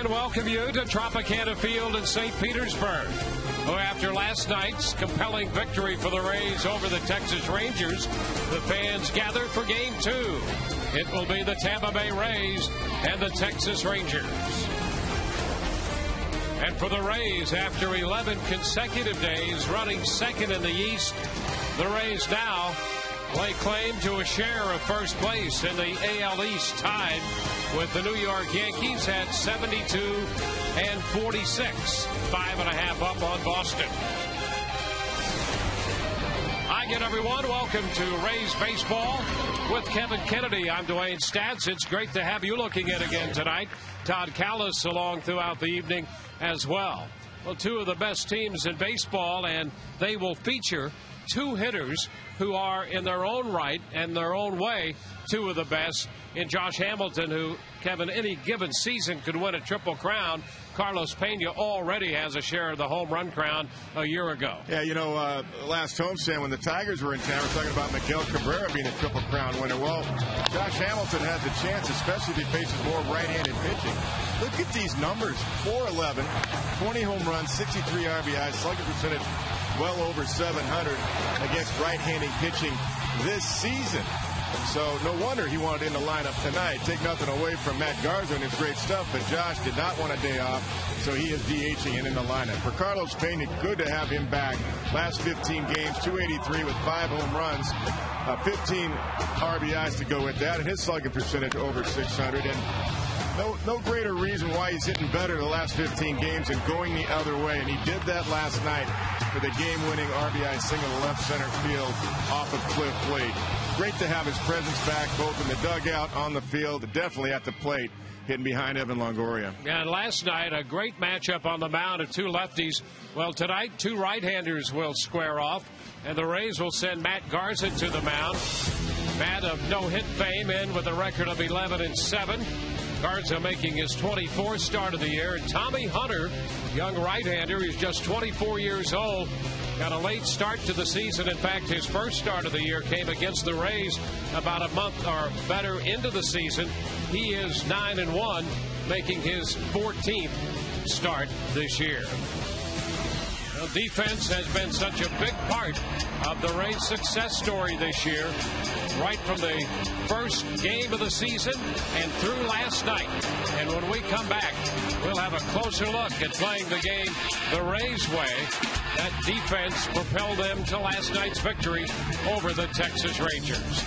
and welcome you to Tropicana Field in St. Petersburg. After last night's compelling victory for the Rays over the Texas Rangers, the fans gathered for Game 2. It will be the Tampa Bay Rays and the Texas Rangers. And for the Rays, after 11 consecutive days running second in the East, the Rays now lay claim to a share of first place in the AL East, tied with the New York Yankees at 72 and 46, 5.5 up on Boston. Hi again, everyone. Welcome to Rays Baseball with Kevin Kennedy. I'm Dwayne Statz. It's great to have you looking in again tonight. Todd Callis along throughout the evening as well. Well, two of the best teams in baseball, and they will feature two hitters who are in their own right and their own way two of the best in Josh Hamilton, who, Kevin, any given season could win a Triple Crown. Carlos Pena already has a share of the home run crown a year ago. Yeah, you know, last homestand when the Tigers were in town, we're talking about Miguel Cabrera being a Triple Crown winner. Well, Josh Hamilton had the chance, especially if he faces more right-handed pitching. Look at these numbers: 411, 20 home runs, 63 RBIs, slugging percentage well over 700 against right-handed pitching this season. So no wonder he wanted in the lineup tonight. Take nothing away from Matt Garza and his great stuff, but Josh did not want a day off, so he is DHing and in the lineup. For Carlos Pena, good to have him back. Last 15 games, 283 with 5 home runs, 15 RBIs to go with that, and his slugging percentage over 600. And no greater reason why he's hitting better the last 15 games and going the other way. And he did that last night for the game-winning RBI single to left center field off of Cliff Lee. Great to have his presence back, both in the dugout, on the field, definitely at the plate, hitting behind Evan Longoria. Yeah, and last night, a great matchup on the mound of two lefties. Well, tonight, two right-handers will square off, and the Rays will send Matt Garza to the mound. Matt of no-hit fame in with a record of 11-7. Garza making his 24th start of the year. And Tommy Hunter, young right-hander, he's just 24 years old, got a late start to the season. In fact, his first start of the year came against the Rays about a month or better into the season. He is 9-1, making his 14th start this year. Well, defense has been such a big part of the Rays' success story this year, right from the first game of the season and through last night. And when we come back, we'll have a closer look at playing the game the Rays' way. That defense propelled them to last night's victory over the Texas Rangers.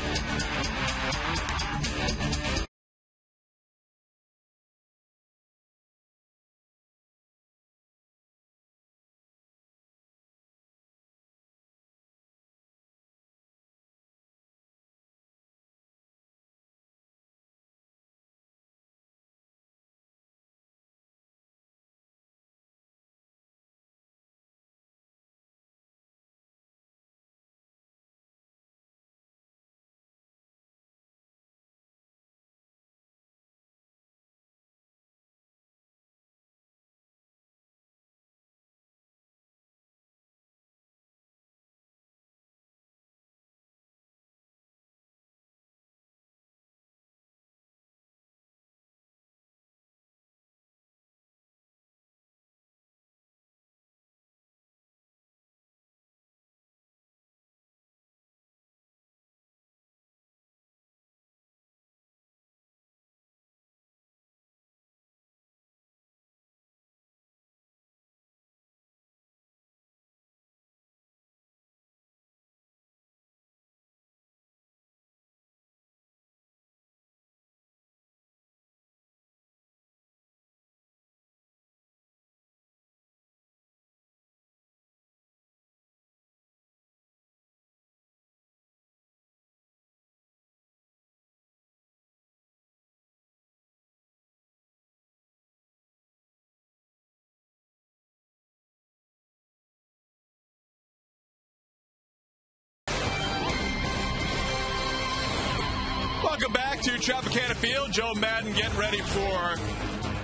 Welcome back to Tropicana Field. Joe Madden getting ready for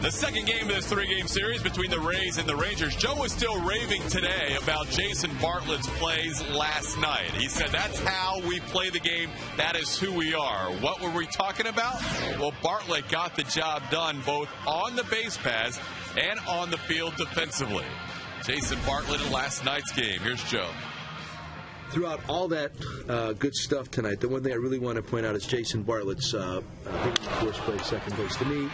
The second game of this three-game series between the Rays and the Rangers. Joe was still raving today about Jason Bartlett's plays last night. He said, that's how we play the game. That is who we are. What were we talking about? Well, Bartlett got the job done both on the base paths and on the field defensively. Jason Bartlett in last night's game. Here's Joe. Throughout all that good stuff tonight, the one thing I really want to point out is Jason Bartlett's hitting first base, second base. To me,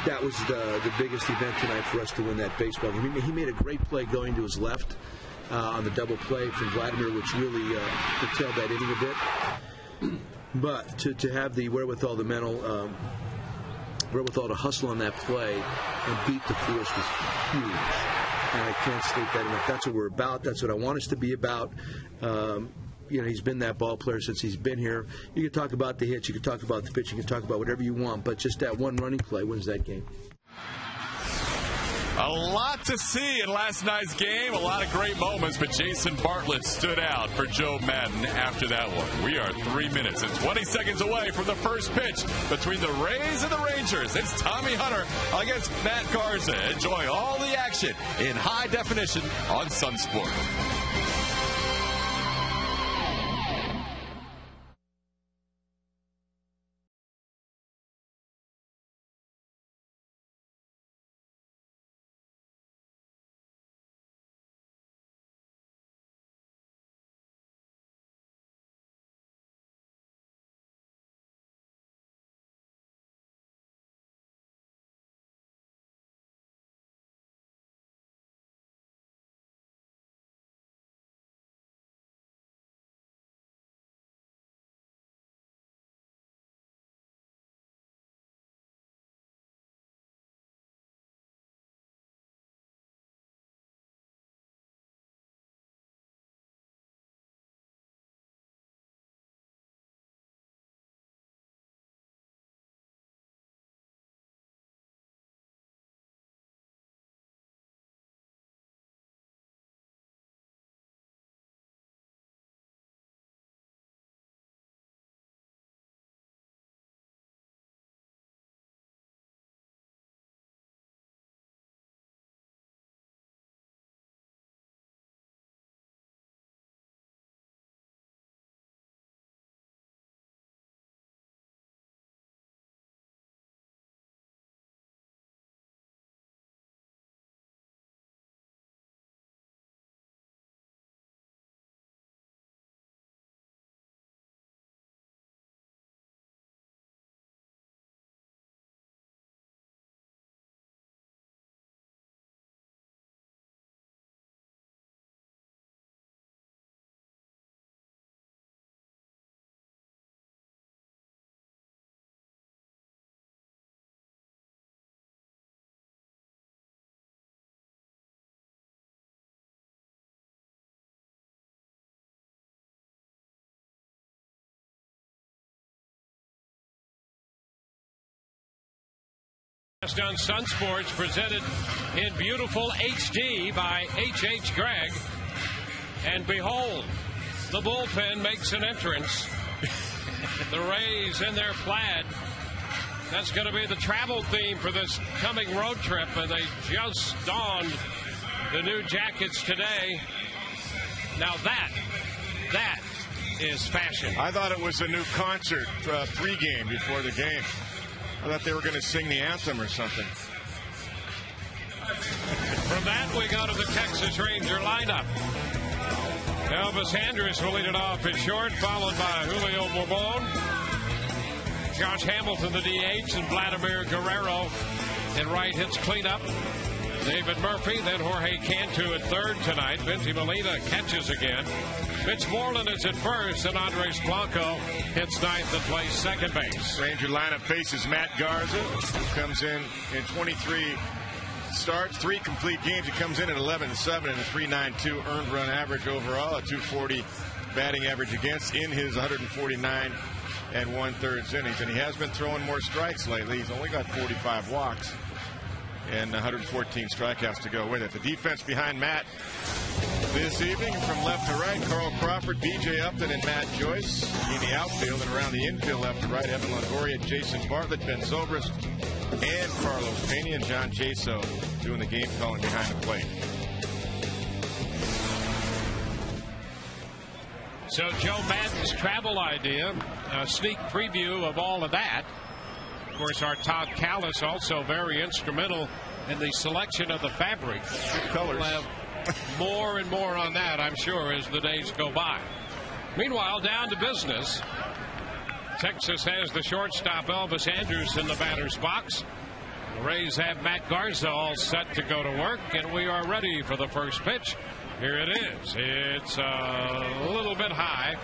that was the biggest event tonight for us to win that baseball game. He made a great play going to his left on the double play from Vladimir, which really curtailed that inning a bit. But to have the wherewithal, the mental wherewithal to hustle on that play and beat the force was huge. And I can't state that enough. That's what we're about. That's what I want us to be about. He's been that ball player since he's been here. You can talk about the hits, you can talk about the pitch, you can talk about whatever you want, but just that one running play wins that game. A lot to see in last night's game, a lot of great moments, but Jason Bartlett stood out for Joe Madden after that one. We are 3 minutes and 20 seconds away from the first pitch between the Rays and the Rangers. It's Tommy Hunter against Matt Garza. Enjoy all the action in high definition on Sun Sport. On Sun Sports, presented in beautiful HD by H.H. Gregg. And behold, the bullpen makes an entrance. The Rays in their plaid. That's going to be the travel theme for this coming road trip. And they just donned the new jackets today. Now that is fashion. I thought it was a new concert pregame before the game. I thought they were going to sing the anthem or something. From that, we go to the Texas Ranger lineup. Elvis Andrus will lead it off at short, followed by Julio Bourbon, Josh Hamilton, the DH, and Vladimir Guerrero in right hits cleanup. David Murphy, then Jorge Cantu at third tonight. Vinty Molina catches again. Mitch Moreland is at first, and Andres Blanco hits ninth and plays second base. Ranger lineup faces Matt Garza, who comes in 23 starts, 3 complete games. He comes in at 11-7 and a 3.92 earned run average overall, a 240 batting average against in his 149 and 1/3 innings. And he has been throwing more strikes lately. He's only got 45 walks and 114 strikeouts to go with it. The defense behind Matt this evening from left to right, Carl Crawford, B.J. Upton, and Matt Joyce. In the outfield and around the infield left to right, Evan Longoria, Jason Bartlett, Ben Zobrist, and Carlos Pena and John Jaso doing the game calling behind the plate. So Joe Madden's travel idea, a sneak preview of all of that. Of course, our Todd Callis also very instrumental in the selection of the fabric. Good colors. We'll have more and more on that, I'm sure, as the days go by. Meanwhile, down to business. Texas has the shortstop Elvis Andrus in the batter's box. The Rays have Matt Garza all set to go to work, and we are ready for the first pitch. Here it is. It's a little bit high.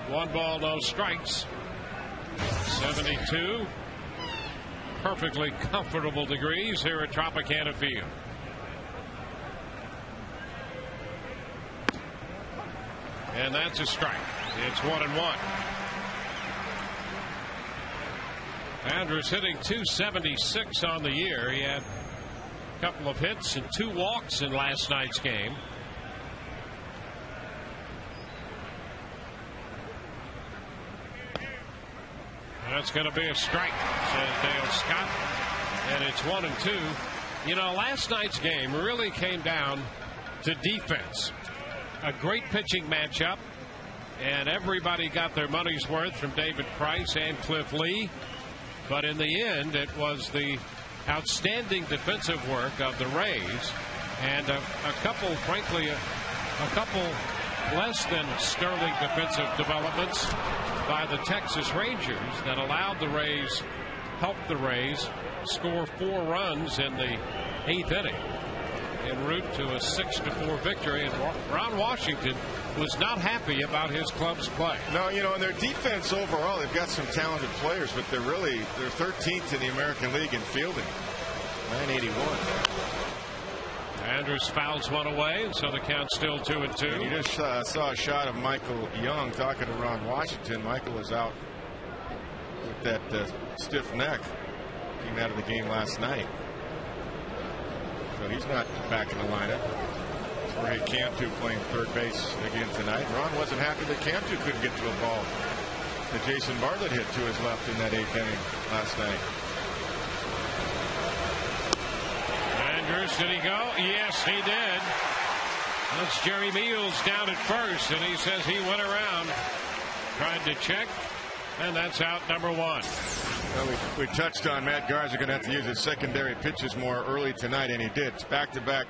1 ball, no strikes. 72. Perfectly comfortable degrees here at Tropicana Field. And that's a strike. It's 1-1. Andrus hitting .276 on the year. He had a couple of hits and 2 walks in last night's game. That's going to be a strike, says Dale Scott. And it's 1-2. You know, last night's game really came down to defense. A great pitching matchup, and everybody got their money's worth from David Price and Cliff Lee. But in the end, it was the outstanding defensive work of the Rays and a couple, frankly, a couple less than sterling defensive developments by the Texas Rangers that allowed the Rays, helped the Rays score 4 runs in the 8th inning en route to a 6-4 victory. And Ron Washington was not happy about his club's play. No, you know, in their defense overall, they've got some talented players, but they're 13th in the American League in fielding. 981. Andrus fouls one away, so the count's still 2-2. And you just saw a shot of Michael Young talking to Ron Washington. Michael was out with that stiff neck. Came out of the game last night. So he's not back in the lineup. Jorge Cantu playing third base again tonight. Ron wasn't happy that Cantu couldn't get to a ball that Jason Bartlett hit to his left in that 8th inning last night. Andrus, did he go? Yes, he did. That's Jerry Meals down at first, and he says he went around, tried to check, and that's out number 1. Well, we touched on Matt Garza going to have to use his secondary pitches more early tonight, and he did. Back-to-back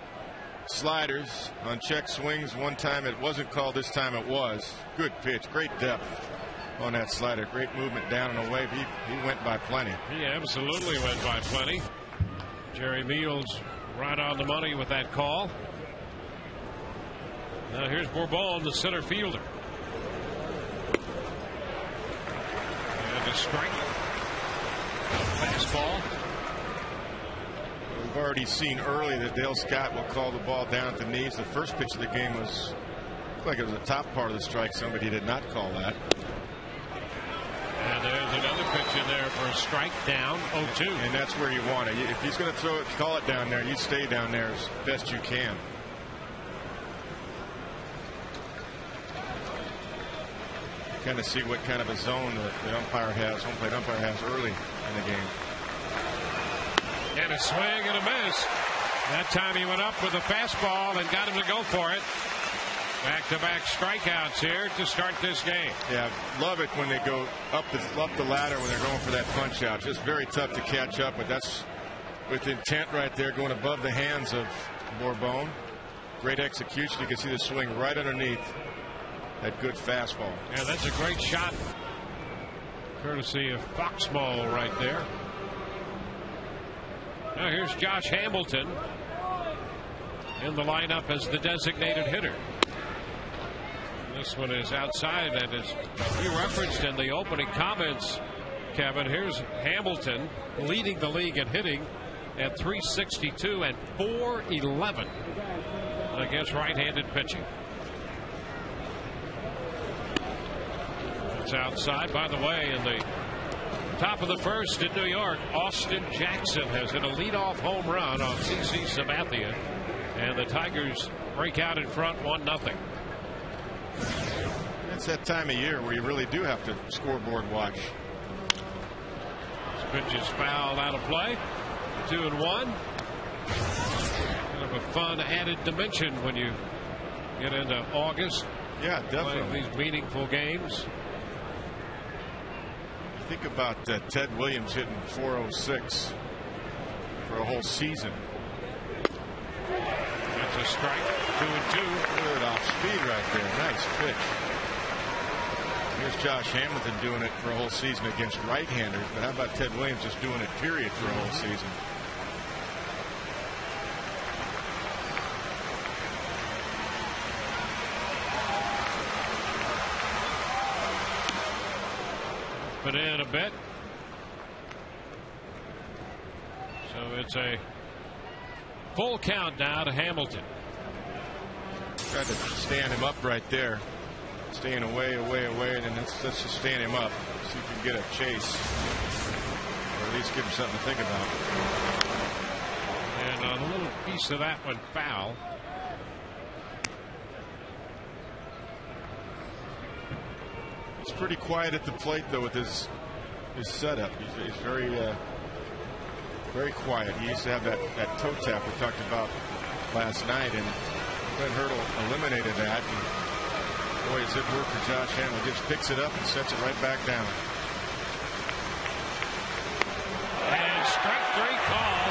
sliders on check swings. One time it wasn't called, this time it was. Good pitch, great depth on that slider. Great movement down and away. He went by plenty. He absolutely went by plenty. Jerry Meals right on the money with that call. Now here's Bourbon, the center fielder. And a strike. Fastball. We've already seen early that Dale Scott will call the ball down at the knees. The first pitch of the game looked like it was the top part of the strike. Somebody did not call that. And there's another pitch in there for a strike, down 0-2. And that's where you want it. If he's going to throw it, call it down there, you stay down there as best you can. Kind of see what kind of a zone the umpire has, home plate umpire has early in the game. And a swing and a miss. That time he went up with a fastball and got him to go for it. Back-to-back strikeouts here to start this game. Yeah, love it when they go up the ladder when they're going for that punch out. Just very tough to catch up, but that's with intent right there, going above the hands of Bourbon. Great execution. You can see the swing right underneath that good fastball. Yeah, that's a great shot. Courtesy of Foxball right there. Now here's Josh Hamilton in the lineup as the designated hitter. This one is outside, and as you referenced in the opening comments, Kevin, here's Hamilton leading the league in hitting at .362 and .411 against right-handed pitching. It's outside. By the way, in the top of the first in New York, Austin Jackson has hit a leadoff home run on CC Sabathia, and the Tigers break out in front 1-0. It's that time of year where you really do have to scoreboard watch. pitch is fouled out of play. 2-1. Kind of a fun added dimension when you get into August. Yeah, definitely. Playing these meaningful games. Think about Ted Williams hitting 406 for a whole season. That's a strike. 2-2. Good off speed right there. Nice pitch. Here's Josh Hamilton doing it for a whole season against right-handers. But how about Ted Williams just doing it, period, for a whole season? Put in a bit. So it's a full count now to Hamilton. Tried to stand him up right there. Staying away, and then let's just stand him up. See if we can get a chase. Or at least give him something to think about. And a little piece of that one foul. He's pretty quiet at the plate, though, with his setup. He's very very quiet. He used to have that toe tap we talked about last night, and Brent Hurdle eliminated that. And boy, it's good work for Josh Hamilton. Just picks it up and sets it right back down. And strike 3 call.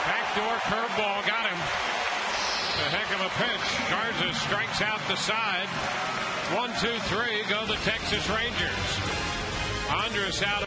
Backdoor curveball got him. A heck of a pitch. Garza strikes out the side. 1-2-3 go the Texas Rangers. Andrus out.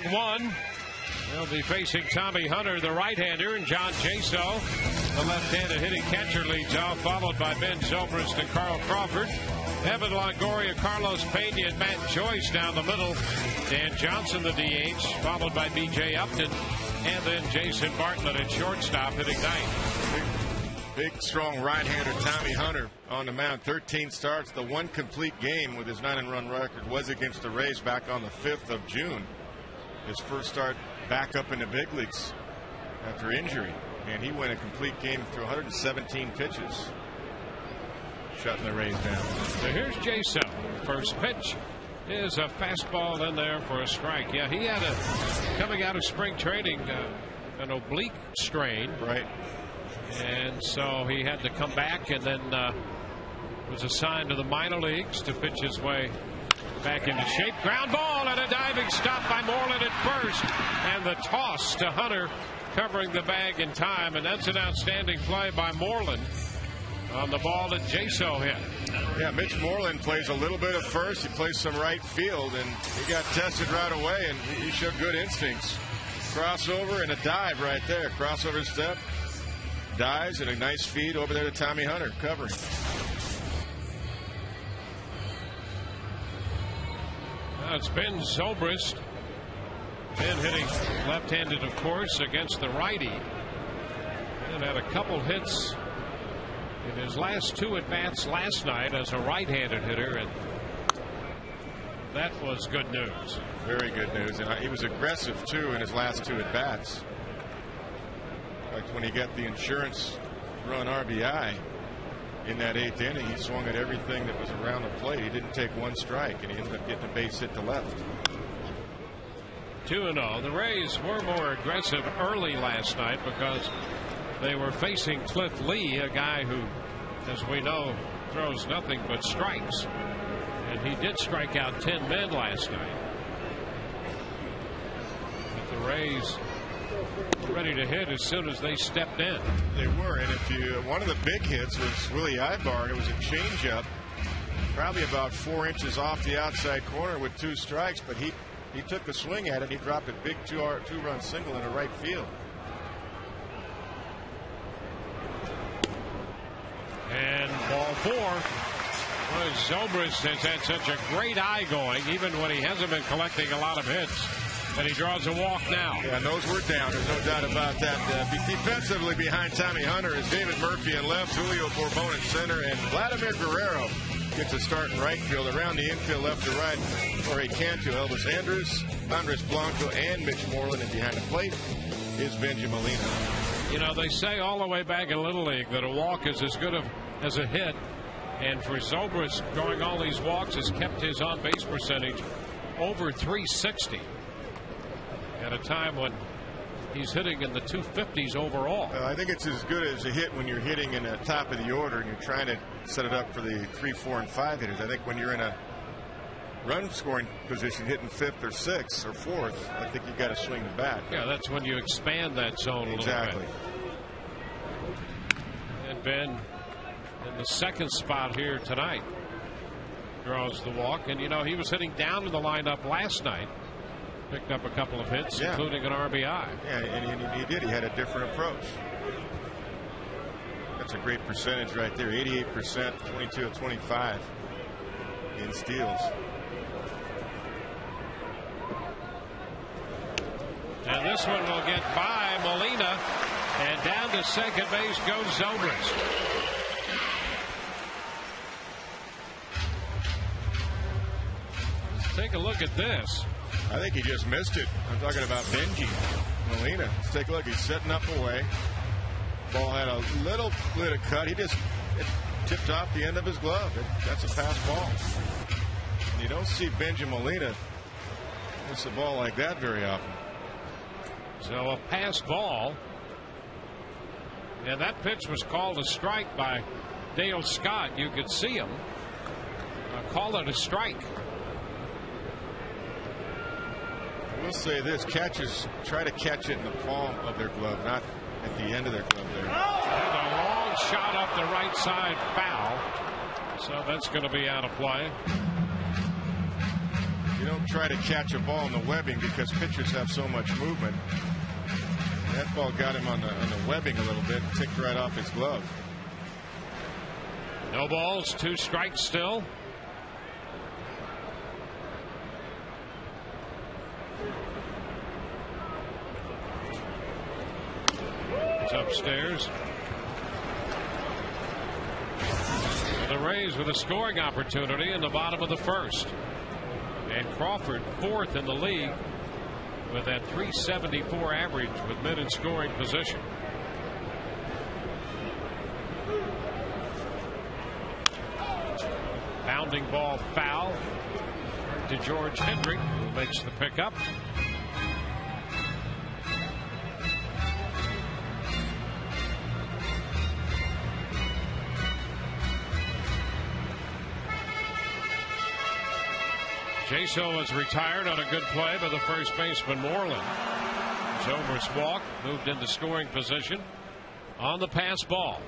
One. They'll be facing Tommy Hunter, the right-hander, and John Jaso, the left-handed hitting catcher, leads off, followed by Ben Zobrist and Carl Crawford. Evan Longoria, Carlos Pena, and Matt Joyce down the middle. Dan Johnson, the DH, followed by B.J. Upton, and then Jason Bartlett at shortstop hitting ninth. Big, strong right-hander Tommy Hunter on the mound. 13 starts. The one complete game with his 9-run record was against the Rays back on the 5th of June. His first start back up in the big leagues after injury. And he went a complete game through 117 pitches. Shutting the Rays down. So here's Jason. First pitch is a fastball in there for a strike. Yeah, he had coming out of spring training, an oblique strain. Right. And so he had to come back and then was assigned to the minor leagues to pitch his way back into shape. Ground ball and a diving stop by Moreland at first. And the toss to Hunter, covering the bag in time. And that's an outstanding play by Moreland on the ball that Jaso hit. Yeah, Mitch Moreland plays a little bit of first. He plays some right field, and he got tested right away, and he showed good instincts. Crossover and a dive right there. Crossover step, dives, and a nice feed over there to Tommy Hunter, covering. It's Ben Zobrist Ben hitting left-handed, of course, against the righty. And had a couple hits in his last 2 at-bats last night as a right-handed hitter, and that was good news. Very good news. And he was aggressive, too, in his last 2 at-bats. Like when he got the insurance run RBI in that 8th inning, he swung at everything that was around the plate. He didn't take 1 strike, and he ended up getting a base hit to left. 2-0. The Rays were more aggressive early last night because they were facing Cliff Lee, a guy who, as we know, throws nothing but strikes. And he did strike out 10 men last night. But the Rays ready to hit as soon as they stepped in. They were, and one of the big hits was Willie Ibar. It was a changeup, probably about 4 inches off the outside corner with 2 strikes, but he took a swing at it. He dropped a big 2-run single into right field. And ball 4. Well, Zobrist has had such a great eye going, even when he hasn't been collecting a lot of hits. And he draws a walk now. Yeah, and those were down. There's no doubt about that. Defensively behind Tommy Hunter is David Murphy in left, Julio Bourbon in center, and Vladimir Guerrero gets a start in right field. Around the infield, left to right, Jorge Cantu, Elvis Andrus, Andres Blanco, and Mitch Moreland. And behind the plate is Benji Molina. You know, they say all the way back in Little League that a walk is as good as a hit. And for Zobrist, going all these walks has kept his on-base percentage over 360 at a time when he's hitting in the 250s overall. I think it's as good as a hit when you're hitting in the top of the order and you're trying to set it up for the 3, 4, and 5 hitters. I think when you're in a run scoring position, hitting 5th or 6th or 4th, I think you got to swing the bat. Yeah, that's when you expand that zone a little exactly. bit. And Ben in the second spot here tonight draws the walk, and you know he was hitting down in the lineup last night. Picked up a couple of hits, including an RBI. Yeah, and he did. He had a different approach. That's a great percentage right there. 88%, 22 of 25 in steals. And this one will get by Molina, and down to second base goes Zobrist. Let's take a look at this. I think he just missed it. I'm talking about Benji Molina. Let's take a look. He's setting up away. Ball had a little bit of cut. It tipped off the end of his glove. That's a pass ball. And you don't see Benji Molina miss a ball like that very often. So a pass ball. And that pitch was called a strike by Dale Scott. You could see him call it a strike. We'll say this, catchers try to catch it in the palm of their glove, not at the end of their glove there. And a long shot up the right side, foul. So that's going to be out of play. You don't try to catch a ball in the webbing because pitchers have so much movement. That ball got him on the webbing a little bit, ticked right off his glove. No balls, 2 strikes still. Upstairs. The Rays with a scoring opportunity in the bottom of the first. And Crawford 4th in the league with that 374 average with men in scoring position. Bounding ball foul to George Hendrick, who makes the pickup. Jaso was retired on a good play by the first baseman Moreland. Zobrist walk, moved into scoring position on the pass ball.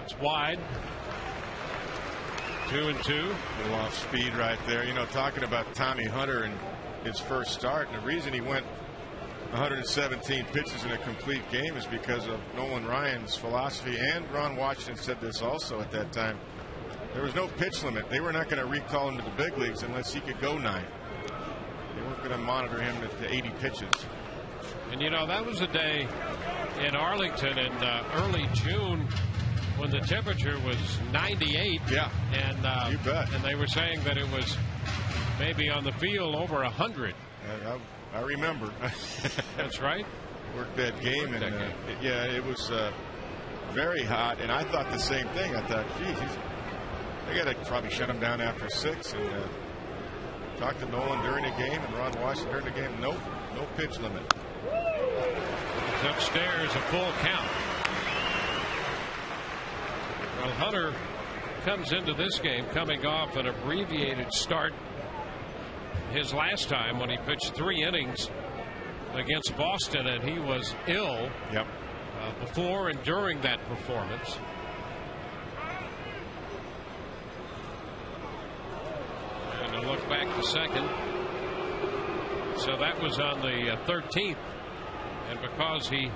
It's wide. 2-2. A little off speed right there. You know, talking about Tommy Hunter and his first start, and the reason he went 117 pitches in a complete game is because of Nolan Ryan's philosophy, and Ron Washington said this also at that time. There was no pitch limit. They were not going to recall him to the big leagues unless he could go 9. They weren't going to monitor him to 80 pitches. And you know, that was a day in Arlington in early June when the temperature was 98. Yeah, and you bet. And they were saying that it was maybe on the field over 100. I remember. That's right. Worked that game, and it was very hot. And I thought the same thing. I thought, geez, they got to probably shut him down after 6. And talked to Nolan during the game and Ron Washington during the game. Nope, no pitch limit. It's upstairs, a full count. Well, Hunter comes into this game coming off an abbreviated start his last time when he pitched 3 innings against Boston, and he was ill before and during that performance. And a look back to second. So that was on the 13th. And because he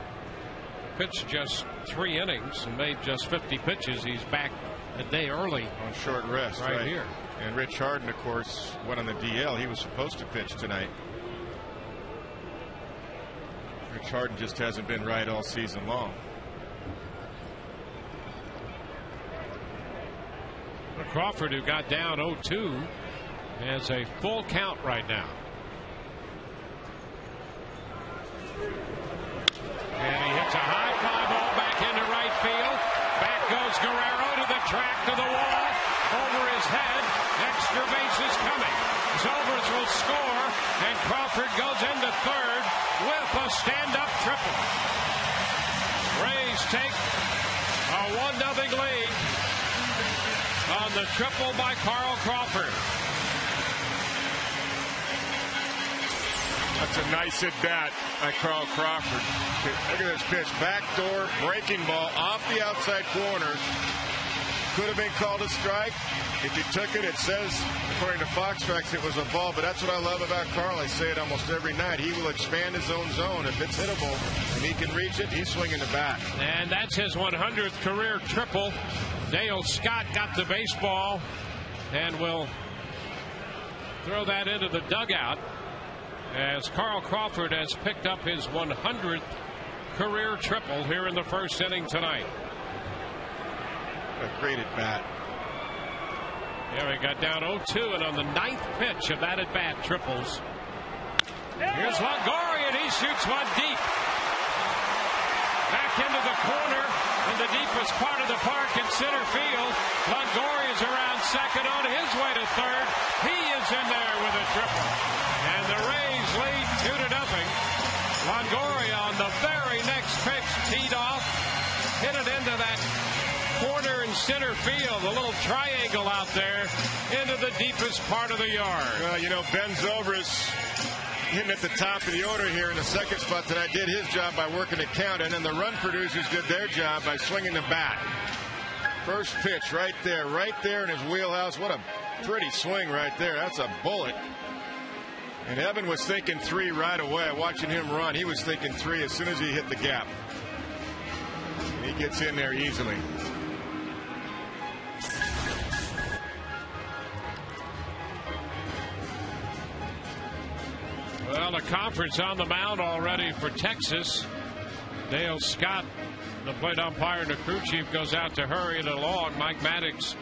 pitched just 3 innings and made just 50 pitches, he's back a day early on short rest right here. And Rich Harden, of course, went on the DL. He was supposed to pitch tonight. Rich Harden just hasn't been right all season long. Crawford, who got down 0-2, has a full count right now. And he hits a high fly ball back into right field. Back goes Guerrero to the track, to the wall, over his head. Extra bases coming. Zovers will score, and Crawford goes into third with a stand-up triple. Rays take a 1-0 lead on the triple by Carl Crawford. That's a nice at bat by Carl Crawford. Look at this pitch. Backdoor breaking ball off the outside corner. Could have been called a strike. If he took it, it says, according to Fox Tracks, it was a ball. But that's what I love about Carl. I say it almost every night. He will expand his own zone. If it's hittable and he can reach it, he's swinging the bat. And that's his 100th career triple. Dale Scott got the baseball and will throw that into the dugout, as Carl Crawford has picked up his 100th career triple here in the first inning tonight. A great at bat. Yeah, he got down 0-2, and on the 9th pitch of that at bat, triples. Here's Longoria, and he shoots one deep. Back into the corner in the deepest part of the park in center field. Longoria's around second, on his way to third. He is in there with a triple. And the Rays lead 2-0. Longoria on the very next pitch teed off, hit it into that corner in center field, a little triangle out there into the deepest part of the yard. Well, you know, Ben Zobrist hitting at the top of the order here in the second spot tonight did his job by working the count, and then the run producers did their job by swinging the bat. First pitch right there in his wheelhouse. What a pretty swing right there. That's a bullet. And Evan was thinking 3 right away. Watching him run, he was thinking 3 as soon as he hit the gap. And he gets in there easily. Well, the conference on the mound already for Texas. Dale Scott, the plate umpire and the crew chief, goes out to hurry it along. Mike Maddox,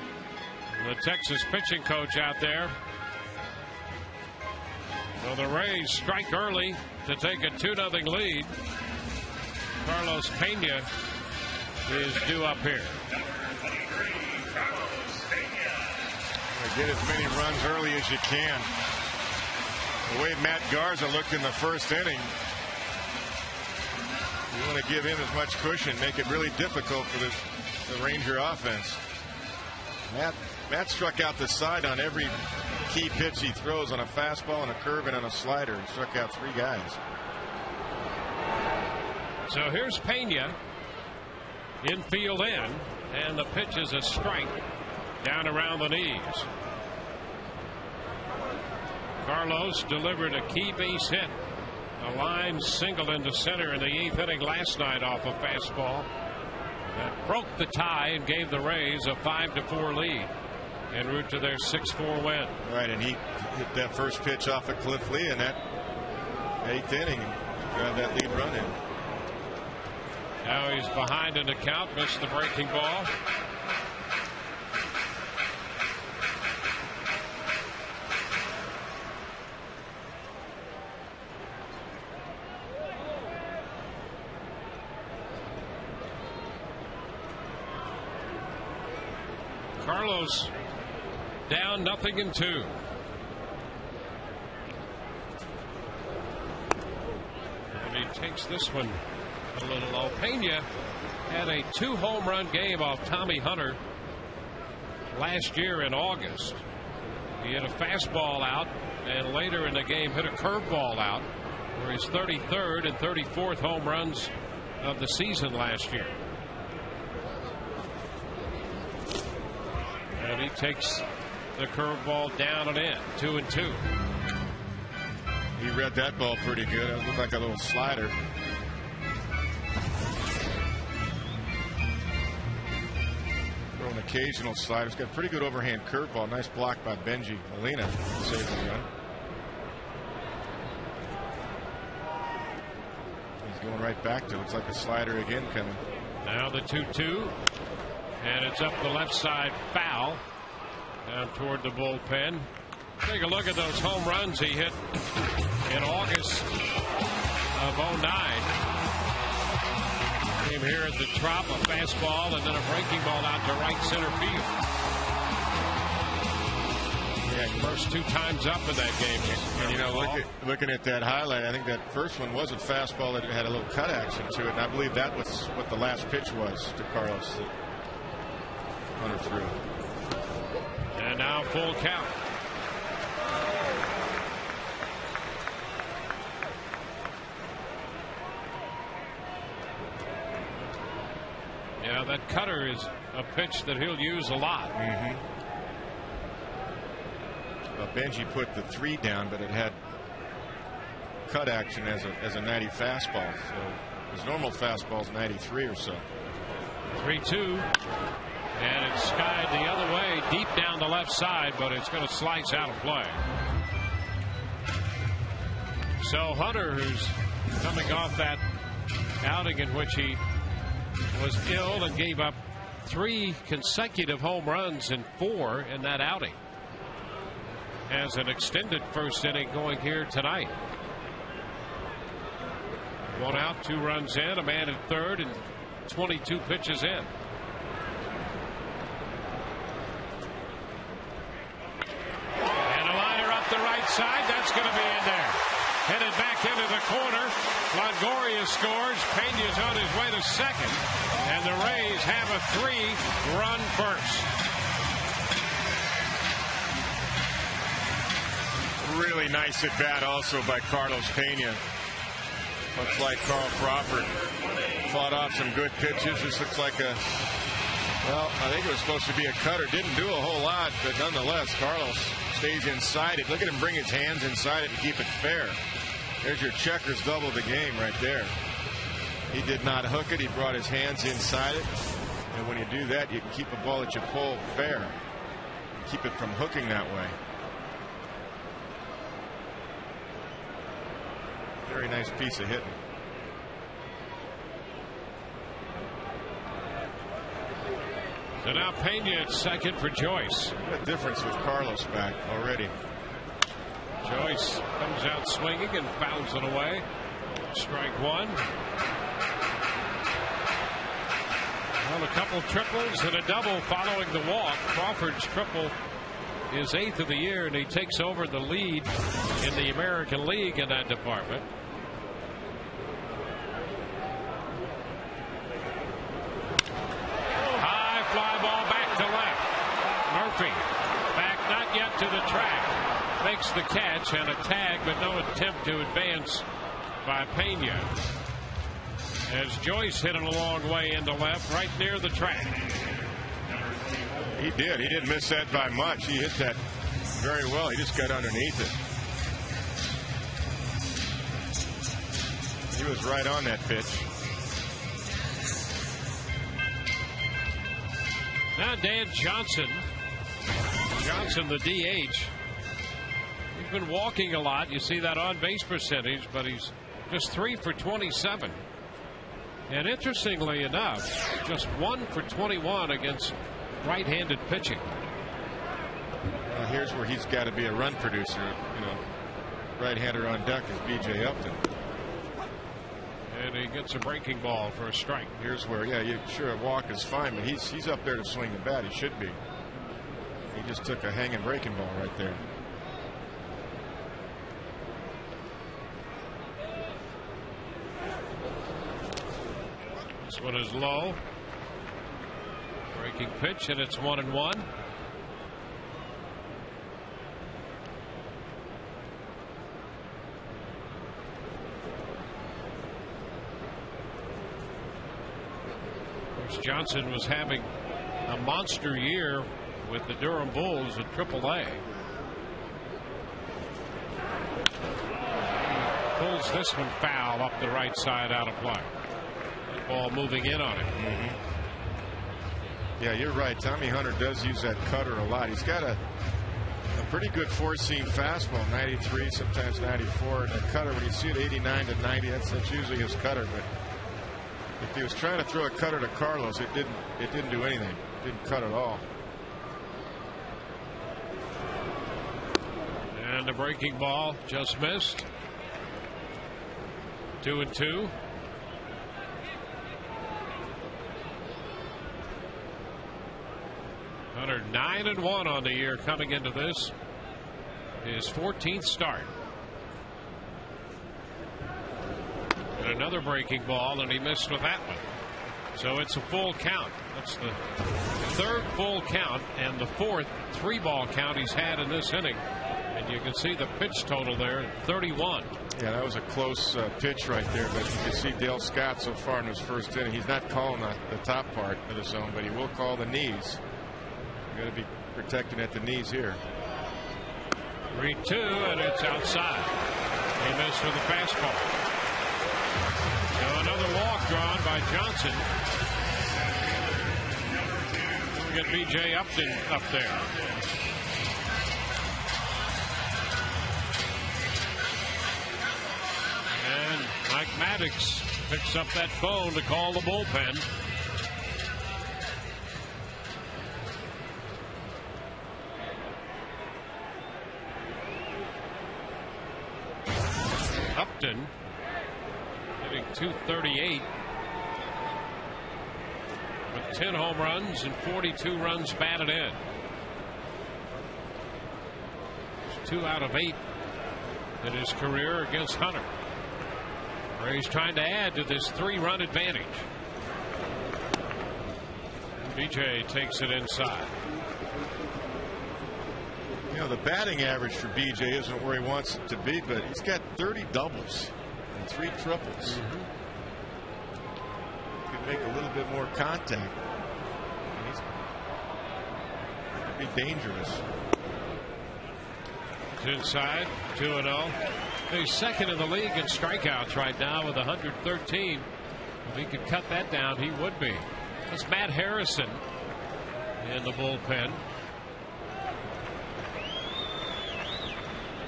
the Texas pitching coach, out there. So the Rays strike early to take a 2-0 lead. Carlos Pena is due up here. Get as many runs early as you can. The way Matt Garza looked in the first inning, you want to give him as much cushion, make it really difficult for the Ranger offense. Matt struck out the side on every key pitch he throws, on a fastball, on a curve, and on a slider, and struck out 3 guys. So here's Pena, infield in, and the pitch is a strike down around the knees. Carlos delivered a key base hit A line single into center in the 8th inning last night off a fastball that broke the tie and gave the Rays a 5-4 lead en route to their 6-4 win. Right, and he hit that first pitch off of Cliff Lee in that 8th inning and got that lead run in. Now he's behind in the count, missed the breaking ball. Carlos down 0-2. And he takes this one a little low. Pena had a 2-home run game off Tommy Hunter last year in August. He hit a fastball out and later in the game hit a curveball out for his 33rd and 34th home runs of the season last year. And he takes the curveball down and in. 2-2. He read that ball pretty good. It looked like a little slider. Throw an occasional slider. He's got a pretty good overhand curveball. Nice block by Benji Molina. Save the run. He's going right back to it. Looks like a slider again coming. Now the 2-2. And it's up the left side, foul down toward the bullpen. Take a look at those home runs he hit in August of 09. Came here at the Trop, a fastball and then a breaking ball out to right center field. Yeah, first 2 times up in that game. And you know, looking at that highlight, I think that first one was a fastball that had a little cut action to it, and I believe that was what the last pitch was to Carlos. Hunter through. And now full count. Yeah, that cutter is a pitch that he'll use a lot. Well, Benji put the 3 down, but it had cut action as a 90 fastball. So his normal fastball is 93 or so. 3-2. And it's skied the other way, deep down the left side, but it's going to slice out of play. So Hunter, who's coming off that outing in which he was ill and gave up 3 consecutive home runs and 4 in that outing, has an extended first inning going here tonight. 1 out, 2 runs in, a man at third, and 22 pitches in. Side, that's going to be in there. Headed back into the corner. Longoria scores. Pena's on his way to second. And the Rays have a 3-run first. Really nice at bat also by Carlos Pena. Looks like Carl Crawford fought off some good pitches. This looks like a, well, I think it was supposed to be a cutter. Didn't do a whole lot, but nonetheless, Carlos stays inside it. Look at him bring his hands inside it and keep it fair. There's your checkers double the game right there. He did not hook it. He brought his hands inside it. And when you do that, you can keep a ball that you pull fair. Keep it from hooking that way. Very nice piece of hitting. So now Pena at second for Joyce. What a difference with Carlos back already. Joyce comes out swinging and fouls it away. Strike 1. Well, a couple triples and a double following the walk. Crawford's triple is 8th of the year, and he takes over the lead in the American League in that department. Fly ball back to left. Murphy back, not yet to the track. Makes the catch and a tag, but no attempt to advance by Pena. As Joyce hit it a long way into left, right near the track. He did. He didn't miss that by much. He hit that very well. He just got underneath it. He was right on that pitch. Now Dan Johnson. Johnson, the DH. He's been walking a lot. You see that on base percentage, but he's just 3 for 27. And interestingly enough, just 1 for 21 against right-handed pitching. Here's where he's got to be a run producer. Right-hander on deck is B.J. Upton. And he gets a breaking ball for a strike. Here's where, sure, a walk is fine, but he's up there to swing the bat. He should be. He just took a hanging breaking ball right there. This one is low. Breaking pitch, and it's 1-1. Johnson was having a monster year with the Durham Bulls at AAA. He pulls this one foul up the right side out of play. Ball moving in on it. Yeah, you're right. Tommy Hunter does use that cutter a lot. He's got a pretty good four-seam fastball, 93, sometimes 94. And the cutter, when you see it 89 to 90, that's usually his cutter. But if he was trying to throw a cutter to Carlos, it didn't do anything. It didn't cut at all. And the breaking ball just missed. 2-2. Hunter 9-1 on the year coming into this. His 14th start. And another breaking ball, and he missed with that one. So it's a full count. That's the third full count and the fourth 3-ball count he's had in this inning. And you can see the pitch total there, 31. Yeah, that was a close pitch right there. But you can see Dale Scott so far in his first inning. He's not calling the top part of the zone, but he will call the knees. You got to be protecting at the knees here. 3-2, and it's outside. He missed with a fastball. So another walk drawn by Johnson. We get B.J. Upton up there. And Mike Maddox picks up that phone to call the bullpen. Upton hitting .238 with 10 home runs and 42 runs batted in. It's 2 out of 8 in his career against Hunter. Rays trying to add to this 3-run advantage. BJ takes it inside. You know, the batting average for BJ isn't where he wants it to be, but he's got 30 doubles and 3 triples. Could make a little bit more contact. He's be dangerous. It's inside, 2-0. He's second in the league in strikeouts right now with 113. If he could cut that down, he would be. It's Matt Harrison in the bullpen.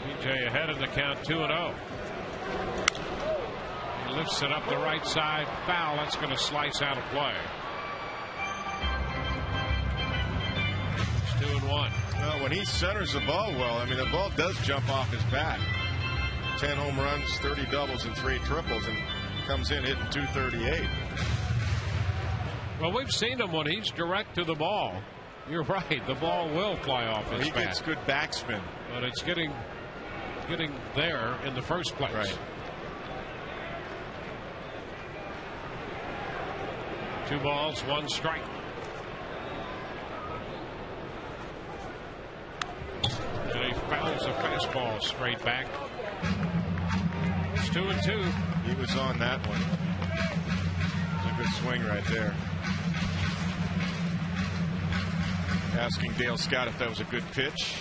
BJ ahead in the count, 2-0. He lifts it up the right side, foul. That's going to slice out of play. It's 2-1. Well, when he centers the ball well, I mean, the ball does jump off his bat. 10 home runs, 30 doubles, and 3 triples, and comes in hitting .238. Well, we've seen him when he's direct to the ball. You're right. The ball will fly off his bat. He gets good backspin. But it's getting there in the first place. Right. 2 balls, 1 strike. And he fouls a fastball straight back. It's 2-2. He was on that one. It was a good swing right there. Asking Dale Scott if that was a good pitch.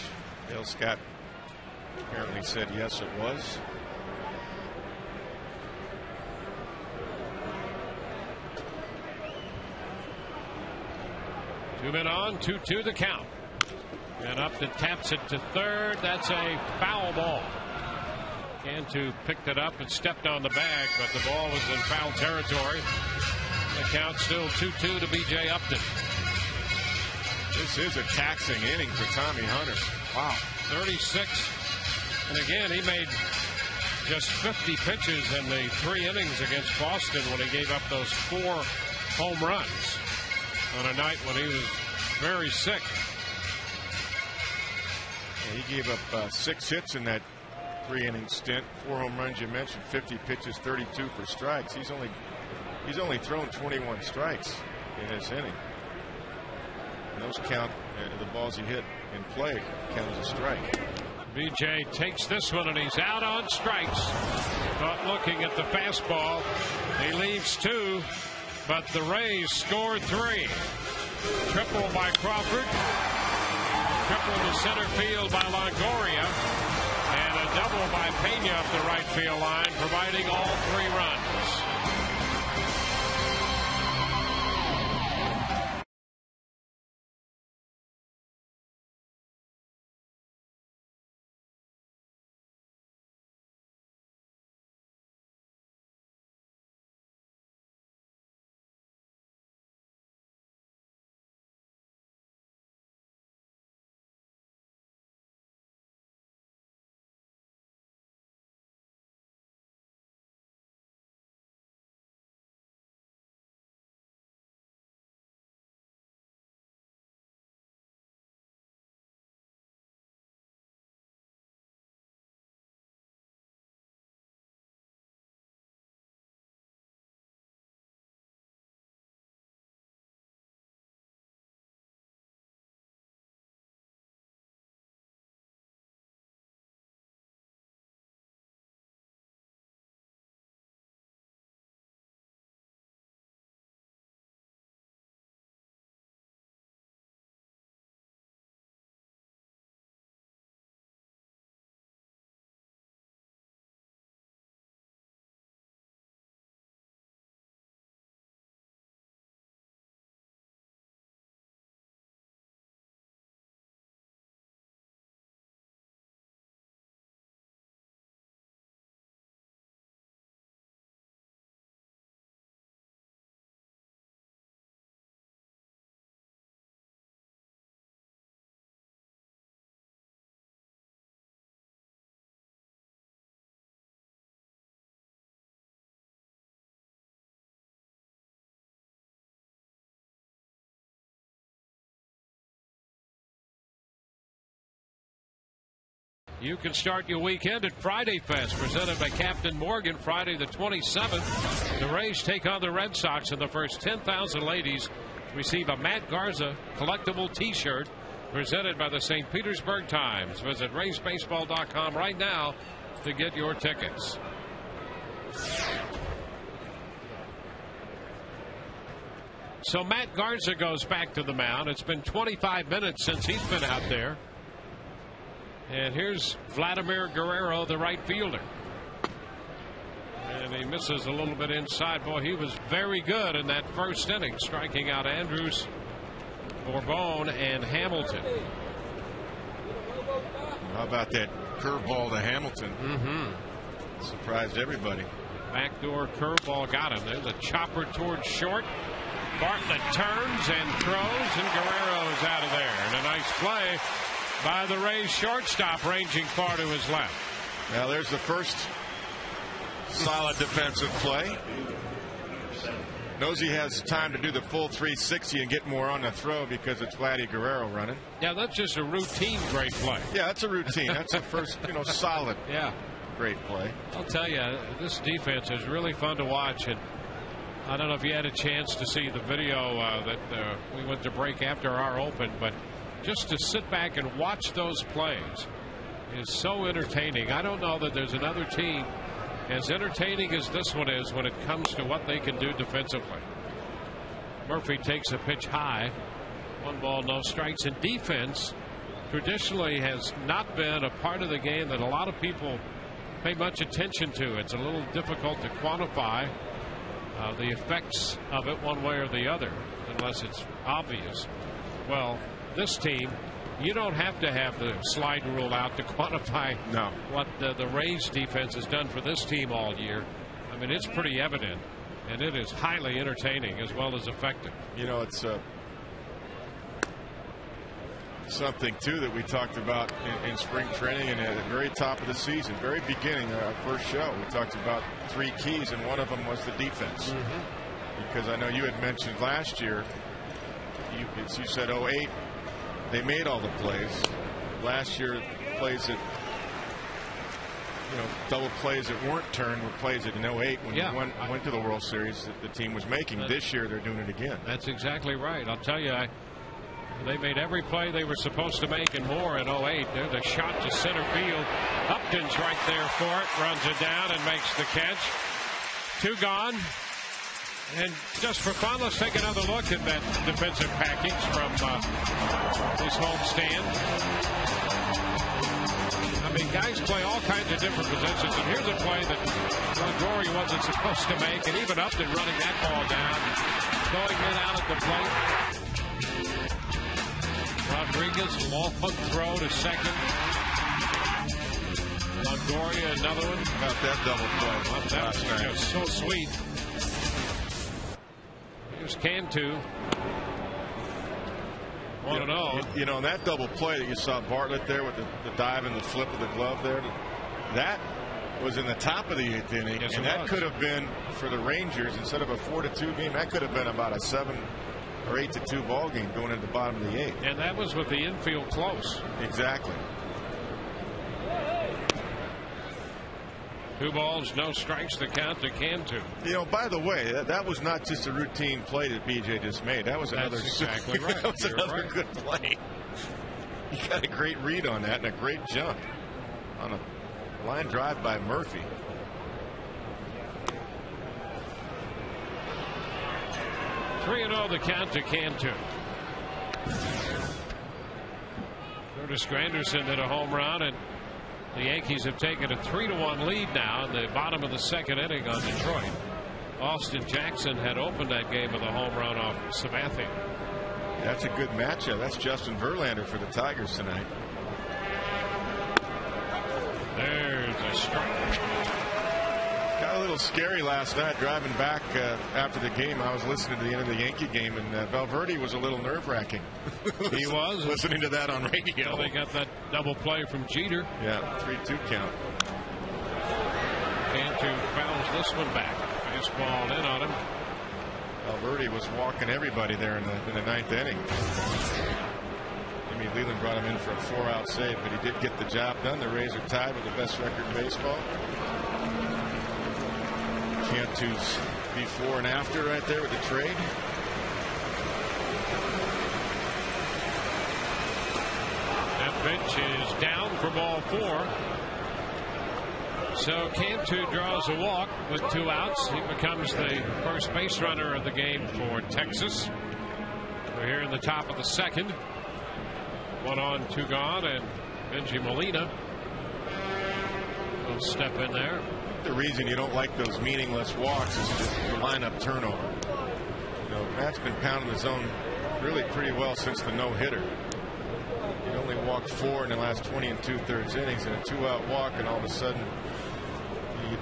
Dale Scott apparently said yes, it was. 2 men on, 2-2 the count. And Upton taps it to third. That's a foul ball. Cantu picked it up and stepped on the bag, but the ball was in foul territory. The count still 2-2 to B.J. Upton. This is a taxing inning for Tommy Hunter. Wow. 36. And again, he made just 50 pitches in the 3 innings against Boston when he gave up those 4 home runs on a night when he was very sick. Yeah, he gave up 6 hits in that 3-inning stint. 4 home runs you mentioned, 50 pitches, 32 for strikes. He's only thrown 21 strikes in this inning. And those count, the balls he hit in play count as a strike. B.J. takes this one and he's out on strikes. Caught looking at the fastball. He leaves 2, but the Rays scored 3. Triple by Crawford. Triple to center field by Longoria. And a double by Pena up the right field line, providing all 3 runs. You can start your weekend at Friday Fest, presented by Captain Morgan. Friday the 27th, the Rays take on the Red Sox, and the first 10,000 ladies receive a Matt Garza collectible T-shirt presented by the St. Petersburg Times. Visit RaysBaseball.com right now to get your tickets. So Matt Garza goes back to the mound. It's been 25 minutes since he's been out there. And here's Vladimir Guerrero, the right fielder. And he misses a little bit inside. Boy, he was very good in that first inning, striking out Andrews, Bourbon, and Hamilton. How about that curveball to Hamilton? Surprised everybody. Backdoor curveball got him. There's a chopper towards short. Bartlett turns and throws, and Guerrero is out of there. And a nice play by the Rays shortstop, ranging far to his left. Now there's the first solid defensive play. Knows he has time to do the full 360 and get more on the throw because it's Vladdy Guerrero running. Yeah, that's just a routine great play. Yeah, that's a routine. That's the first, solid. Yeah, great play. I'll tell you, this defense is really fun to watch, and I don't know if you had a chance to see the video that we went to break after our open, but just to sit back and watch those plays is so entertaining. I don't know that there's another team as entertaining as this one is when it comes to what they can do defensively. Murphy takes a pitch high. 1 ball, no strikes. And defense traditionally has not been a part of the game that a lot of people pay much attention to. It's a little difficult to quantify the effects of it one way or the other, unless it's obvious. well, this team, you don't have to have the slide rule out to quantify what the Rays defense has done for this team all year. I mean, it's pretty evident, and it is highly entertaining as well as effective. You know, it's something too that we talked about in spring training and at the very top of the season, very beginning of our first show. We talked about 3 keys, and one of them was the defense. Because I know you had mentioned last year, you said 08, they made all the plays. Last year, plays that, double plays that weren't turned were plays that in 08 when you went to the World Series that the team was making. This year, they're doing it again. That's exactly right. I'll tell you, they made every play they were supposed to make and more in 08. There's a shot to center field. Upton's right there for it. Runs it down and makes the catch. 2 gone. And just for fun, let's take another look at that defensive package from his home stand. I mean, guys play all kinds of different positions. And here's a play that Longoria wasn't supposed to make. And even Upton running that ball down. Going in out at the plate. Rodriguez, long throw to second. Longoria, another one. About that double play. That was just so sweet. Here's Cantu. 1-0. You know, that double play that you saw Bartlett there with the dive and the flip of the glove there, that was in the top of the 8th inning. Yes, and that could have been, for the Rangers, instead of a 4-2 game, that could have been about a 7 or 8-2 ball game going into the bottom of the 8th. And that was with the infield close. Exactly. 2 balls, no strikes to count to Cantu. You know, by the way, that was not just a routine play that BJ just made. That was another exactly right. That was another good play. He got a great read on that and a great jump on a line drive by Murphy. 3-0 the count to Cantu. Curtis Granderson did a home run, and the Yankees have taken a 3-1 lead now in the bottom of the 2nd inning on Detroit. Austin Jackson had opened that game with a home run off Sabathia. That's a good matchup. That's Justin Verlander for the Tigers tonight. There's a strike. Got a little scary last night driving back after the game. I was listening to the end of the Yankee game, and Valverde was a little nerve-wracking. He was listening to that on radio. Well, they got that double play from Jeter. Yeah, 3-2 count. Cantu fouls this one back. Fastball in on him. Valverde was walking everybody there in the 9th inning. Jimmy Leland brought him in for a 4-out save, but he did get the job done. The Rays are tied with the best record in baseball. Cantu's before and after right there with the trade. That pitch is down for ball 4. So Cantu draws a walk with 2 outs. He becomes the first base runner of the game for Texas. We're here in the top of the 2nd. 1 on, 2 gone, and Benji Molina will step in there. The reason you don't like those meaningless walks is just the lineup turnover. You know, Matt's been pounding the zone really pretty well since the no-hitter. He only walked 4 in the last 20 2/3 innings and a 2-out walk, and all of a sudden you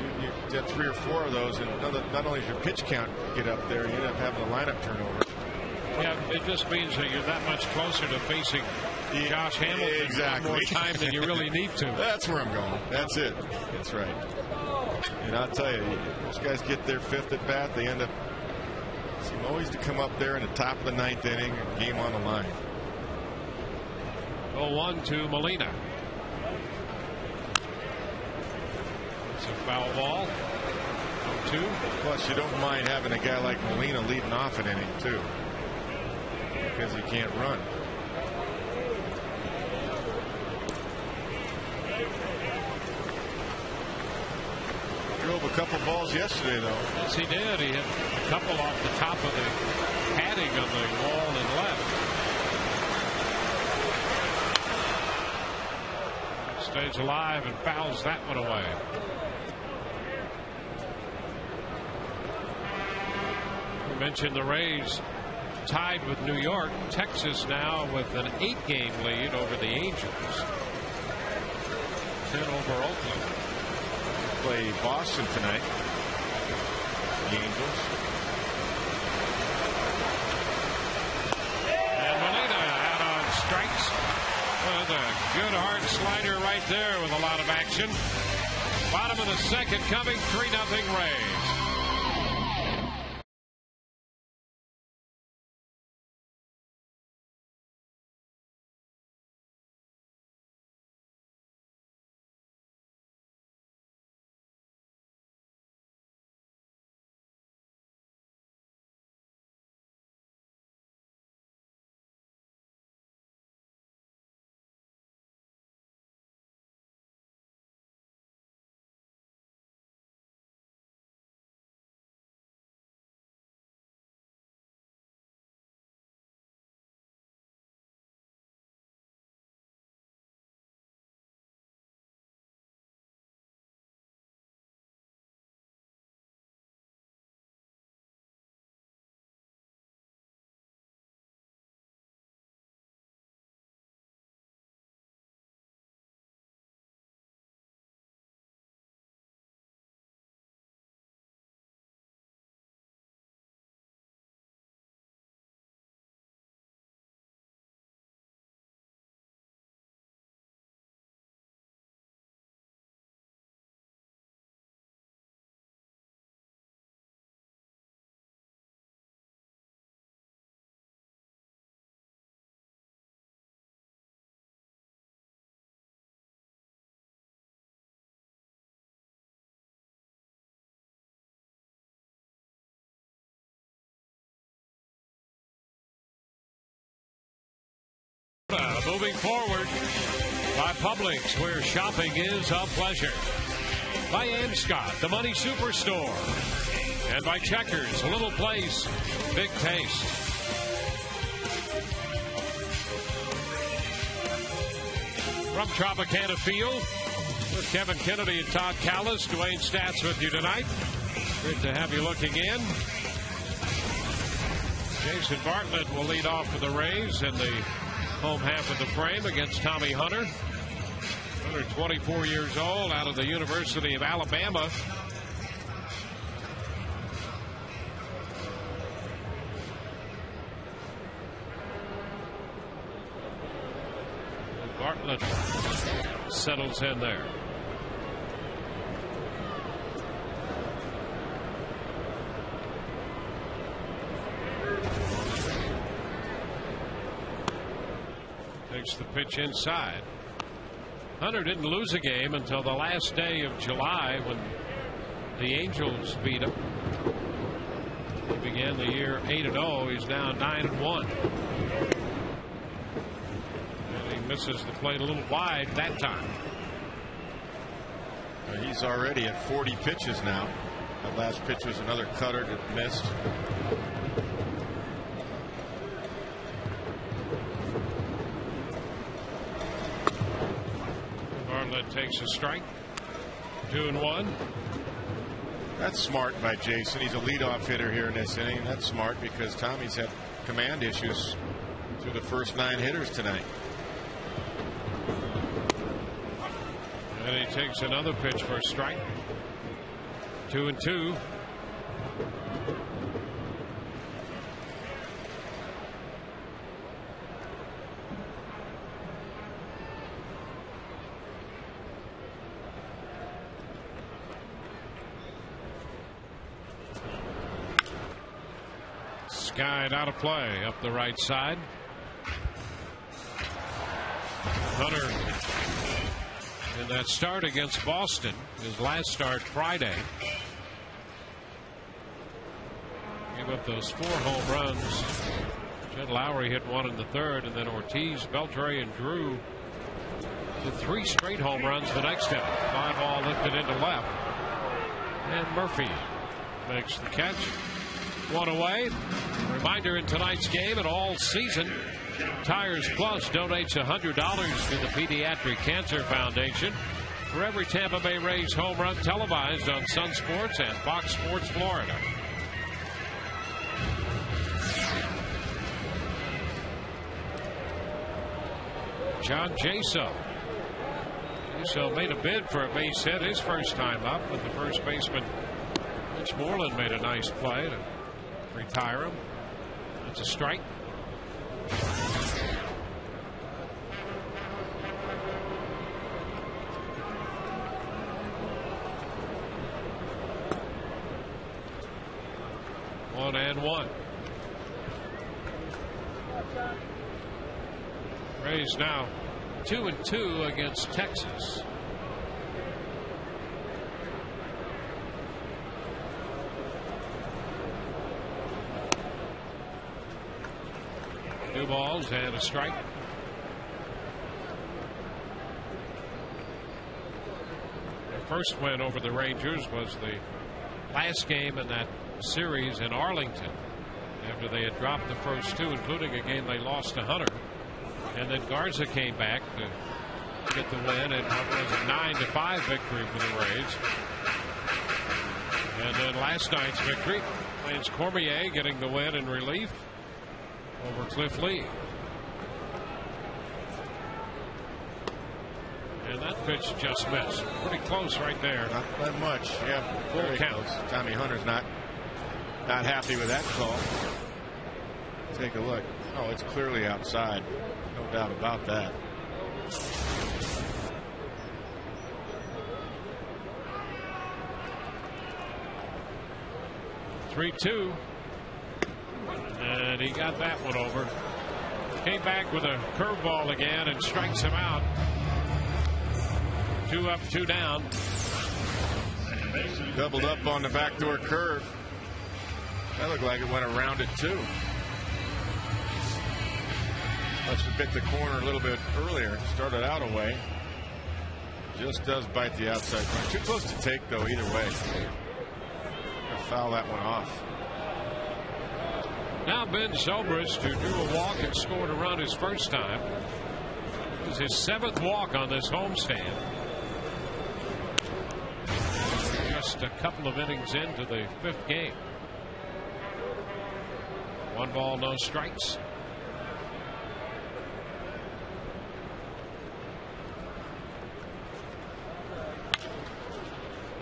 get 3 or 4 of those, and not only does your pitch count get up there, you end up having a lineup turnover. Yeah, it just means that you're that much closer to facing Josh Hamilton more time than you really need to. That's where I'm going. That's it. That's right. And I'll tell you, those guys get their 5th at bat, they end up seem always to come up there in the top of the 9th inning, game on the line. 0-1 to Molina. It's a foul ball. 0-2. Plus, you don't mind having a guy like Molina leading off an inning too, because he can't run. Drove a couple balls yesterday, though. Yes, he did. He hit a couple off the top of the padding of the wall and left. Stays alive and fouls that one away. We mentioned the Rays tied with New York. Texas now with an 8-game lead over the Angels. 10 over Oakland. Play Boston tonight. The Angels. And Molina out on strikes with a good hard slider right there with a lot of action. Bottom of the second coming, 3-0 Rays. Moving forward by Publix, where shopping is a pleasure. By Scott, the Money Superstore. And by Checkers, a little place, big taste. From Tropicana Field, with Kevin Kennedy and Todd Callis, Dwayne Stats with you tonight. Great to have you looking in. Jason Bartlett will lead off for the Rays in the home half of the frame against Tommy Hunter. Hunter, 24 years old, out of the University of Alabama. And Bartlett settles in there. Takes the pitch inside. Hunter didn't lose a game until the last day of July when the Angels beat him. He began the year 8-0. He's now 9-1. And he misses the plate a little wide that time. He's already at 40 pitches now. That last pitch was another cutter that missed. Takes a strike. 2-1. That's smart by Jason. He's a leadoff hitter here in this inning. That's smart because Tommy's had command issues through the first 9 hitters tonight. And he takes another pitch for a strike. 2-2. Skied out of play up the right side. Hunter in that start against Boston, his last start Friday, gave up those 4 home runs. Jed Lowry hit 1 in the 3rd, and then Ortiz, Beltre, and Drew did 3 straight home runs the next inning. Fly ball lifted into left, and Murphy makes the catch. 1 away. Reminder in tonight's game and all season, Tires Plus donates $100 to the Pediatric Cancer Foundation for every Tampa Bay Rays home run televised on Sun Sports and Fox Sports Florida. John Jaso. Jaso made a bid for a base hit his first time up, but the first baseman, Mitch Moreland, made a nice play to retire him. That's a strike. One and one. Rays now 2-2 against Texas. Two balls and a strike. Their first win over the Rangers was the last game in that series in Arlington, after they had dropped the first two, including a game they lost to Hunter. And then Garza came back to get the win, and what was a 9-5 victory for the Rays. And then last night's victory, Lance Cormier getting the win in relief over Cliff Lee. And that pitch just missed. Pretty close right there. Not that much. Yeah, full count. Close. Tommy Hunter's not happy with that call. Take a look. Oh, it's clearly outside. No doubt about that. Three-two. And he got that one over. Came back with a curveball again and strikes him out. 2 up, 2 down. Doubled up on the backdoor curve. That looked like it went around it too. Must have bit the corner a little bit earlier. Started out away. Just does bite the outside corner. Too close to take though either way. Gonna foul that one off. Now Ben Zobrist, who drew a walk and scored a run his first time. It was his 7th walk on this homestand. Just a couple of innings into the 5th game. 1 ball, no strikes.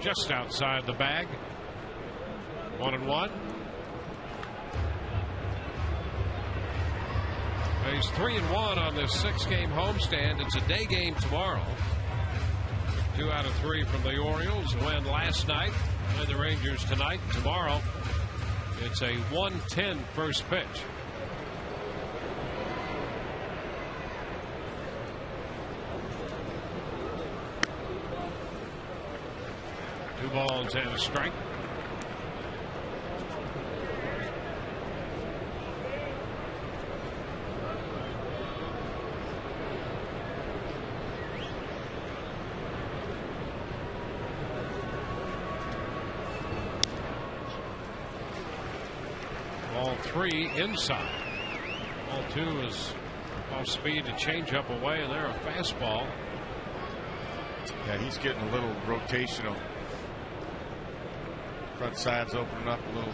Just outside the bag. 1-1. He's 3-1 on this 6-game homestand. It's a day game tomorrow. 2 out of 3 from the Orioles. Win last night. And the Rangers tonight. Tomorrow, it's a 1:10 first pitch. Two balls and a strike. Ball 3 inside. Ball 2 is off speed to change up away, and they're a fastball. Yeah, he's getting a little rotational. Front side's opening up a little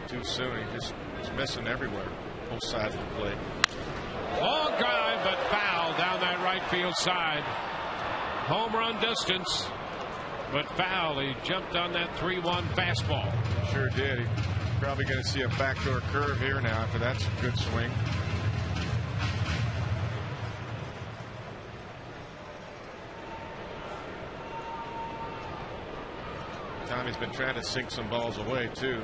too soon. He's missing everywhere. Both sides of the plate. Long drive, but foul down that right field side. Home run distance, but foul. He jumped on that 3-1 fastball. Sure did. He's probably going to see a backdoor curve here now after that's a good swing. Tommy's been trying to sink some balls away too.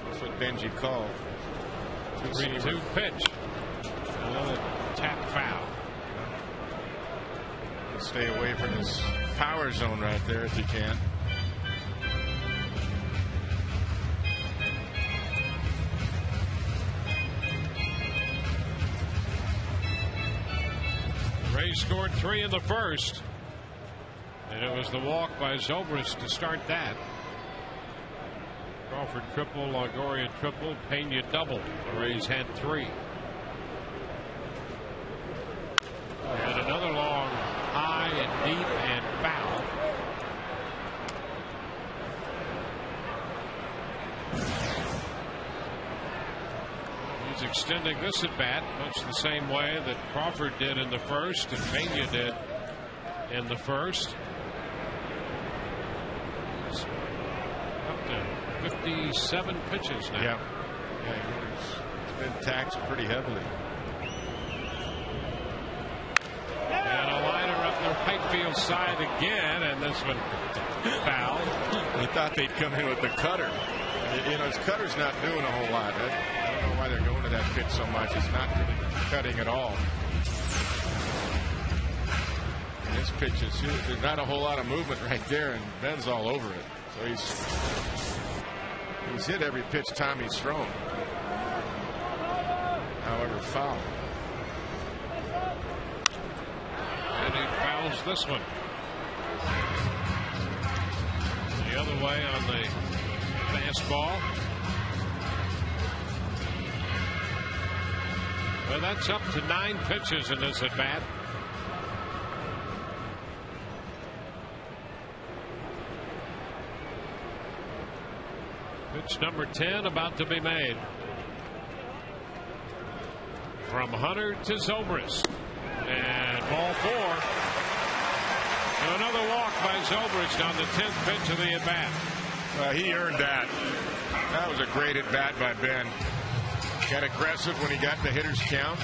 That's what Benji called. 3-2 pitch. Another tap foul. Stay away from his power zone right there if you can. Rays scored 3 in the first. And it was the walk by Zobrist to start that. Crawford triple, Longoria triple, Pena double. The Rays had 3. And another long, high and deep and foul. He's extending this at bat much the same way that Crawford did in the first and Pena did in the first. It's up to 57 pitches now. Yeah, it's been taxed pretty heavily. And a liner up the right field side again, and this one foul. They thought they'd come in with the cutter. You know, his cutter's not doing a whole lot. I don't know why they're going to that pitch so much. It's not really cutting at all. And this pitch is, there's not a whole lot of movement right there, and Ben's all over it. So he's hit every pitch Tommy's thrown. However, foul. And he fouls this one. The other way on the fastball. Well, that's up to 9 pitches in this at bat. Pitch number 10 about to be made. From Hunter to Zobrist. And ball 4. Another walk by Zobrist on the 10th pitch of the at bat. He earned that. That was a great at bat by Ben. Got aggressive when he got the hitter's count.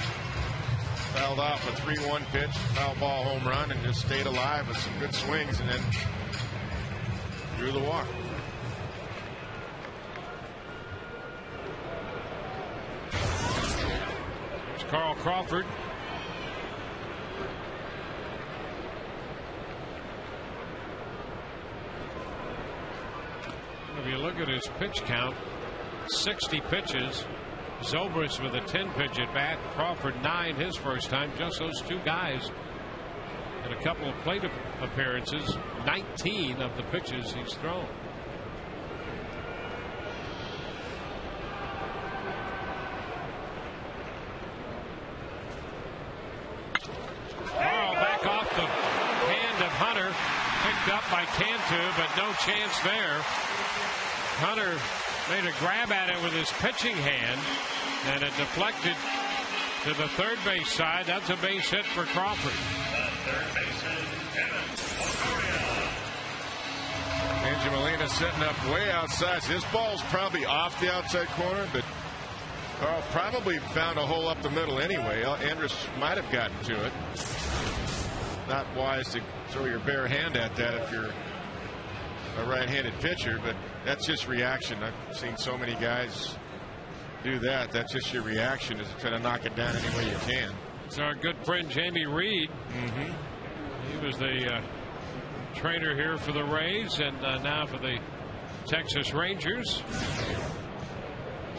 Fouled off a 3-1 pitch, foul ball home run, and just stayed alive with some good swings, and then drew the walk. There's Carl Crawford. If you look at his pitch count, 60 pitches. Zobrist with a 10-pitch at bat. Crawford 9 his first time. Just those two guys in a couple of plate appearances. 19 of the pitches he's thrown. Carl back off the hand of Hunter. Picked up by Cantu, but no chance there. Hunter made a grab at it with his pitching hand, and it deflected to the third base side. That's a base hit for Crawford. Benji Molina setting up way outside. This ball's probably off the outside corner, but Carl probably found a hole up the middle anyway. Andrus might have gotten to it. Not wise to throw your bare hand at that if you're a right-handed pitcher, but that's just reaction. I've seen so many guys do that. That's just your reaction, is to try to knock it down any way you can. It's our good friend Jamie Reed. He was the trainer here for the Rays and now for the Texas Rangers.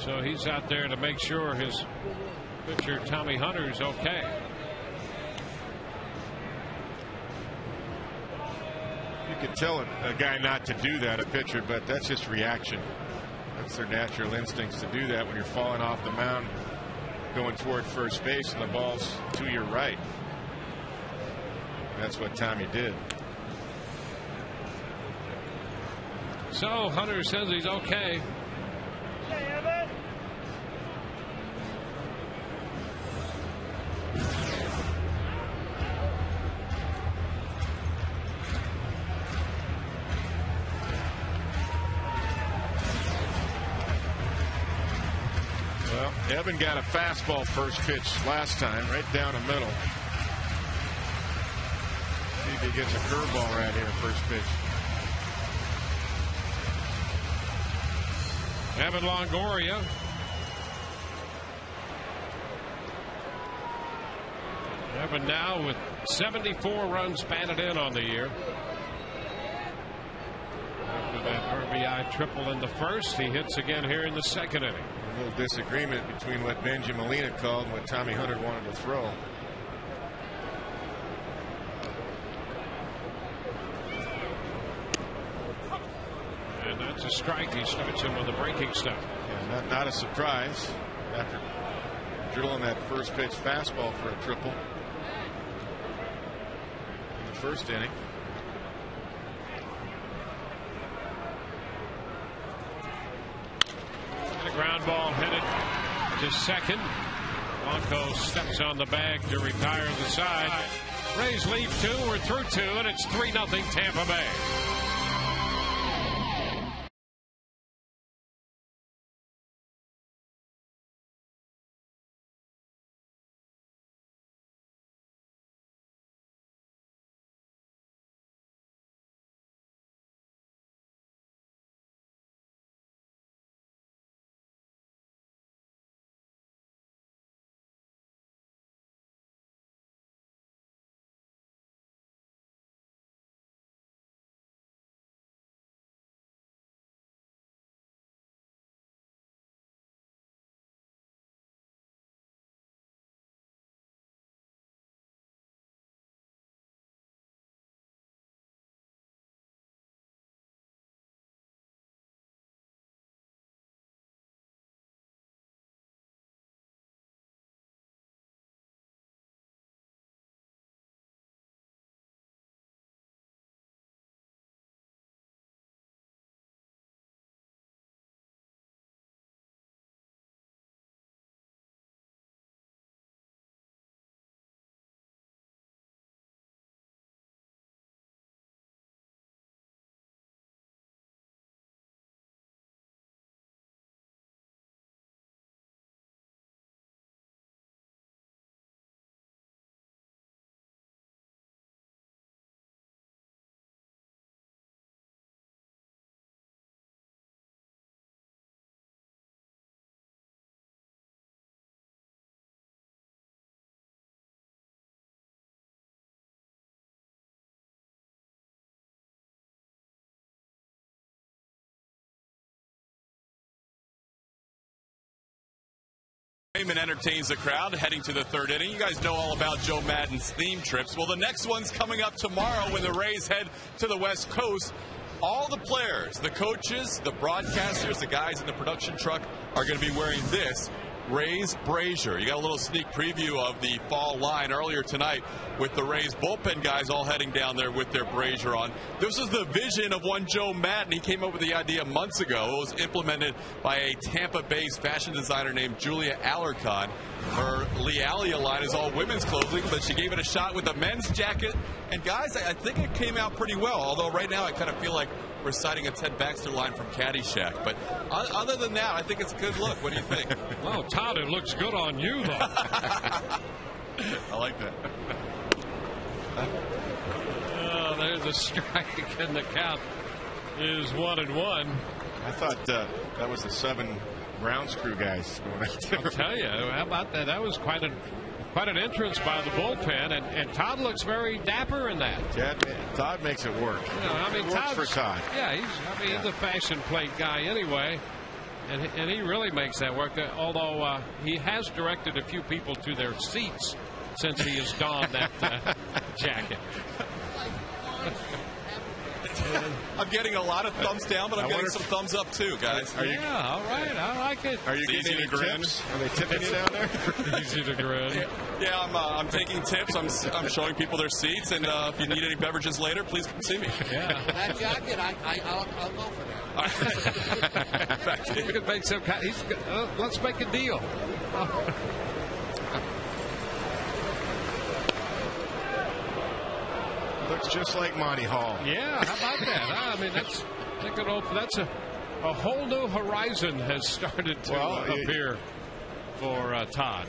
So he's out there to make sure his pitcher Tommy Hunter is okay. You can tell a guy not to do that, a pitcher, but that's just reaction. That's their natural instincts to do that when you're falling off the mound going toward first base and the ball's to your right. That's what Tommy did. So Hunter says he's okay. Well, Evan got a fastball first pitch last time, right down the middle. See if he gets a curveball right here, first pitch. Evan Longoria. Evan now with 74 runs batted in on the year. After that RBI triple in the first, he hits again here in the second inning. A little disagreement between what Benji Molina called and what Tommy Hunter wanted to throw. And that's a strike. He starts him with the breaking stuff. Yeah, not a surprise after drilling that first pitch fastball for a triple in the first inning. And a ground ball headed to second. Blanco steps on the bag to retire the side. Rays lead 2. We're through 2, and it's 3-0 Tampa Bay. Raymond entertains the crowd heading to the third inning. You guys know all about Joe Maddon's theme trips. Well, the next one's coming up tomorrow when the Rays head to the West Coast. All the players, the coaches, the broadcasters, the guys in the production truck are going to be wearing this Rays brazier. You got a little sneak preview of the fall line earlier tonight with the Rays bullpen guys all heading down there with their brazier on. This is the vision of one Joe Maddon. He came up with the idea months ago. It was implemented by a Tampa-based fashion designer named Julia Alarcon. Her Lealia line is all women's clothing, but she gave it a shot with a men's jacket. And guys, I think it came out pretty well, although right now I kind of feel like we're citing a Ted Baxter line from Caddyshack. But other than that, I think it's a good look. What do you think? Well, Todd, it looks good on you, though. I like that. Oh, there's a strike, and the count is 1-1. I thought that was the 7 Browns crew guys going out there. I'll tell you, how about that? That was quite an entrance by the bullpen, and Todd looks very dapper in that. Yeah, Todd makes it work. You know, I mean, it works for Todd. Yeah, he's a fashion plate guy anyway, and he really makes that work. Although he has directed a few people to their seats since he has donned that jacket. I'm getting a lot to thumbs down, but I'm getting some thumbs up too, guys. All right, I like it. Are you getting any tips? Are they tipping you down there? Easy to grin. Yeah, I'm taking tips. I'm showing people their seats, and if you need any beverages later, please come see me. Yeah. That jacket, I'll go for that. You could make some kind. Let's make a deal. Looks just like Monty Hall. Yeah, how about that? I mean, that's a whole new horizon has started to appear for Todd.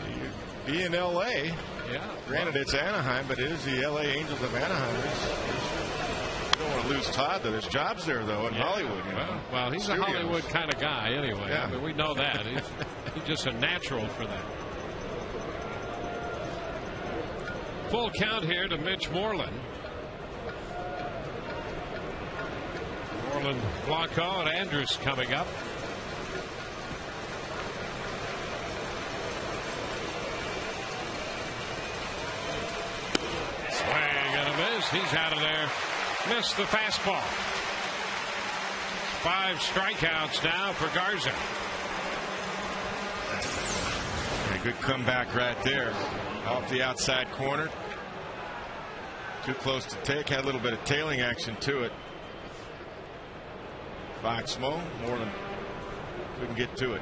Be in L.A. Yeah. Granted, it's Anaheim, but it is the L.A. Angels of Anaheim. You don't want to lose Todd, though. There's jobs there, though, in Hollywood. You know? Well, he's a Hollywood kind of guy anyway. Yeah. I mean, we know that. He's just a natural for that. Full count here to Mitch Moreland. Moreland, Blanco, and Andrus coming up. Swing and a miss. He's out of there. Missed the fastball. 5 strikeouts now for Garza. A good comeback right there. Off the outside corner. Too close to take. Had a little bit of tailing action to it. Foxmo, Moreland couldn't get to it.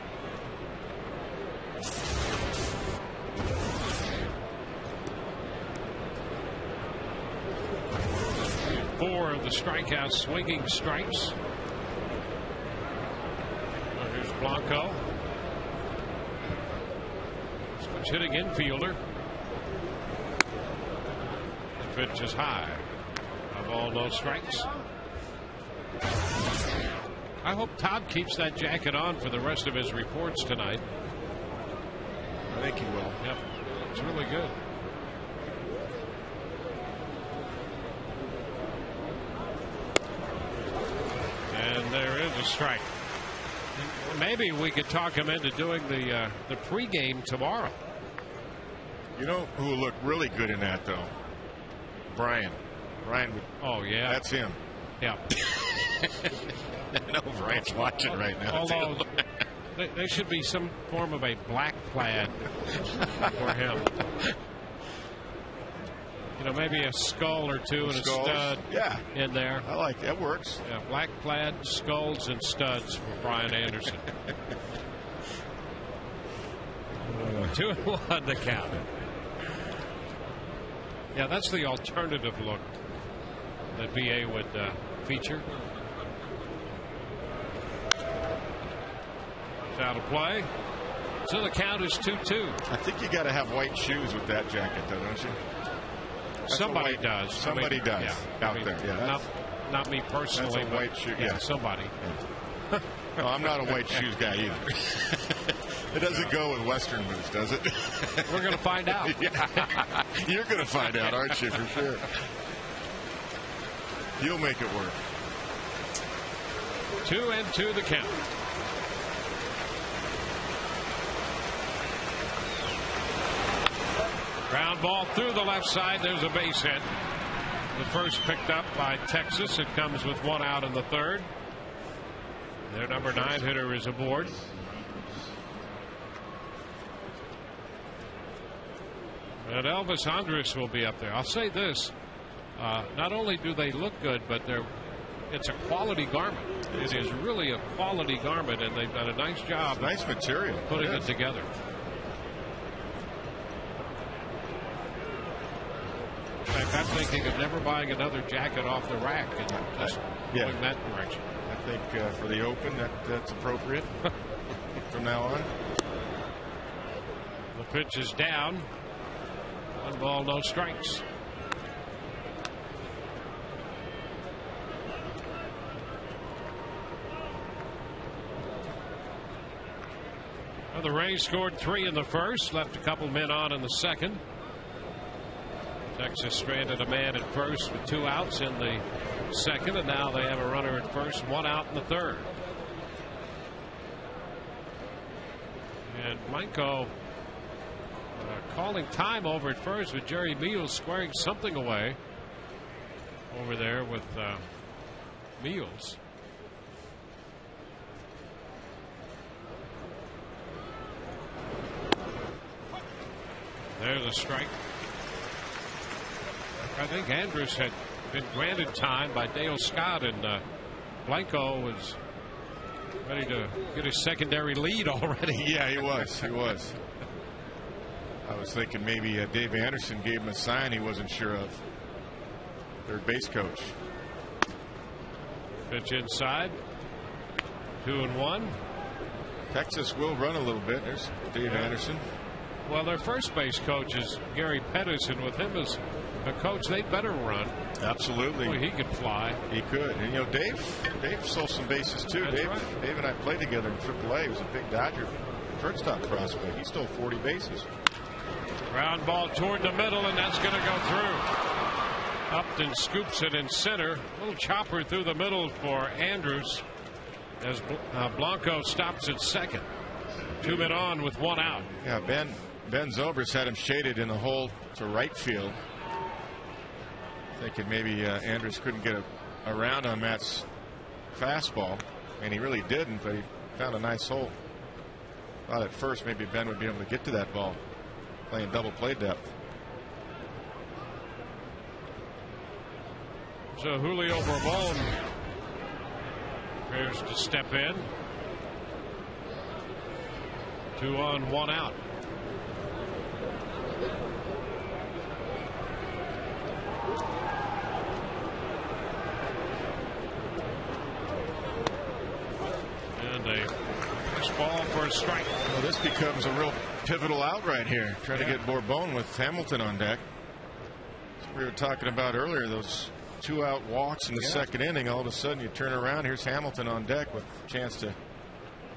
4 of the strikeouts, swinging strikes. Here's Blanco. Switch hitting infielder. The pitch is high. A ball, no strikes. I hope Todd keeps that jacket on for the rest of his reports tonight. I think he will. Yep. It's really good. And there is a strike. Maybe we could talk him into doing the pregame tomorrow. You know who will look really good in that, though? Brian. Brian would. Oh, yeah. That's him. Yeah. I know Brian's watching right now. Although there should be some form of a black plaid for him. You know, maybe a skull or two and a stud in there. I like that. Works. Yeah, black plaid, skulls, and studs for Brian Anderson. 2-1 the count. Yeah, that's the alternative look that BA would feature. It's out of play. So the count is 2-2. I think you got to have white shoes with that jacket, though, don't you? Somebody does. Somebody does out there. Yeah, not me personally. That's a white shoe. Yeah, somebody. Yeah. No, I'm not a white shoes guy either. It doesn't go with Western boots, does it? We're going to find out. Yeah. You're going to find out, aren't you, for sure? You'll make it work. 2-2 the count. Ground ball through the left side. There's a base hit. The first picked up by Texas. It comes with 1 out in the 3rd. Their number 9 hitter is aboard. And Elvis Andrus will be up there. I'll say this. Not only do they look good, but it's a quality garment. It is really a quality garment, and they've done a nice job. Nice material. Putting it together. In fact, I'm thinking of never buying another jacket off the rack and just going that direction. I think for the Open that's appropriate from now on. The pitch is down. 1 ball, no strikes. Well, the Rays scored 3 in the first, left a couple men on in the second. Texas stranded a man at first with 2 outs in the second, and now they have a runner at first, 1 out in the 3rd. And Blanco calling time over at first with Jerry Meals squaring something away over there with Meals. There's a strike. I think Andrus had been granted time by Dale Scott, and Blanco was ready to get his secondary lead already. Yeah, he was. He was. I was thinking maybe Dave Anderson gave him a sign he wasn't sure of. Third base coach. Pitch inside. 2-1. Texas will run a little bit. There's Dave Anderson. Well, their first base coach is Gary Pettis, and with him as a coach, they'd better run. Absolutely. Boy, he could fly. He could. And, you know, Dave stole some bases, too. That's Dave, right. Dave and I played together in AAA. He was a big Dodger shortstop prospect. He stole 40 bases. Ground ball toward the middle, and that's going to go through. Upton scoops it in center. A little chopper through the middle for Andrus as Blanco stops at second. 2 men on with 1 out. Yeah, Ben Zobrist had him shaded in the hole to right field. Thinking maybe Andrus couldn't get around on Matt's fastball, and he really didn't, but he found a nice hole. Thought at first maybe Ben would be able to get to that ball, playing double play depth. So Julio Bourbon prepares to step in. 2 on, 1 out. And a ball for a strike. Well, this becomes a real pivotal out right here. Trying to get Bourbon with Hamilton on deck. We were talking about earlier, those 2 out walks in the second inning. All of a sudden you turn around, here's Hamilton on deck with a chance to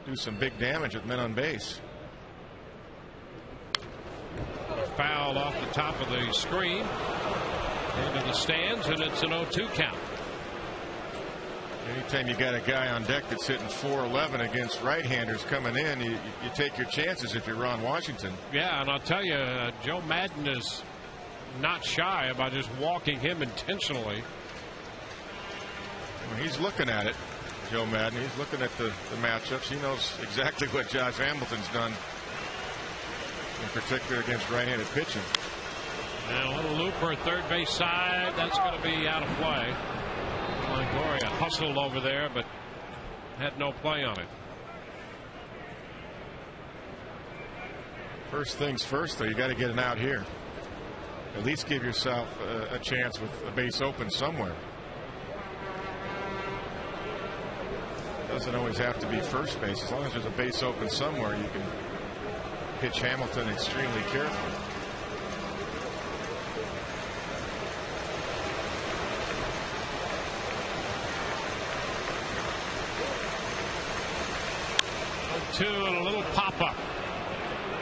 do some big damage with men on base. Foul off the top of the screen into the stands, and it's an 0-2 count. Anytime you got a guy on deck that's hitting .411 against right-handers coming in, you take your chances if you're Ron Washington. Yeah, and I'll tell you, Joe Madden is not shy about just walking him intentionally. Well, he's looking at it, Joe Madden. He's looking at the matchups. He knows exactly what Josh Hamilton's done, in particular against right-handed pitching. And a little looper, third base side. That's going to be out of play. Longoria hustled over there, but had no play on it. First things first, though, you got to get an out here. At least give yourself a chance with a base open somewhere. Doesn't always have to be first base. As long as there's a base open somewhere, you can pitch Hamilton extremely carefully. Two and a little pop-up.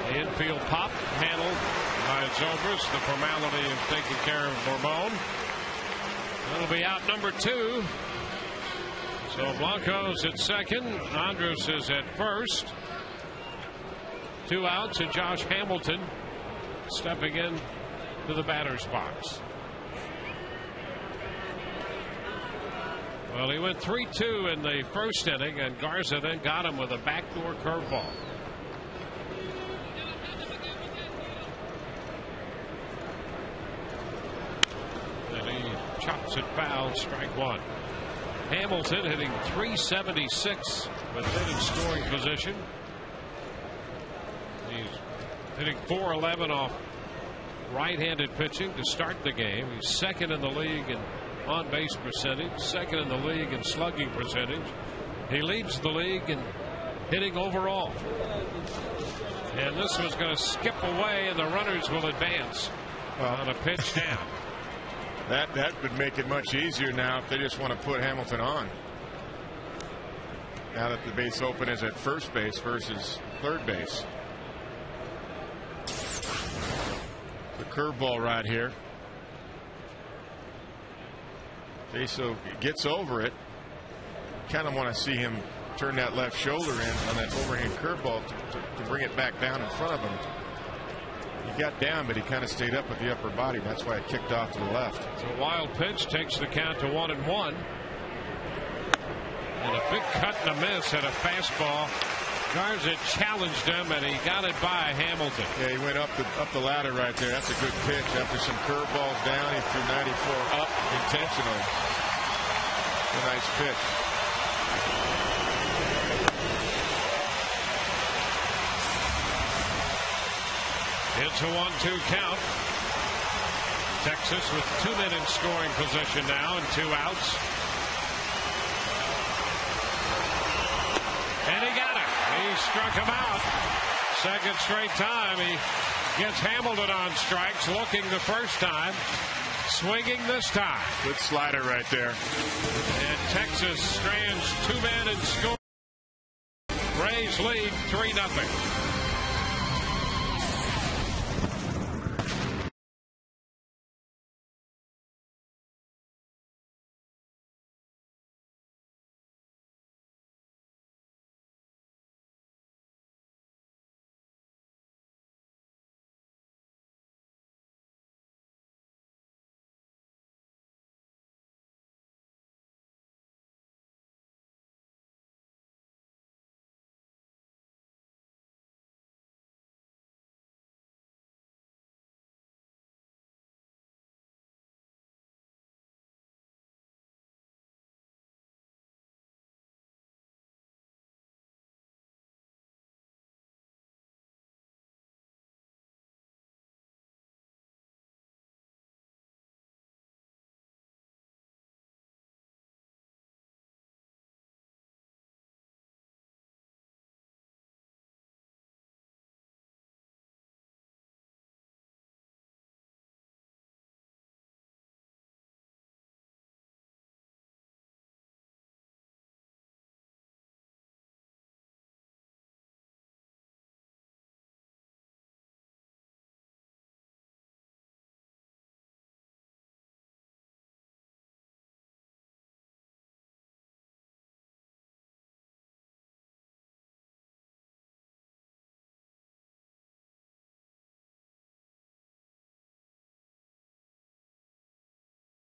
The infield pop handled by Zobrist. The formality of taking care of Bourbon. That'll be out number 2. So Blanco's at second. Andrus is at first. 2 outs, and Josh Hamilton stepping in to the batter's box. Well, he went 3-2 in the first inning, and Garza then got him with a backdoor curveball. And he chops it foul, strike 1. Hamilton hitting .376 with men in scoring position. He's hitting .411 off right-handed pitching to start the game. He's second in the league in on-base percentage, second in the league in slugging percentage. He leads the league in hitting overall. And this was going to skip away, and the runners will advance on a pitch down. That would make it much easier now if they just want to put Hamilton on. Now that the base open is at first base versus third base. The curveball right here. Beso gets over it. Kind of want to see him turn that left shoulder in on that overhand curveball to bring it back down in front of him. He got down, but he kind of stayed up with the upper body. That's why it kicked off to the left. It's a wild pitch, takes the count to 1-1. And a big cut and a miss at a fastball. Garza challenged him, and he got it by Hamilton. Yeah, he went up the ladder right there. That's a good pitch. After some curveballs down, he threw 94 up intentionally. A nice pitch. It's a 1-2 count. Texas with 2 men in scoring position now and 2 outs. And he got it. He struck him out. Second straight time. He gets Hamilton on strikes, looking the first time, swinging this time. Good slider right there. And Texas strands 2 men in scoring. Rays lead 3-0.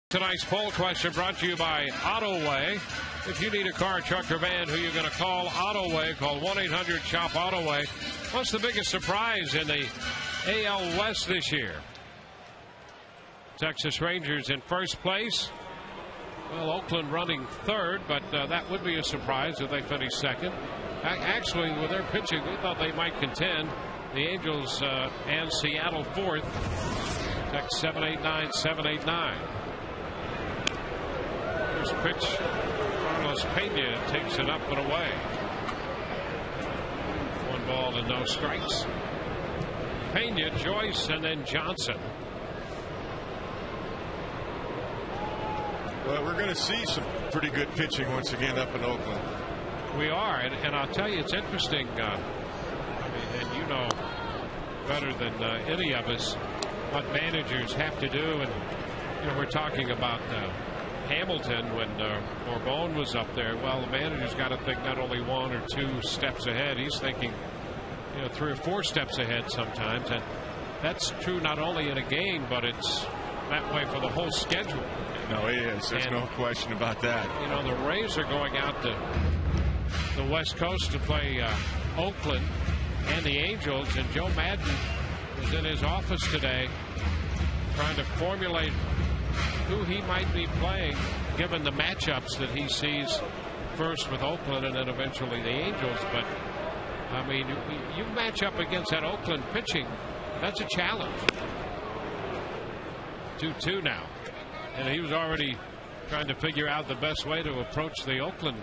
Tonight's poll question brought to you by Autoway. If you need a car, truck, or van, who you're going to call? Autoway. Call 1-800-SHOP-AUTOWAY. What's the biggest surprise in the AL West this year? Texas Rangers in first place. Well, Oakland running third, but that would be a surprise if they finish second. Actually, with their pitching, we thought they might contend. The Angels and Seattle fourth. Text 789-789. First pitch, Carlos Pena takes it up and away. 1 ball and no strikes. Pena, Joyce, and then Johnson. Well, we're going to see some pretty good pitching once again up in Oakland. We are, and I'll tell you, it's interesting. And you know better than any of us what managers have to do. And you know, we're talking about Hamilton when Borbone was up there. Well, the manager's got to think not only 1 or 2 steps ahead. He's thinking, 3 or 4 steps ahead sometimes, and that's true not only in a game, but it's that way for the whole schedule. No, it is. There's no question about that. The Rays are going out to the West Coast to play Oakland and the Angels, and Joe Madden was in his office today trying to formulate who he might be playing given the matchups that he sees, first with Oakland and then eventually the Angels. But I mean, you match up against that Oakland pitching, that's a challenge. 2-2 now, and he was already trying to figure out the best way to approach the Oakland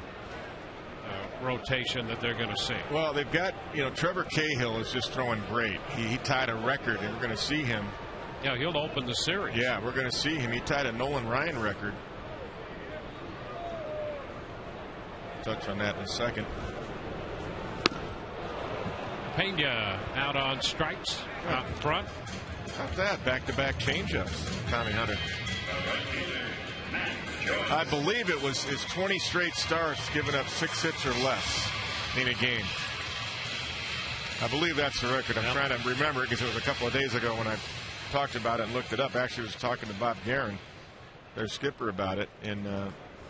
rotation that they're going to see. Well, they've got, Trevor Cahill is just throwing great. He tied a record, and we're going to see him. Yeah, he'll open the series. Yeah, we're going to see him. He tied a Nolan Ryan record. Touch on that in a second. Pena out on strikes out front. Not that. Back-to-back changeups. Tommy Hunter. I believe it was his 20 straight starts giving up 6 hits or less in a game. I believe that's the record. I'm trying to remember it because it was a couple of days ago when I talked about it and looked it up. Actually, I was talking to Bob Guerin, their skipper, about it, and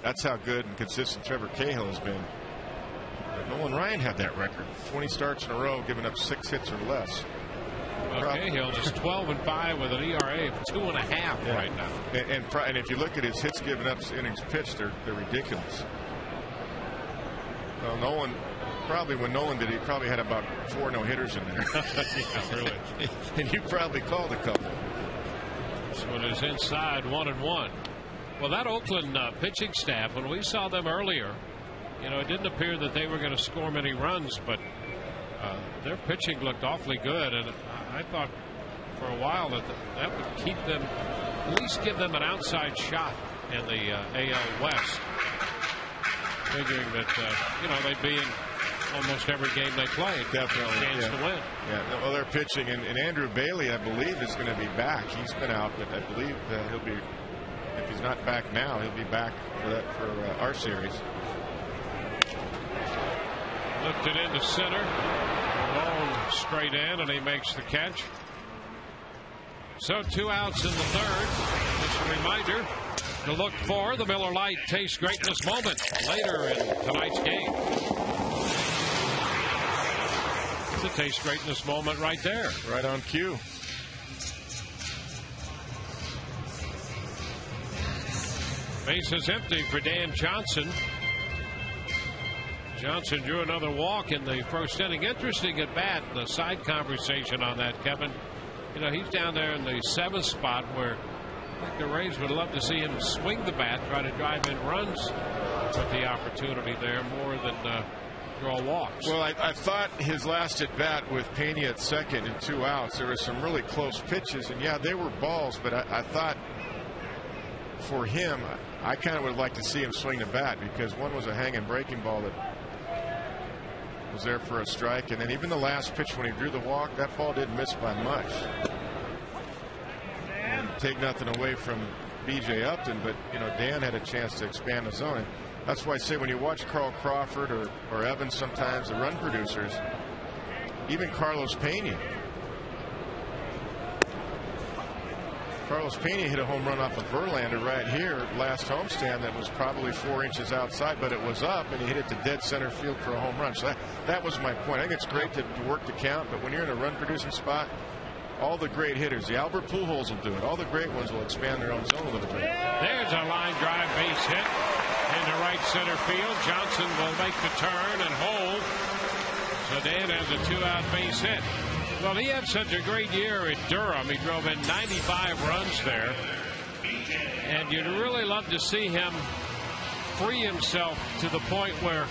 that's how good and consistent Trevor Cahill has been. Nolan Ryan had that record, 20 starts in a row, giving up 6 hits or less. Well, Cahill is 12-5 with an ERA of 2.5 right now. And if you look at his hits given up, innings pitched, they're ridiculous. Well, Nolan, probably when Nolan did, he probably had about 4 no-hitters in there. Yeah, really. And you probably called a couple. This one is inside 1-1. Well, that Oakland pitching staff, when we saw them earlier, it didn't appear that they were going to score many runs, but their pitching looked awfully good, and I thought for a while that would keep them, at least give them an outside shot in the AL West, figuring that they'd be in almost every game they play. Definitely, chance to win. Yeah, well, they're pitching, and Andrew Bailey, I believe, is going to be back. He's been out, but I believe he'll be. If he's not back now, he'll be back for our series. Lifted into center. Ball straight in, and he makes the catch. So 2 outs in the third. Just a reminder to look for the Miller Lite Taste Greatness moment later in tonight's game. It's a Taste Greatness moment right there. Right on cue. Base is empty for Dan Johnson. Johnson drew another walk in the first inning. Interesting at bat. The side conversation on that, Kevin. He's down there in the 7th spot where I think the Rays would love to see him swing the bat, try to drive in runs with the opportunity there more than draw walks. Well, I thought his last at bat with Pena at second and 2 outs, there were some really close pitches, and yeah, they were balls, but I thought for him, I kind of would like to see him swing the bat, because one was a hanging breaking ball that was there for a strike, and then even the last pitch when he drew the walk, that ball didn't miss by much. And take nothing away from B.J. Upton, but Dan had a chance to expand the zone. And that's why I say when you watch Carl Crawford or Evans, sometimes the run producers, even Carlos Pena, Carlos Pena hit a home run off of Verlander right here last homestand that was probably 4 inches outside, but it was up, and he hit it to dead center field for a home run. So that was my point. I think it's great to work the count, but when you're in a run-producing spot, all the great hitters, the Albert Pujols will do it. All the great ones will expand their own zone a little bit. There's a line drive base hit into right center field. Johnson will make the turn and hold. So Dan has a 2-out base hit. Well, he had such a great year at Durham. He drove in 95 runs there. And you'd really love to see him free himself to the point where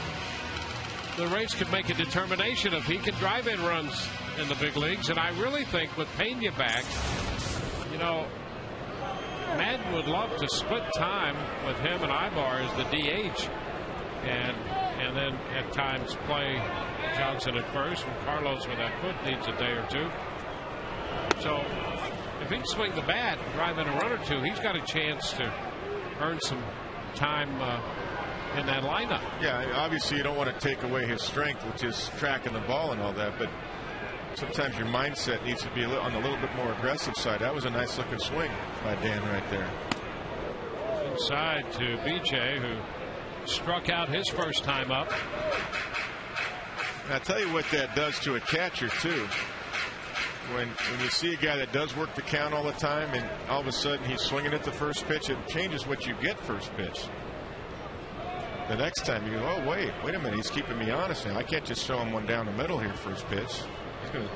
the Rays could make a determination if he can drive in runs in the big leagues. And I really think with Pena back, you know, Madden would love to split time with him and Ibar as the DH. And then at times play Johnson at first, and Carlos with that foot needs a day or two. So if he can swing the bat, drive in a run or two, he's got a chance to earn some time in that lineup. Yeah, obviously you don't want to take away his strength, which is tracking the ball and all that, but sometimes your mindset needs to be on a little bit more aggressive side. That was a nice looking swing by Dan right there. Inside to BJ, who struck out his first time up. I'll tell you what that does to a catcher too. When you see a guy that does work the count all the time, and all of a sudden he's swinging at the first pitch, it changes what you get first pitch. The next time you go, oh wait a minute, he's keeping me honest now. I can't just throw him one down the middle here first pitch.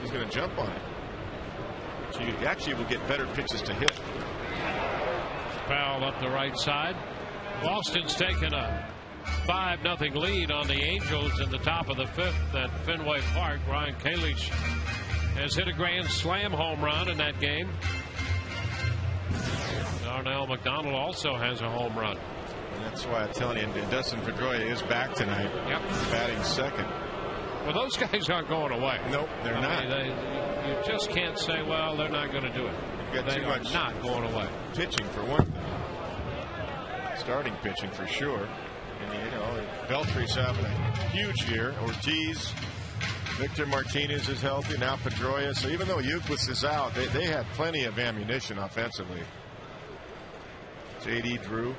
He's going to jump on it. So you actually will get better pitches to hit. Foul up the right side. Boston's taken a 5-0 lead on the Angels in the top of the 5th at Fenway Park. Ryan Kalish has hit a grand slam home run in that game. Darnell McDonald also has a home run. And that's why I'm telling you, Dustin Pedroia is back tonight. Yep. Batting second. Well, those guys aren't going away. Nope, they're not. You just can't say, well, they're not going to do it. They are not going away. Pitching for one thing. Starting pitching for sure. And, you know, Beltry's having a huge year. Ortiz, Victor Martinez is healthy. Now Pedroia. So even though Euclid is out, they have plenty of ammunition offensively. J.D. Drew.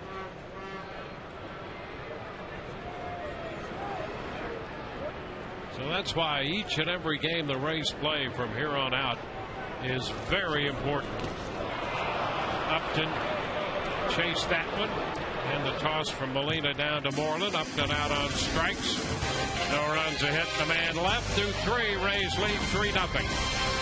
So that's why each and every game the Rays play from here on out is very important. Upton chased that one. And the toss from Molina down to Moreland. Upton out on strikes. No runs, a hit, the man left. Through 3, Rays lead 3-0.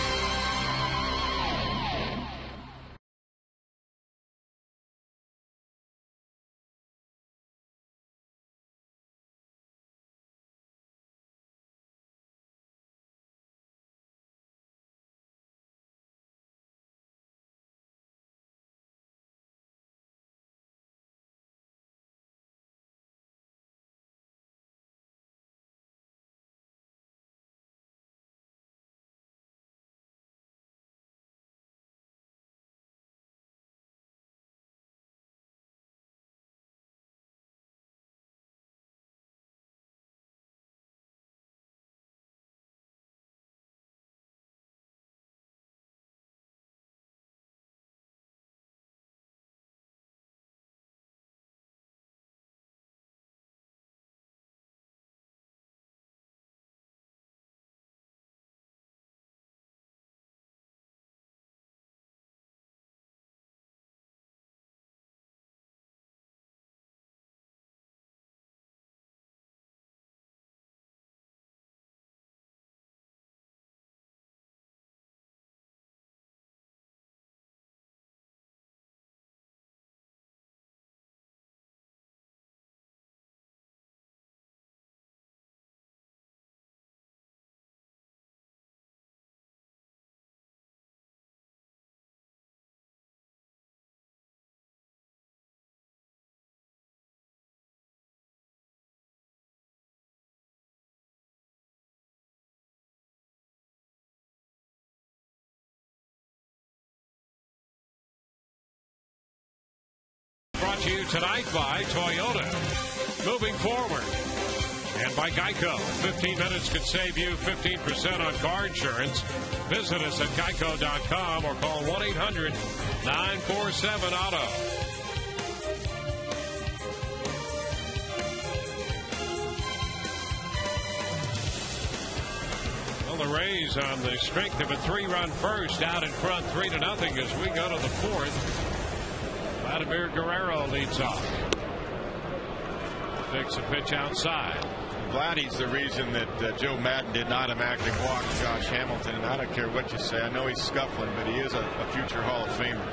Brought to you tonight by Toyota. Moving forward, And by Geico, 15 minutes could save you 15% on car insurance. Visit us at geico.com or call 1-800-947-AUTO. Well, the Rays on the strength of a 3-run first out in front 3-0 as we go to the fourth. Vladimir Guerrero leads off. Takes a pitch outside. Vladdy's the reason that Joe Madden did not automatically walk Josh Hamilton, and I don't care what you say. I know he's scuffling, but he is a future Hall of Famer.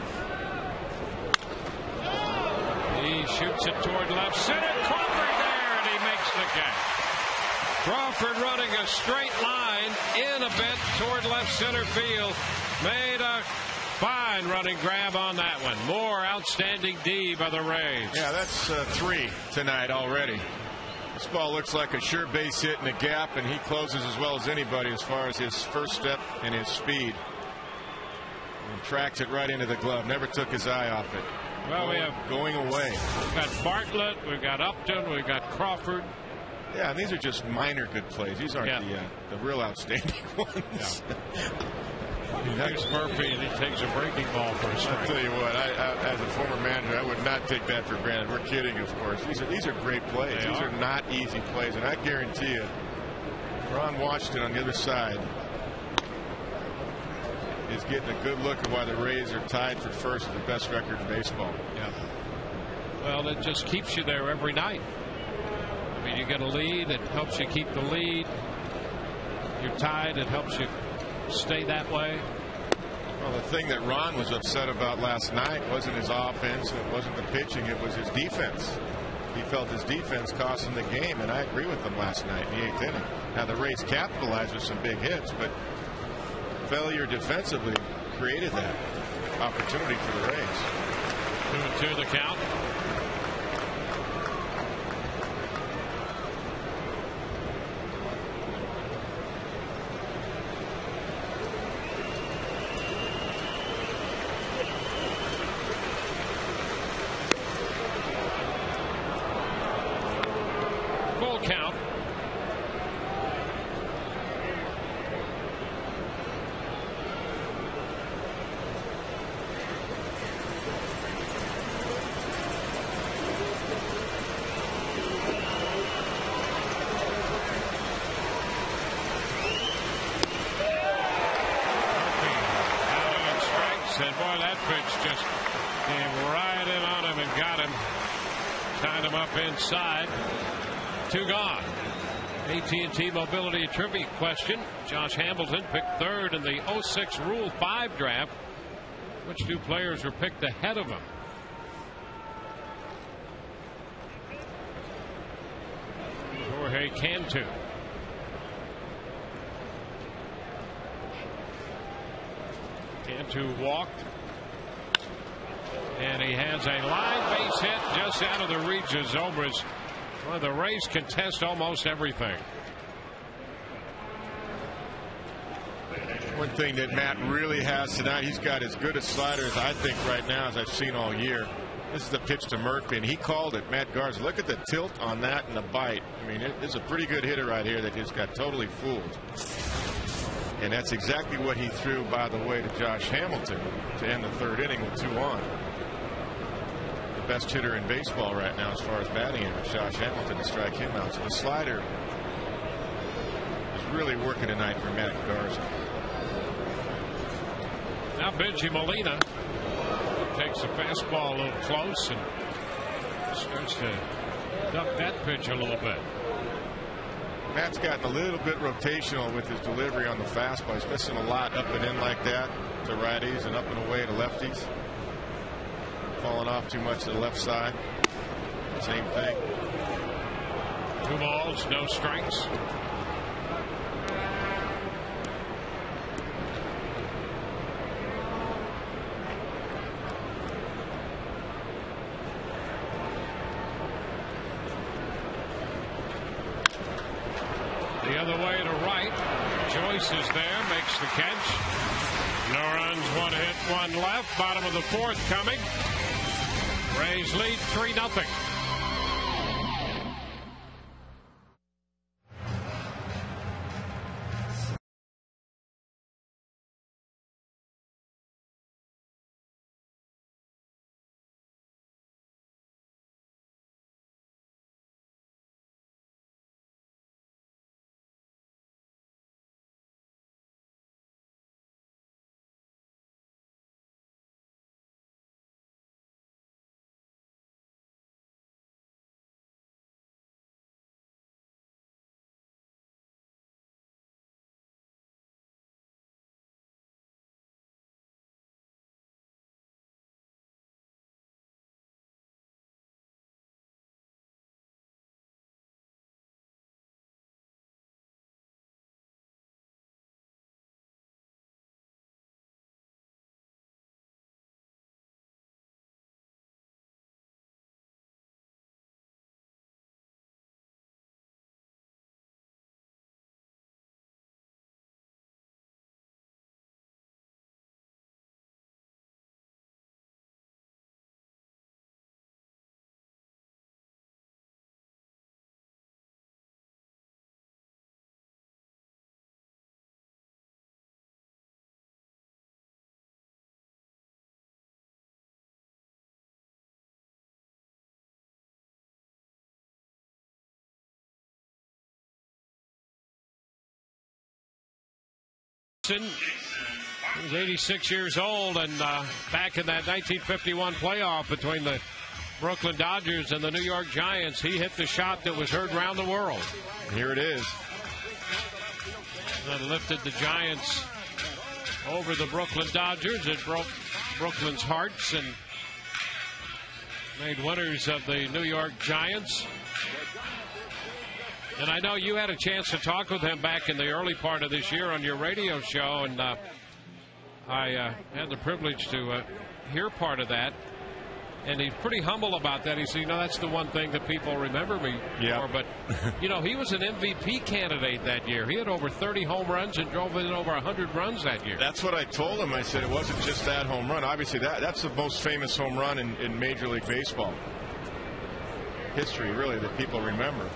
He shoots it toward left center. Crawford there, and he makes the catch. Crawford running a straight line in a bit toward left center field. Made a fine running grab on that one. More outstanding D by the Rays. Yeah, that's 3 tonight already. This ball looks like a sure base hit in the gap, and he closes as well as anybody as far as his first step and his speed. And tracks it right into the glove. Never took his eye off it. Well, we have going away. We've got Bartlett, we've got Upton, we've got Crawford. Yeah, and these are just minor good plays. These aren't the real outstanding ones. Yeah. Here's Murphy, and he takes a breaking ball for a strike. I'll tell you what, as a former manager, I would not take that for granted. We're kidding, of course. These are great plays. These are not easy plays, and I guarantee you, Ron Washington on the other side is getting a good look at why the Rays are tied for first with the best record in baseball. Yeah. Well, it just keeps you there every night. I mean, you get a lead, it helps you keep the lead. You're tied, it helps you stay that way. Well, the thing that Ron was upset about last night wasn't his offense, it wasn't the pitching, it was his defense. He felt his defense cost him the game, and I agree with him last night in the 8th inning. Now, the Rays capitalized with some big hits, but failure defensively created that opportunity for the Rays. 2-2 the count. Count. And boy, that pitch just came right in on him and got him. Tied him up inside. 2 gone. AT&T Mobility Trivia question. Josh Hamilton picked 3rd in the 06 Rule 5 draft. Which 2 players were picked ahead of him? Jorge Cantu. Cantu walked. And he has a line base hit just out of the reach of Zobrist. Well, the Rays contest almost everything. One thing that Matt really has tonight, he's got as good a slider as I think right now as I've seen all year. This is the pitch to Murphy, and he called it. Matt Garza, look at the tilt on that and the bite. I mean, it's a pretty good hitter right here that just got totally fooled. And that's exactly what he threw, by the way, to Josh Hamilton to end the 3rd inning with 2 on. Best hitter in baseball right now as far as batting average, Josh Hamilton, to strike him out. So the slider is really working tonight for Matt Garza. Now Benji Molina takes a fastball a little close and starts to duck that pitch a little bit. Matt's gotten a little bit rotational with his delivery on the fastball. He's missing a lot up and in like that to righties and up and away to lefties. Falling off too much to the left side. Same thing. 2 balls, no strikes. The other way to right. Joyce is there, makes the catch. No runs, 1 hit, 1 left. Bottom of the 4th coming. Rays lead 3-0. He was 86 years old, and back in that 1951 playoff between the Brooklyn Dodgers and the New York Giants, he hit the shot that was heard around the world. Here it is. That lifted the Giants over the Brooklyn Dodgers. It broke Brooklyn's hearts and made winners of the New York Giants. And I know you had a chance to talk with him back in the early part of this year on your radio show, and I had the privilege to hear part of that. And he's pretty humble about that. He said, that's the one thing that people remember me for. But, he was an MVP candidate that year. He had over 30 home runs and drove in over 100 runs that year. That's what I told him. I said it wasn't just that home run. Obviously, that's the most famous home run in Major League Baseball history, really, that people remember.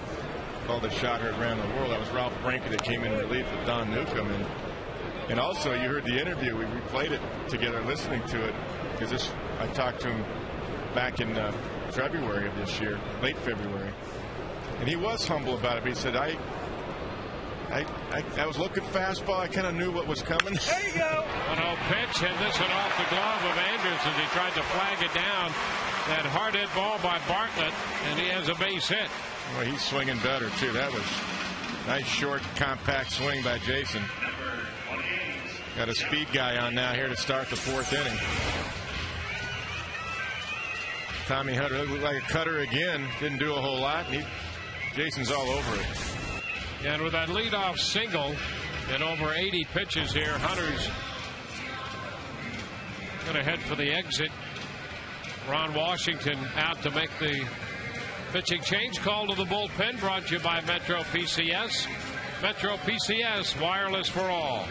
Called a shot heard around the world. That was Ralph Branke that came in relief with Don Newcomb. And also, you heard the interview. We replayed it together, listening to it, because I talked to him back in February of this year, late February, and he was humble about it. But he said, I was looking fastball. I kind of knew what was coming. There you go. 1-0 pitch, and this one off the glove of Andrews as he tried to flag it down. That hard hit ball by Bartlett, and he has a base hit. Well, he's swinging better too. That was a nice short, compact swing by Jason. Got a speed guy on now here to start the fourth inning. Tommy Hunter looked like a cutter again. Didn't do a whole lot. Jason's all over it. And with that leadoff single and over 80 pitches here, Hunter's going to head for the exit. Ron Washington out to make the pitching change. Call to the bullpen brought to you by Metro PCS. Metro PCS, wireless for all.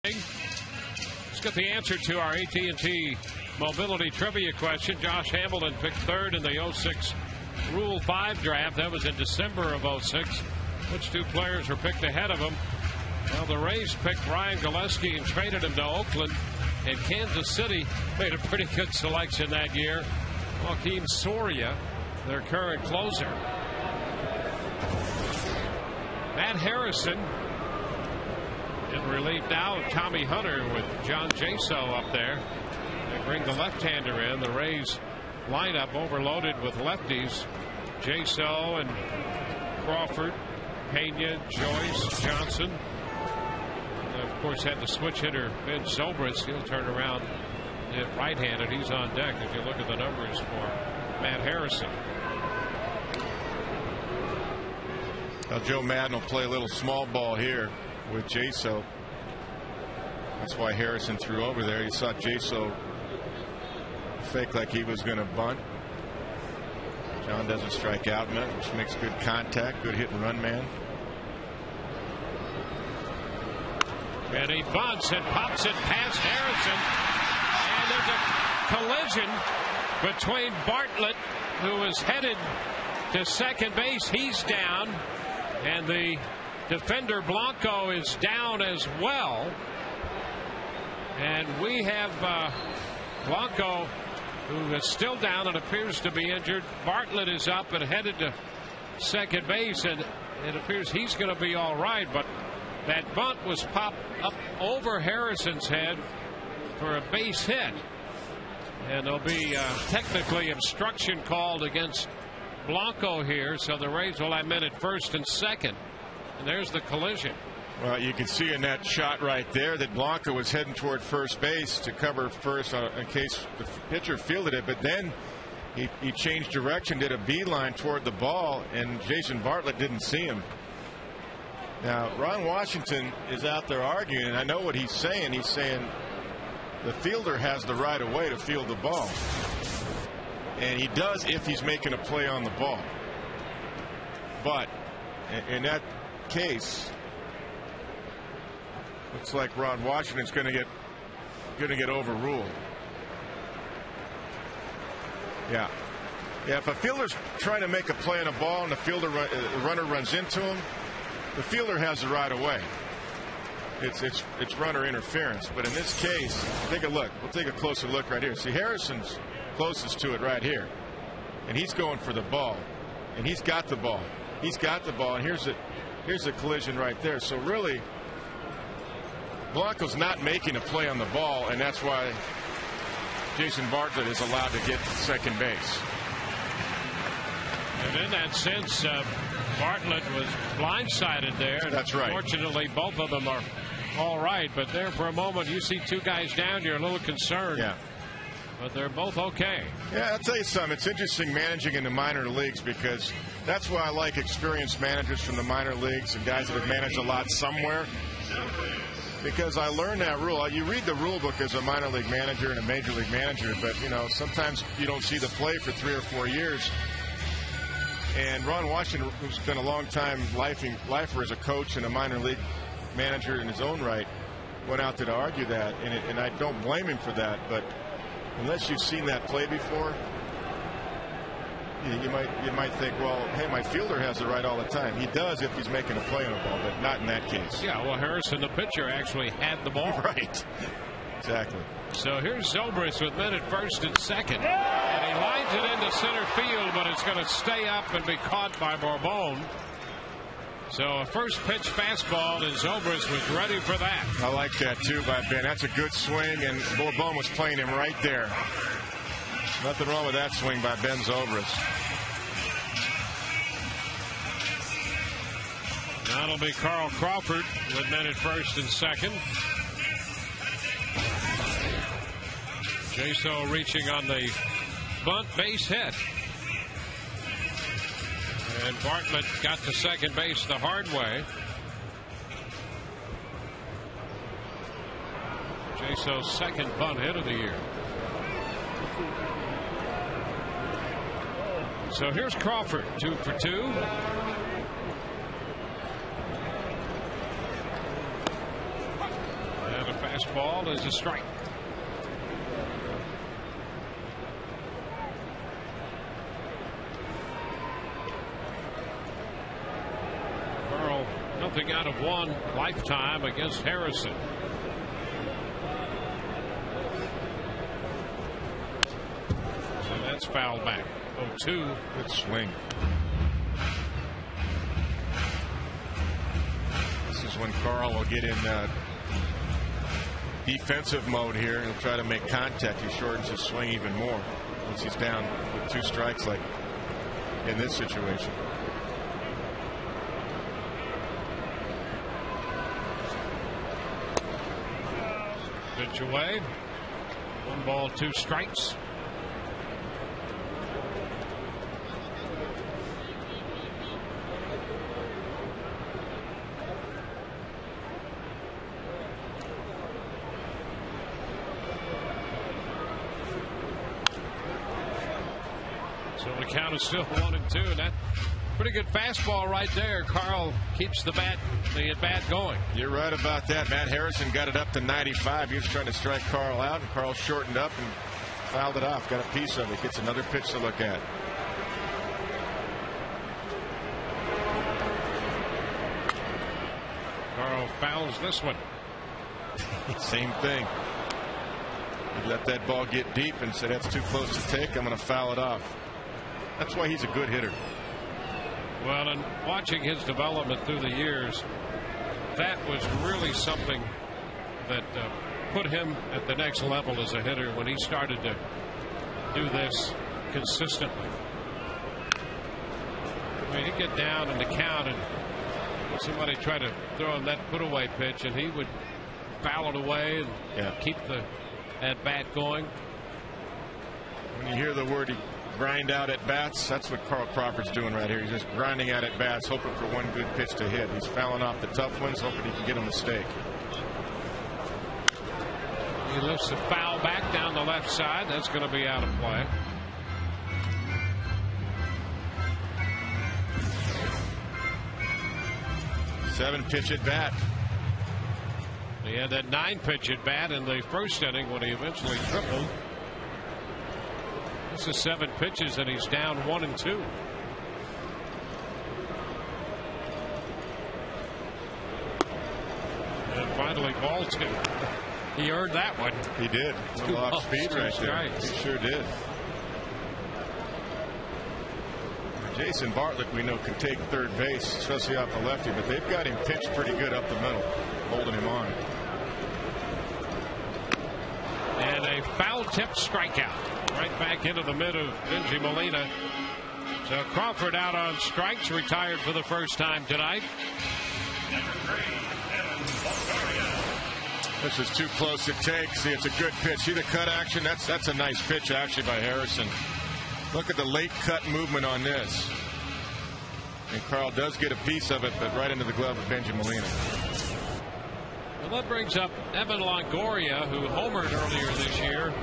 Let's get the answer to our AT&T mobility trivia question. Josh Hamilton picked third in the 06 Rule 5 draft. That was in December of 06. Which two players were picked ahead of him? Well, the Rays picked Ryan Gillespie and traded him to Oakland. And Kansas City made a pretty good selection that year. Joakim Soria, their current closer. Matt Harrison in relief now of Tommy Hunter with John Jaso up there. They bring the left-hander in. The Rays lineup overloaded with lefties. Jaso and Crawford, Pena, Joyce, Johnson. And of course, had the switch hitter Ben Zobrist. He'll turn around at right-handed. He's on deck if you look at the numbers for Matt Harrison. Now Joe Madden will play a little small ball here with Jaso. That's why Harrison threw over there. You saw Jaso fake like he was going to bunt. John doesn't strike out, which makes good contact, good hit and run man. And he bunts and pops it past Harrison. And there's a collision between Bartlett, who is headed to second base. He's down, and the defender Blanco is down as well. And we have Blanco, who is still down and appears to be injured. Bartlett is up and headed to second base, and it appears he's going to be all right. But that bunt was popped up over Harrison's head for a base hit. And there'll be technically obstruction called against Blanco here, so the Rays will have men at first and second. And there's the collision. Well, you can see in that shot right there that Blanco was heading toward first base to cover first in case the pitcher fielded it, but then he changed direction, did a beeline toward the ball, and Jason Bartlett didn't see him. Now, Ron Washington is out there arguing, and I know what he's saying. He's saying the fielder has the right of way to field the ball. And he does if he's making a play on the ball. But in that case, looks like Ron Washington's going to get overruled. Yeah. If a fielder's trying to make a play on a ball and the runner runs into him, the fielder has the right of way. It's runner interference. But in this case, take a look. We'll take a closer look right here. See, Harrison's closest to it right here, and he's going for the ball, and he's got the ball. He's got the ball, and here's the collision right there. So really, Blanco's not making a play on the ball, and that's why Jason Bartlett is allowed to get to second base. And in that sense, Bartlett was blindsided there. That's right. Fortunately, both of them are all right, but there for a moment you see two guys down, you're a little concerned. Yeah. But they're both okay. Yeah, I'll tell you something. It's interesting managing in the minor leagues, because that's why I like experienced managers from the minor leagues and guys that have managed a lot somewhere. Because I learned that rule. You read the rule book as a minor league manager and a major league manager, but sometimes you don't see the play for 3 or 4 years. And Ron Washington, who's been a long time lifer as a coach and a minor league manager in his own right, went out there to argue that, and I don't blame him for that. But unless you've seen that play before, you might think, well, hey, my fielder has the right all the time. He does if he's making a play on the ball, but not in that case. Yeah, well, Harrison, the pitcher, actually had the ball. Right. Exactly. So here's Zobrist with men at first and second. And he lines it into center field, but it's going to stay up and be caught by Bourbon. So a first pitch fastball, and Zobrist was ready for that. I like that, too, by Ben. That's a good swing, and Bourbon was playing him right there. Nothing wrong with that swing by Ben Zobrist. Now it'll be Carl Crawford with men at first and second. Jaso reaching on the bunt base hit. And Bartlett got to second base the hard way. Jaso's second bunt hit of the year. So here's Crawford, 2 for 2. And a fastball is a strike. Carl, nothing out of one lifetime against Harrison. So that's fouled back. 0-2. Good swing. This is when Carl will get in defensive mode here. He'll try to make contact. He shortens his swing even more once he's down with 2 strikes, like in this situation. Pitch away. 1 ball, 2 strikes. So the count is still 1-2, and that pretty good fastball right there. Carl keeps the at bat going. You're right about that. Matt Harrison got it up to 95. He was trying to strike Carl out, and Carl shortened up and fouled it off. Got a piece of it. Gets another pitch to look at. fouls this one. Same thing. He let that ball get deep and said, that's too close to take. I'm going to foul it off. That's why he's a good hitter. Well, and watching his development through the years, that was really something that put him at the next level as a hitter when he started to do this consistently. I mean, he'd get down in the count and somebody tried to throw him that put-away pitch, and he would foul it away and keep the at-bat going. When you hear the word grind out at bats, that's what Carl Crawford's doing right here. He's just grinding out at bats, hoping for one good pitch to hit. He's fouling off the tough ones, hoping he can get a mistake. He lifts the foul back down the left side. That's going to be out of play. Seven pitch at bat. He had that 9-pitch at bat in the first inning when he eventually tripled. This is 7 pitches and he's down 1-2. And finally balls him. He earned that one. He did. A little off speed right there. He sure did. Jason Bartlett, we know, can take third base, especially off the lefty, but they've got him pitched pretty good up the middle, holding him on. And a foul-tipped strikeout right back into the mid of Benji Molina. So Crawford out on strikes, retired for the first time tonight. This is too close to take. See, it's a good pitch. See the cut action? That's a nice pitch actually by Harrison. Look at the late cut movement on this. And Carl does get a piece of it, but right into the glove of Benji Molina. Well, that brings up Evan Longoria, who homered earlier this year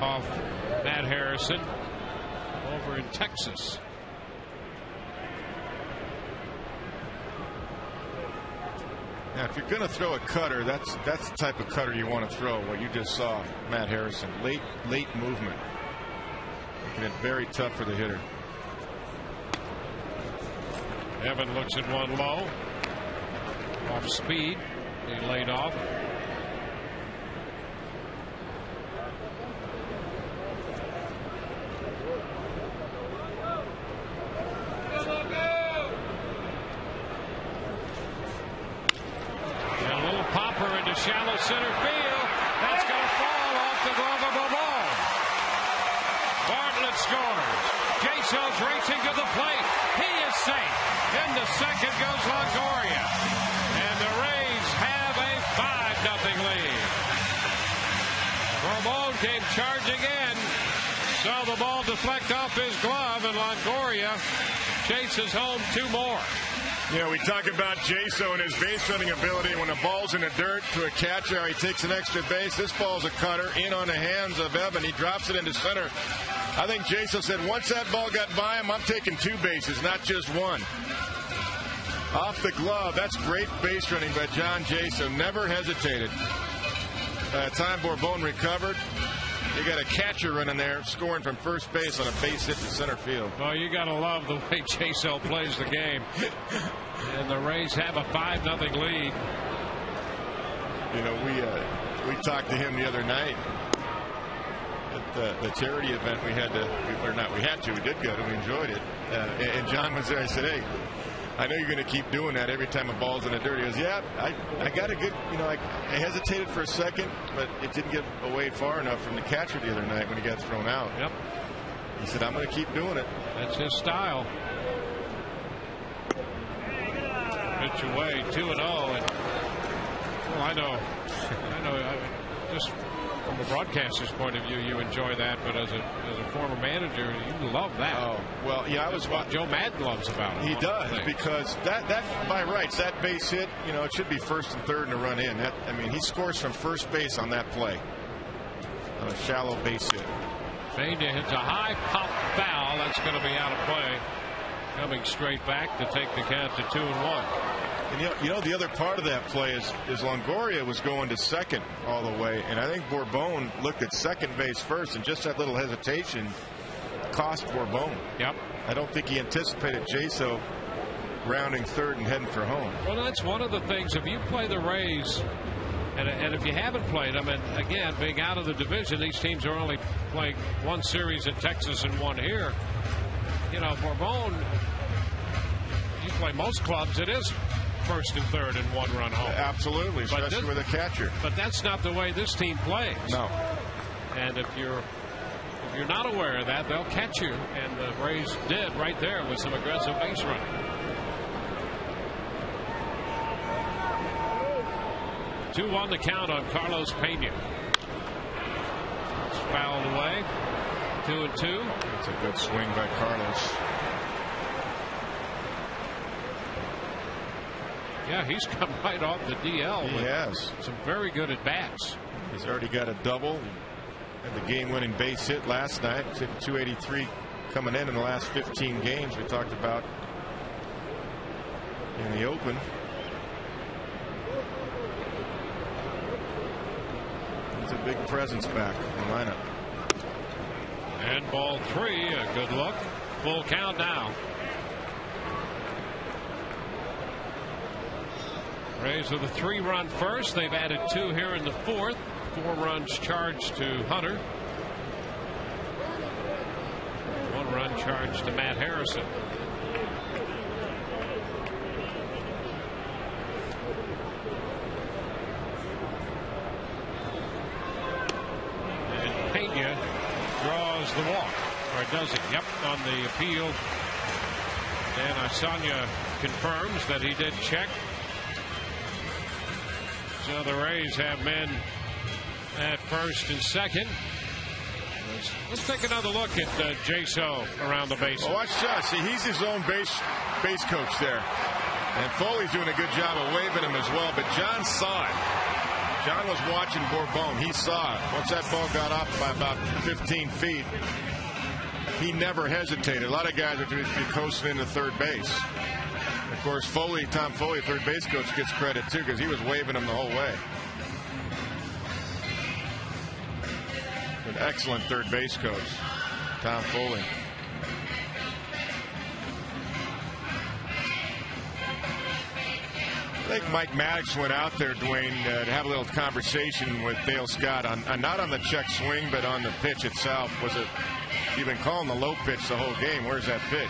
off Matt Harrison over in Texas. Now, if you're going to throw a cutter, that's the type of cutter you want to throw. What you just saw, Matt Harrison, late movement, making it very tough for the hitter. Evan looks at one low, off speed. He laid off. Shallow center field. That's going to fall off the glove of a ball. Bartlett scores. Jaso's racing to the plate. He is safe. Into second goes Longoria. And the Rays have a 5-0 lead. Ramon came charging in. Saw the ball deflect off his glove, and Longoria chases home 2 more. Yeah, we talk about Jaso and his base running ability. When the ball's in the dirt to a catcher, he takes an extra base. This ball's a cutter in on the hands of Evan. He drops it into center. I think Jaso said once that ball got by him, I'm taking 2 bases, not just 1. Off the glove. That's great base running by John Jaso. Never hesitated. Time Bourbon recovered. You got a catcher running there, scoring from first base on a base hit to center field. Well, you got to love the way Jaso plays the game. And the Rays have a 5-0 lead. You know, we talked to him the other night at the charity event. We did go to, we enjoyed it. And John was there. I said, hey, I know you're going to keep doing that every time a ball's in the dirt. He goes, yeah, I got a good, I hesitated for a second, but it didn't get away far enough from the catcher the other night when he got thrown out. Yep. He said, I'm going to keep doing it. That's his style. Pitch away, 2-0. And, well, I know, just from a broadcaster's point of view, you enjoy that, but as a former manager, you love that. Oh, well, yeah, I was what Joe Madden loves about it. He does, because that by rights, that base hit, it should be first and third and a run in. He scores from first base on that play, on a shallow base hit. Pena hits a high pop foul. That's going to be out of play. Coming straight back to take the count to 2-1. And the other part of that play is Longoria was going to second all the way, and I think Bourbon looked at second base first, and just that little hesitation cost Bourbon. Yep. I don't think he anticipated Jaso rounding third and heading for home. Well, that's one of the things. If you play the Rays, and if you haven't played them, and again, being out of the division, these teams are only playing one series in Texas and one here. You know, Bourbon, you play most clubs, it is first and third and one run home. Absolutely, especially with a catcher. But that's not the way this team plays. No. And if you're not aware of that, they'll catch you. And the Rays did right there with some aggressive base running. Two-1 the count on Carlos Pena. It's fouled away. 2-2. It's a good swing by Carlos. Yeah, he's come right off the DL. He has. Some very good at-bats. He's already got a double and the game-winning base hit last night. He's hit 283 coming in the last 15 games we talked about in the open. He's a big presence back in the lineup. And ball 3, a good look. Full count now. Rays with a 3-run first. They've added 2 here in the 4th. 4 runs charged to Hunter. 1 run charged to Matt Harrison. And Pena draws the walk. Or does he? Yep, on the appeal. And Asanya confirms that he did check. So the Rays have men at first and second. Let's take another look at Jaso around the base. Well, watch Josh. See, he's his own base coach there. And Foley's doing a good job of waving him as well. But John saw it. John was watching Bourbon. He saw it. Once that ball got up by about 15 feet, he never hesitated. A lot of guys are just be coasting into third base. Of course, Tom Foley, third base coach, gets credit too because he was waving him the whole way. An excellent third base coach, Tom Foley. I think Mike Maddox went out there, Dwayne, to have a little conversation with Dale Scott on not on the check swing, but on the pitch itself. Was it? You've been calling the low pitch the whole game. Where's that pitch?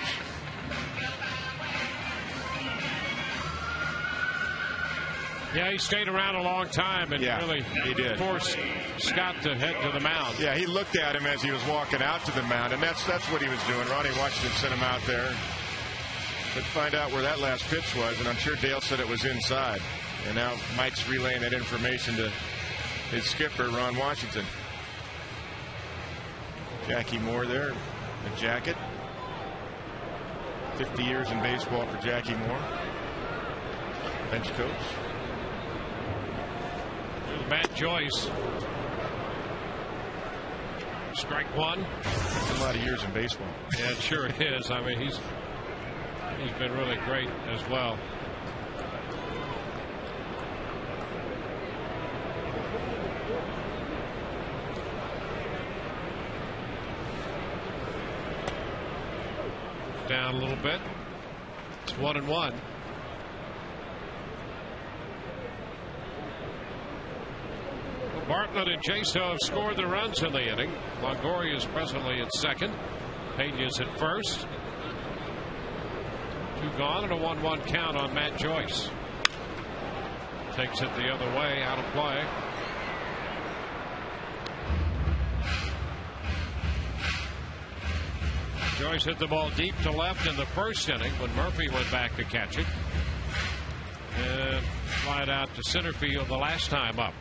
Yeah, he stayed around a long time and really forced Scott to head to the mound. Yeah, he looked at him as he was walking out to the mound, and that's what he was doing. Ronnie Washington sent him out there. Let's find out where that last pitch was, and I'm sure Dale said it was inside. And now Mike's relaying that information to his skipper, Ron Washington. Jackie Moore there, the jacket. 50 years in baseball for Jackie Moore. Bench coach. Matt Joyce. Strike 1. That's a lot of years in baseball. Yeah, it sure is. I mean, he's been really great as well. Down a little bit. It's 1-1. Bartlett and Jaso have scored the runs in the inning. Longoria is presently at second. Pena's at first. 2 gone and a 1-1 count on Matt Joyce. Takes it the other way, out of play. Joyce hit the ball deep to left in the first inning when Murphy went back to catch it. And flied out to center field the last time up.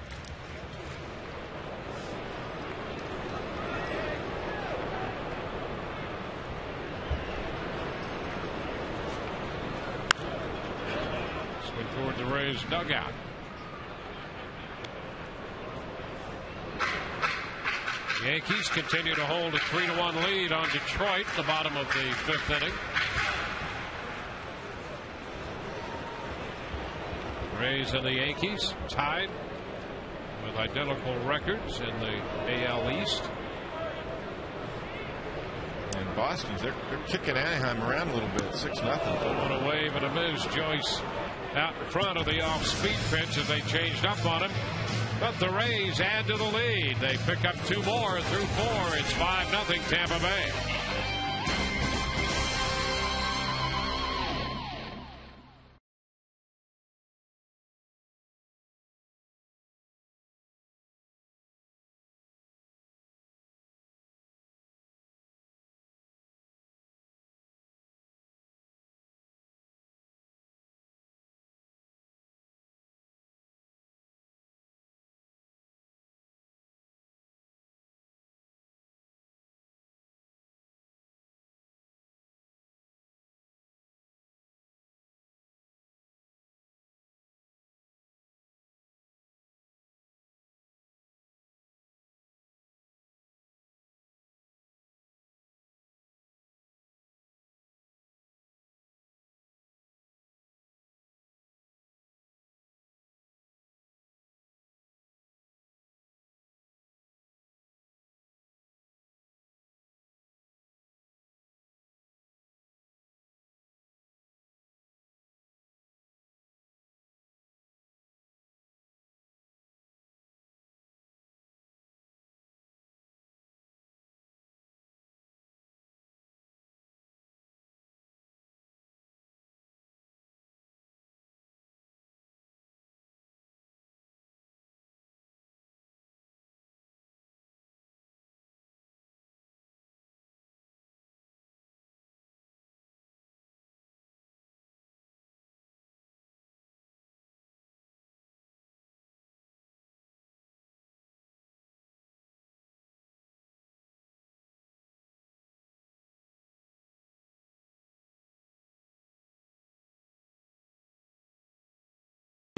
Toward the Rays dugout. The Yankees continue to hold a 3-1 lead on Detroit at the bottom of the 5th inning. Rays and the Yankees tied with identical records in the AL East. And Boston's. They're kicking Anaheim around a little bit. 6-0. What a wave and a miss. Joyce out in front of the off-speed pitch as they changed up on him. But the Rays add to the lead. They pick up 2 more through 4. It's 5-0 Tampa Bay.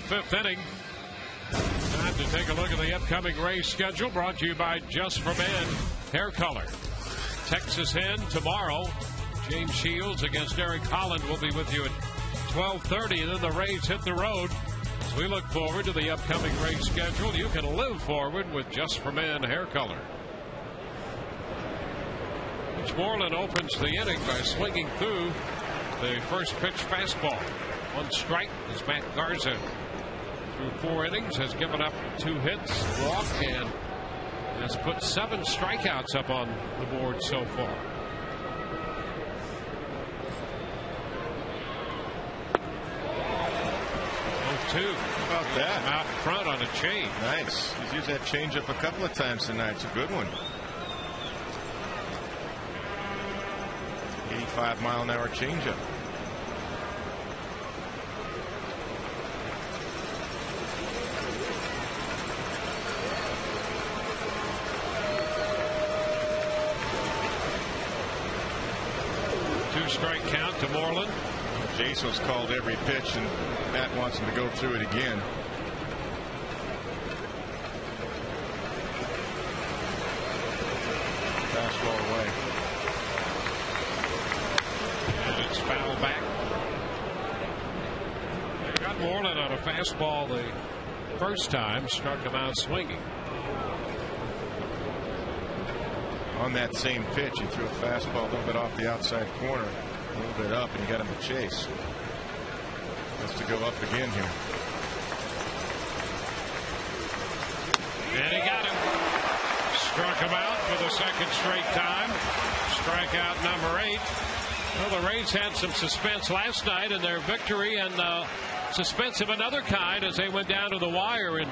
Fifth inning. Time to take a look at the upcoming Rays schedule, brought to you by Just for Men Hair Color. Texas Hen tomorrow. James Shields against Eric Holland will be with you at 12:30, and then the Rays hit the road. As we look forward to the upcoming Rays schedule, you can live forward with Just for Men Hair Color. Mitch Moreland opens the inning by swinging through the first pitch fastball. 1 strike as Matt Garza, through 4 innings, has given up 2 hits, walk, and has put 7 strikeouts up on the board so far. How about that? Out front on a change. Nice. He's used that changeup a couple of times tonight. It's a good one. 85-mile-an-hour changeup. Two-strike count to Moreland. Jason's called every pitch, and Matt wants him to go through it again. Fastball away. And it's foul back. They got Moreland on a fastball the first time, struck him out swinging. On that same pitch, he threw a fastball a little bit off the outside corner, a little bit up, and he got him to chase. Has to go up again here. And he got him. Struck him out for the second straight time. Strikeout number 8. Well, the Rays had some suspense last night in their victory, and suspense of another kind as they went down to the wire and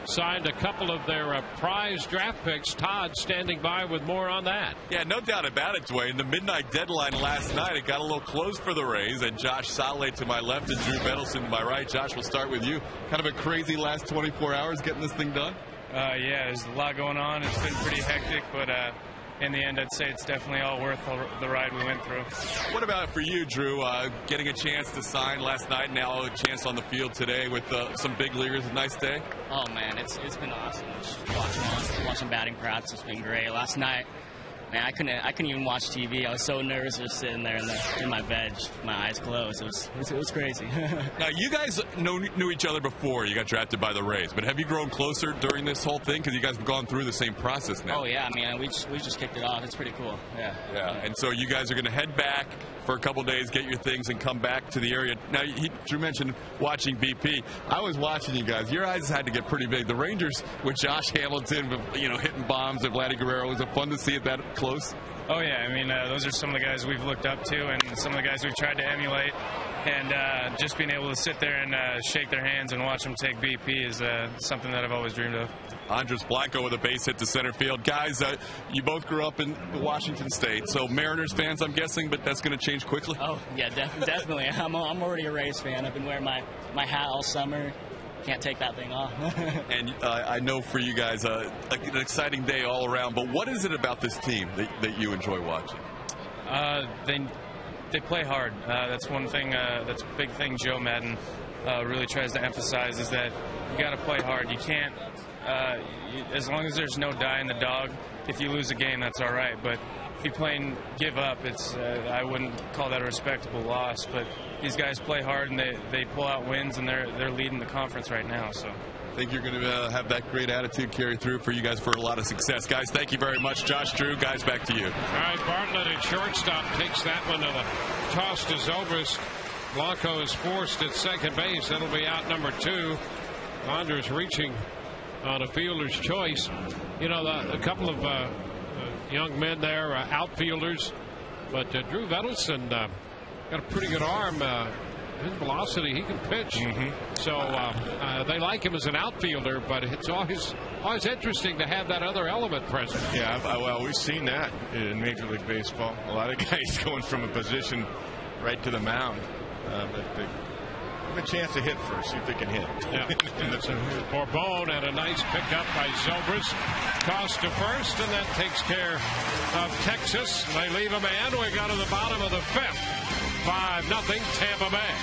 signed a couple of their prize draft picks. Todd standing by with more on that. Yeah, no doubt about it, Dwayne. The midnight deadline last night, it got a little close for the Rays, and Josh Saleh to my left and Drew Mendelson to my right. Josh, we'll start with you. Kind of a crazy last 24 hours getting this thing done? Yeah, there's a lot going on. It's been pretty hectic, but in the end, I'd say it's definitely all worth the ride we went through. What about for you, Drew? Getting a chance to sign last night, now a chance on the field today with some big leaguers. A nice day? Oh, man, it's been awesome. Just watching batting practice has been great. Last night, Man, I couldn't even watch TV. I was so nervous just sitting there in my bed, my eyes closed. It was crazy. Now, you guys knew each other before you got drafted by the Rays, but have you grown closer during this whole thing? Because you guys have gone through the same process now. Oh, yeah. I mean, we just kicked it off. It's pretty cool. Yeah. Yeah, and so you guys are going to head back for a couple days, get your things, and come back to the area. Now, Drew mentioned watching BP. I was watching you guys. Your eyes had to get pretty big. The Rangers with Josh Hamilton, hitting bombs and Vladdy Guerrero. Was it fun to see it that close? Oh, yeah. I mean, those are some of the guys we've looked up to and some of the guys we've tried to emulate. And just being able to sit there and shake their hands and watch them take BP is something that I've always dreamed of. Andres Blanco with a base hit to center field. Guys, you both grew up in Washington State, so Mariners fans, I'm guessing, but that's going to change quickly? Oh, yeah, definitely. I'm already a Rays fan. I've been wearing my hat all summer. Can't take that thing off. And I know for you guys, an exciting day all around, but what is it about this team that you enjoy watching? They play hard. That's one thing, that's a big thing Joe Madden really tries to emphasize, is that you got to play hard. You can't, as long as there's no die in the dog, if you lose a game, that's all right. But if you play and give up, I wouldn't call that a respectable loss. But these guys play hard and they pull out wins, and they're leading the conference right now. So I think you're going to have that great attitude carry through for you guys for a lot of success. Guys, thank you very much. Josh, Drew, guys, back to you. All right, Bartlett at shortstop takes that one to the toss to Zobrist. Blanco is forced at second base. That'll be out number 2. Andres reaching on a fielder's choice. A couple of young men there, outfielders, but Drew Vedelson got a pretty good arm. His velocity, he can pitch. So they like him as an outfielder, but it's always interesting to have that other element present. Yeah, well, we've seen that in Major League Baseball. A lot of guys going from a position right to the mound. But they have a chance to hit first, see if they can hit. Yeah. Borbone and a nice pickup by Zobrist. Toss to first, and that takes care of Texas. They leave a man. We go to the bottom of the 5th. 5-0 Tampa Bay.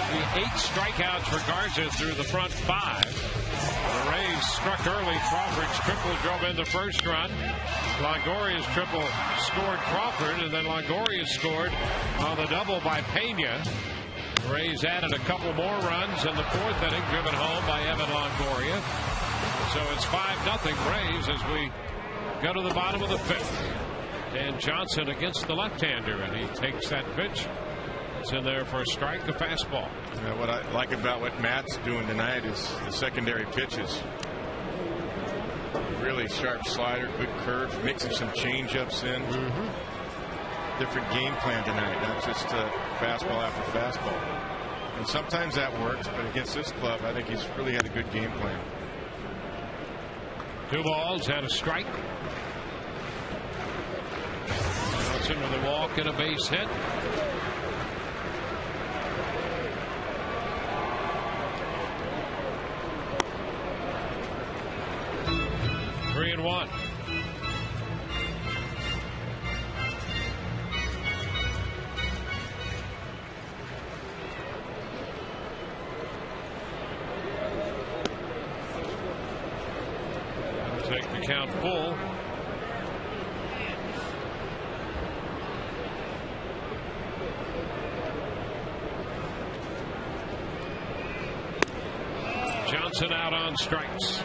The 8 strikeouts for Garza through the front 5. The Rays struck early. Crawford's triple drove in the first run. Longoria's triple scored Crawford, and then Longoria scored on the double by Pena. The Rays added a couple more runs in the 4th inning, driven home by Evan Longoria. So it's 5-0 Rays as we go to the bottom of the 5th. Dan Johnson against the left-hander, and he takes that pitch. It's in there for a strike, a fastball. What I like about what Matt's doing tonight is the secondary pitches. Really sharp slider, good curve, mixing some change-ups in. Different game plan tonight, not just fastball after fastball. And sometimes that works, but against this club, I think he's really had a good game plan. 2 balls and a strike. Johnson with a walk and a base hit. 3-1. Take the count full. Johnson out on strikes.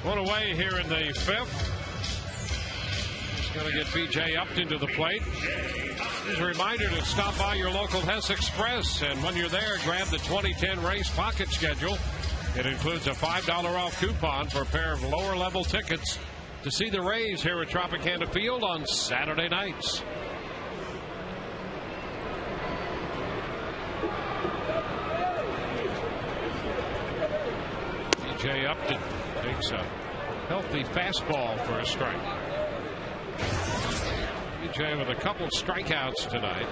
One away here in the fifth. He's going to get B.J. Upton to the plate. Here's a reminder to stop by your local Hess Express, and when you're there, grab the 2010 race pocket schedule. It includes a $5 off coupon for a pair of lower level tickets to see the Rays here at Tropicana Field on Saturday nights. B.J. Upton takes a healthy fastball for a strike. B.J. with a couple strikeouts tonight.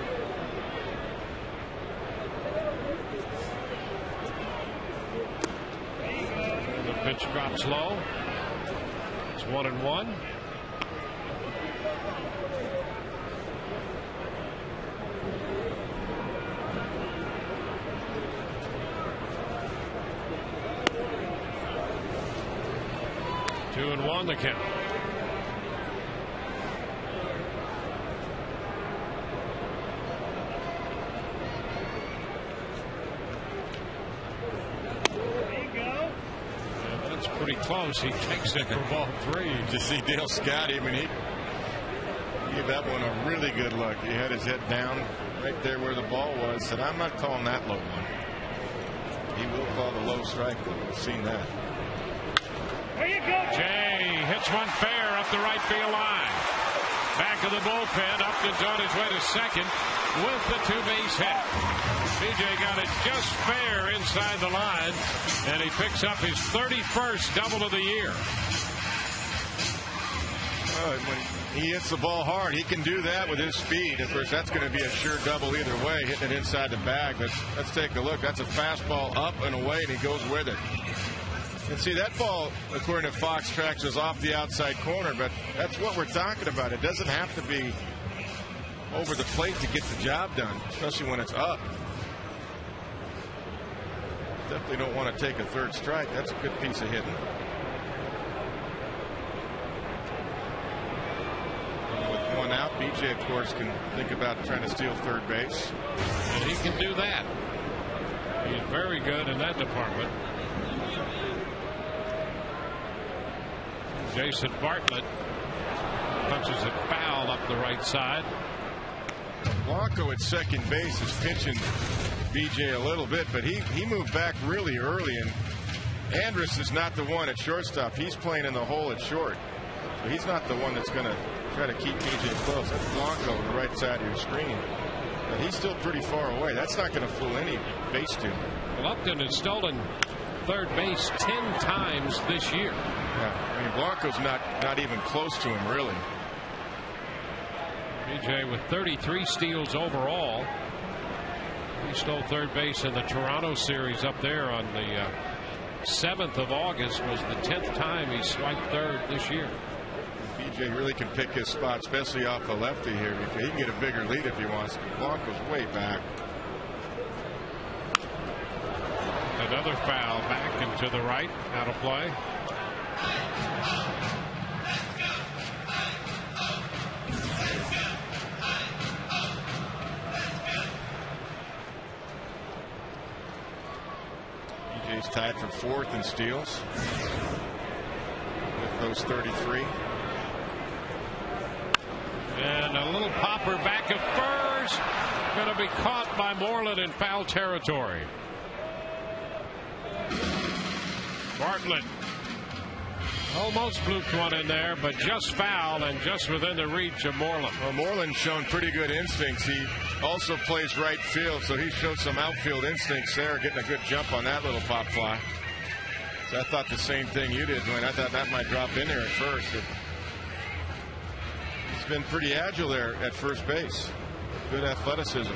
And the pitch drops low. It's 1-1. Two and one the count. That's pretty close. He takes it for ball three. To see Dale Scotty, I mean, he gave that one a really good look. He had his head down right there where the ball was. Said, I'm not calling that low one. He will call the low strike. We've seen that. Jay hits one fair up the right field line. Back of the bullpen. Upton's on his way to second with the two-base hit. B.J. got it just fair inside the line, and he picks up his 31st double of the year. When he hits the ball hard, he can do that with his speed. Of course, that's going to be a sure double either way, hitting it inside the bag. But let's take a look. That's a fastball up and away, and he goes with it. And see, that ball, according to Fox Tracks, was off the outside corner, but that's what we're talking about. It doesn't have to be over the plate to get the job done, especially when it's up. Definitely don't want to take a third strike. That's a good piece of hitting. With one out, B.J., of course, can think about trying to steal third base. And he can do that. He's very good in that department. Jason Bartlett punches it foul up the right side. Blanco at second base is pitching B.J. a little bit, but he moved back really early, and Andrus is not the one at shortstop. He's playing in the hole at short, so he's not the one that's going to try to keep B.J. close. That's Blanco on the right side of your screen, but he's still pretty far away. That's not going to fool any base student. Well, Upton has stolen third base 10 times this year. Yeah, I mean, Blanco's not even close to him, really. B.J. with 33 steals overall. He stole third base in the Toronto series up there on the 7th of August. Was the 10th time he swiped third this year. B.J. really can pick his spot, especially off the lefty here. He can get a bigger lead if he wants. Blanco's way back. Another foul back and to the right, out of play. BJ's tied for fourth in steals with those 33. And a little popper back at first. Going to be caught by Moreland in foul territory. Bartlett almost blooped one in there, but just foul and just within the reach of Moreland. Well, Moreland's shown pretty good instincts. He also plays right field, so he showed some outfield instincts there, getting a good jump on that little pop fly. So I thought the same thing you did, Dwayne. I thought that might drop in there at first. He's been pretty agile there at first base. Good athleticism.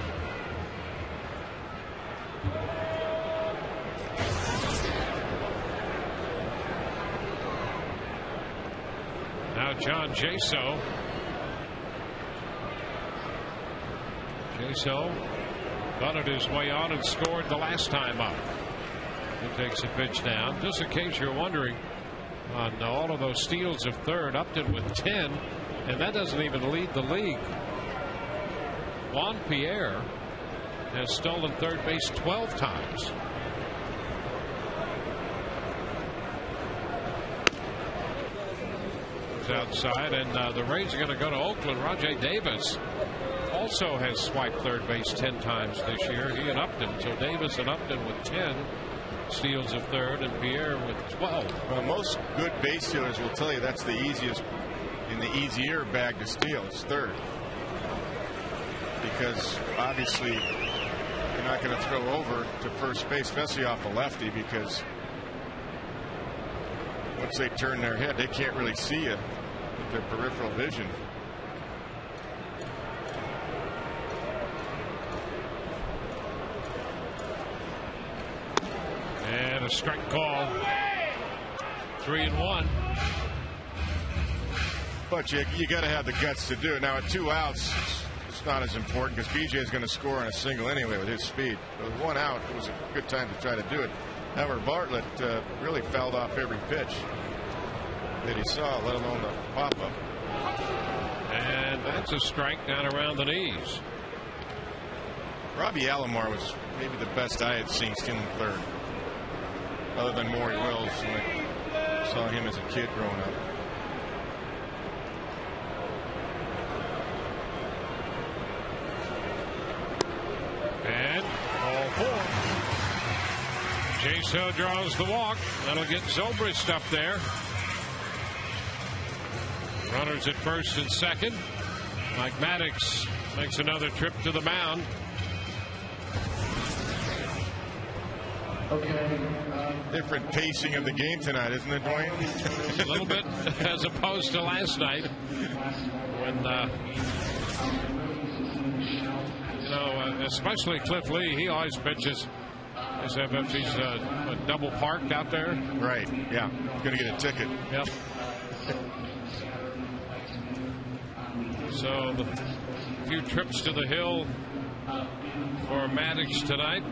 Now John Jaso. Jaso bunted his way on and scored the last time up. He takes a pitch down. Just in case you're wondering, on all of those steals of third, Upton with 10, and that doesn't even lead the league. Juan Pierre has stolen third base 12 times. It's outside, and the Rays are going to go to Oakland. Rajay Davis also has swiped third base 10 times this year. He and Upton. So Davis and Upton with 10 steals of third, and Pierre with 12. Well, most good base stealers will tell you that's the easiest in the easier bag to steal. It's third, because obviously you're not going to throw over to first base, especially off a lefty, because once they turn their head, they can't really see you with their peripheral vision. And a strike call. 3-1. But you got to have the guts to do it. Now at 2 outs, it's not as important because BJ is going to score on a single anyway with his speed. But with 1 out, it was a good time to try to do it. However, Bartlett really fouled off every pitch that he saw, let alone the pop-up. And that's a strike down around the knees. Robbie Alomar was maybe the best I had seen stealing third, other than Maury Wills, when I saw him as a kid growing up. And ball 4. Jaso draws the walk. That'll get Zobrist up there. Runners at first and second. Mike Maddox makes another trip to the mound. Different pacing of the game tonight, isn't it, Dwayne? A little bit, as opposed to last night, when especially Cliff Lee, he always pitches as if he's double parked out there. Right. Yeah. Going to get a ticket. Yep. So the few trips to the hill for Maddox tonight.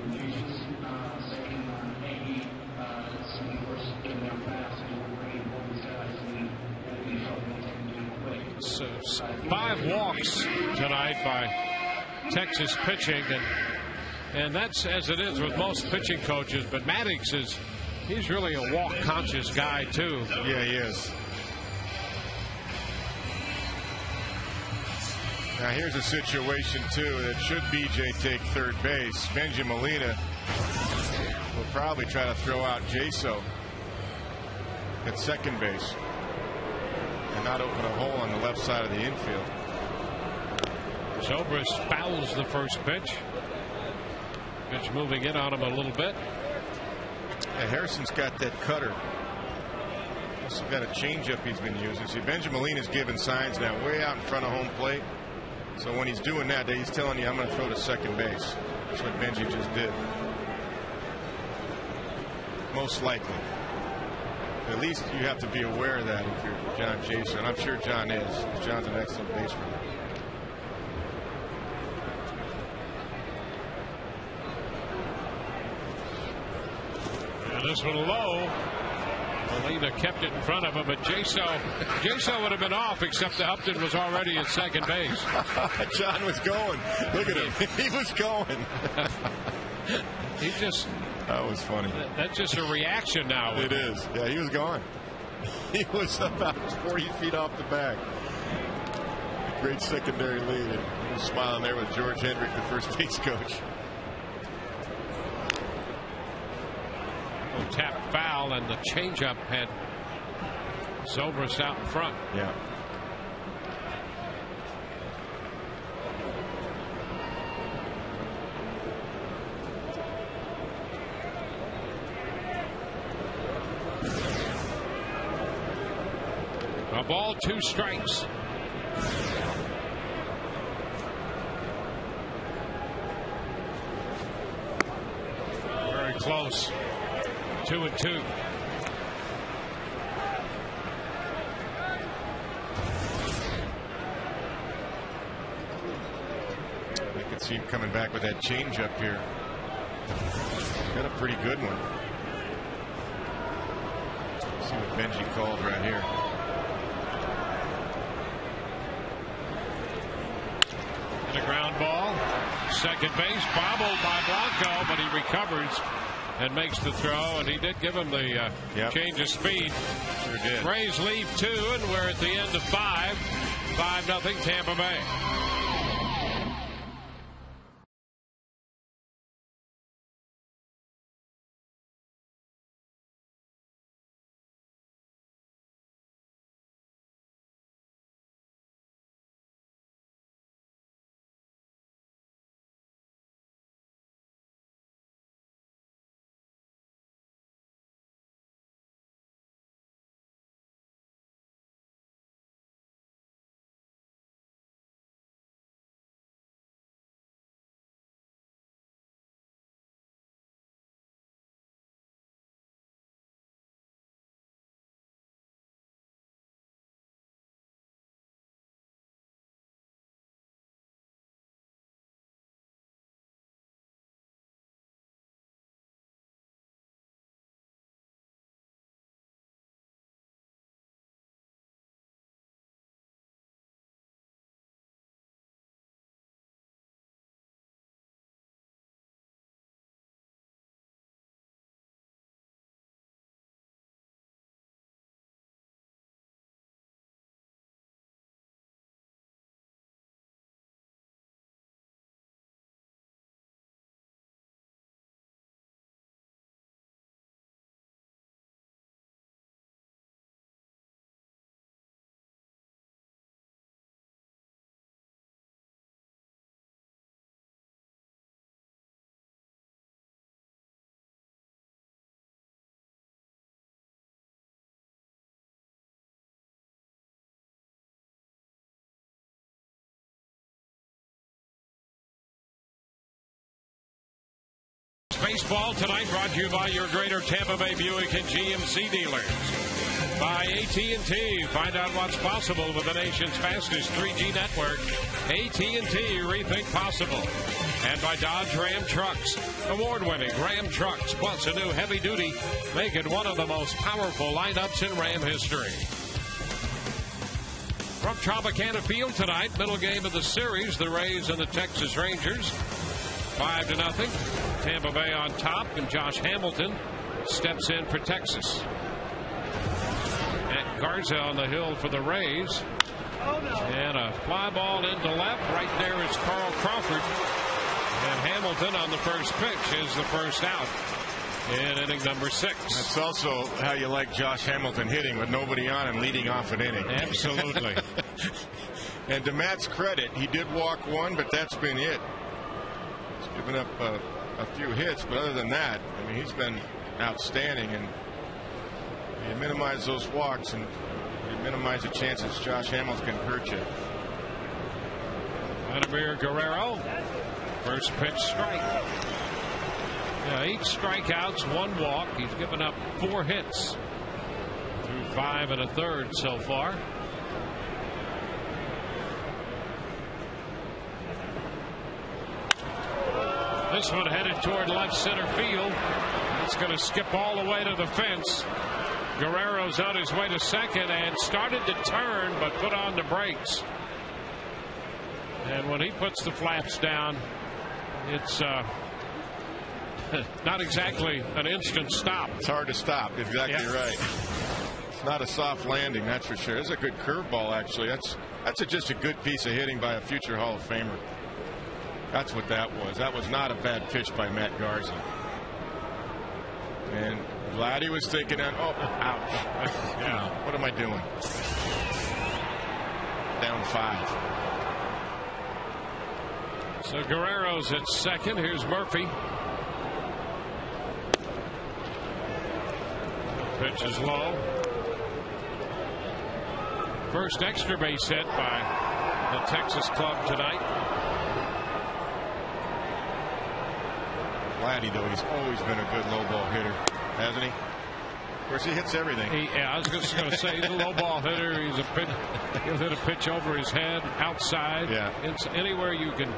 So 5 walks tonight by Texas pitching, and that's as it is with most pitching coaches. But Maddox he's really a walk conscious guy too. Yeah, he is. Now here's a situation too that should BJ take third base, Benji Molina will probably try to throw out Jaso at second base and not open a hole on the left side of the infield. Zobrist fouls the first pitch. Pitch moving in on him a little bit. Yeah, Harrison's got that cutter. Also got a changeup he's been using. See, Benji Molina's giving signs now way out in front of home plate. So when he's doing that, he's telling you, I'm going to throw to second base. That's what Benji just did. Most likely. At least you have to be aware of that if you're John Jason. I'm sure John is. John's an excellent baseman. And this one low. Molina kept it in front of him, but Jaso would have been off, except that Upton was already at second base. John was going. Look at him. He was going. He just. That was funny. That's just a reaction now. It is. Yeah, he was gone. He was about 40 feet off the bag. Great secondary lead. And he was smiling there with George Hendrick, the first base coach. Tap foul, and the changeup had Zobrist out in front. Yeah. A ball, 2 strikes. Very close. 2-2. I could see him coming back with that changeup here. Got a pretty good one. Let's see what Benji calls right here. And a ground ball. Second base, bobbled by Blanco, but he recovers and makes the throw, and he did give him the change of speed. Sure did. Rays lead 2, and we're at the end of 5. 5-0 Tampa Bay. Baseball tonight brought to you by your Greater Tampa Bay Buick and GMC dealers. By AT&T. Find out what's possible with the nation's fastest 3G network. AT&T. Rethink possible. And by Dodge Ram Trucks. Award-winning Ram Trucks plus a new heavy-duty make it one of the most powerful lineups in Ram history. From Tropicana Field tonight, middle game of the series, the Rays and the Texas Rangers. 5-0. Tampa Bay on top, and Josh Hamilton steps in for Texas. And Garza on the hill for the Rays. And a fly ball into left. Right there is Carl Crawford. And Hamilton on the first pitch is the first out in inning number 6. That's also how you like Josh Hamilton hitting with nobody on him leading off an inning. Absolutely. And to Matt's credit, he did walk one, but that's been it. He's given up a few hits, but other than that, I mean, he's been outstanding. And you minimize those walks, and you minimize the chances Josh Hamilton can hurt you. Vladimir Guerrero, first pitch strike. 8 strikeouts, 1 walk. He's given up 4 hits through 5 1/3 so far. This one headed toward left center field. It's going to skip all the way to the fence. Guerrero's on his way to second and started to turn, but put on the brakes. And when he puts the flaps down, it's not exactly an instant stop. It's hard to stop. Exactly right. It's not a soft landing, that's for sure. It's a good curveball, actually. That's just a good piece of hitting by a future Hall of Famer. That's what that was. That was not a bad pitch by Matt Garza. And Vladdy was thinking, ouch. Yeah, what am I doing? Down 5. So Guerrero's at second. Here's Murphy. Pitch is low. First extra base hit by the Texas club tonight. Vladdy, though, he's always been a good low ball hitter, hasn't he? Of course, he hits everything. I was just going to say, he's a low ball hitter. He'll hit a pitch over his head, outside. Yeah. Anywhere you can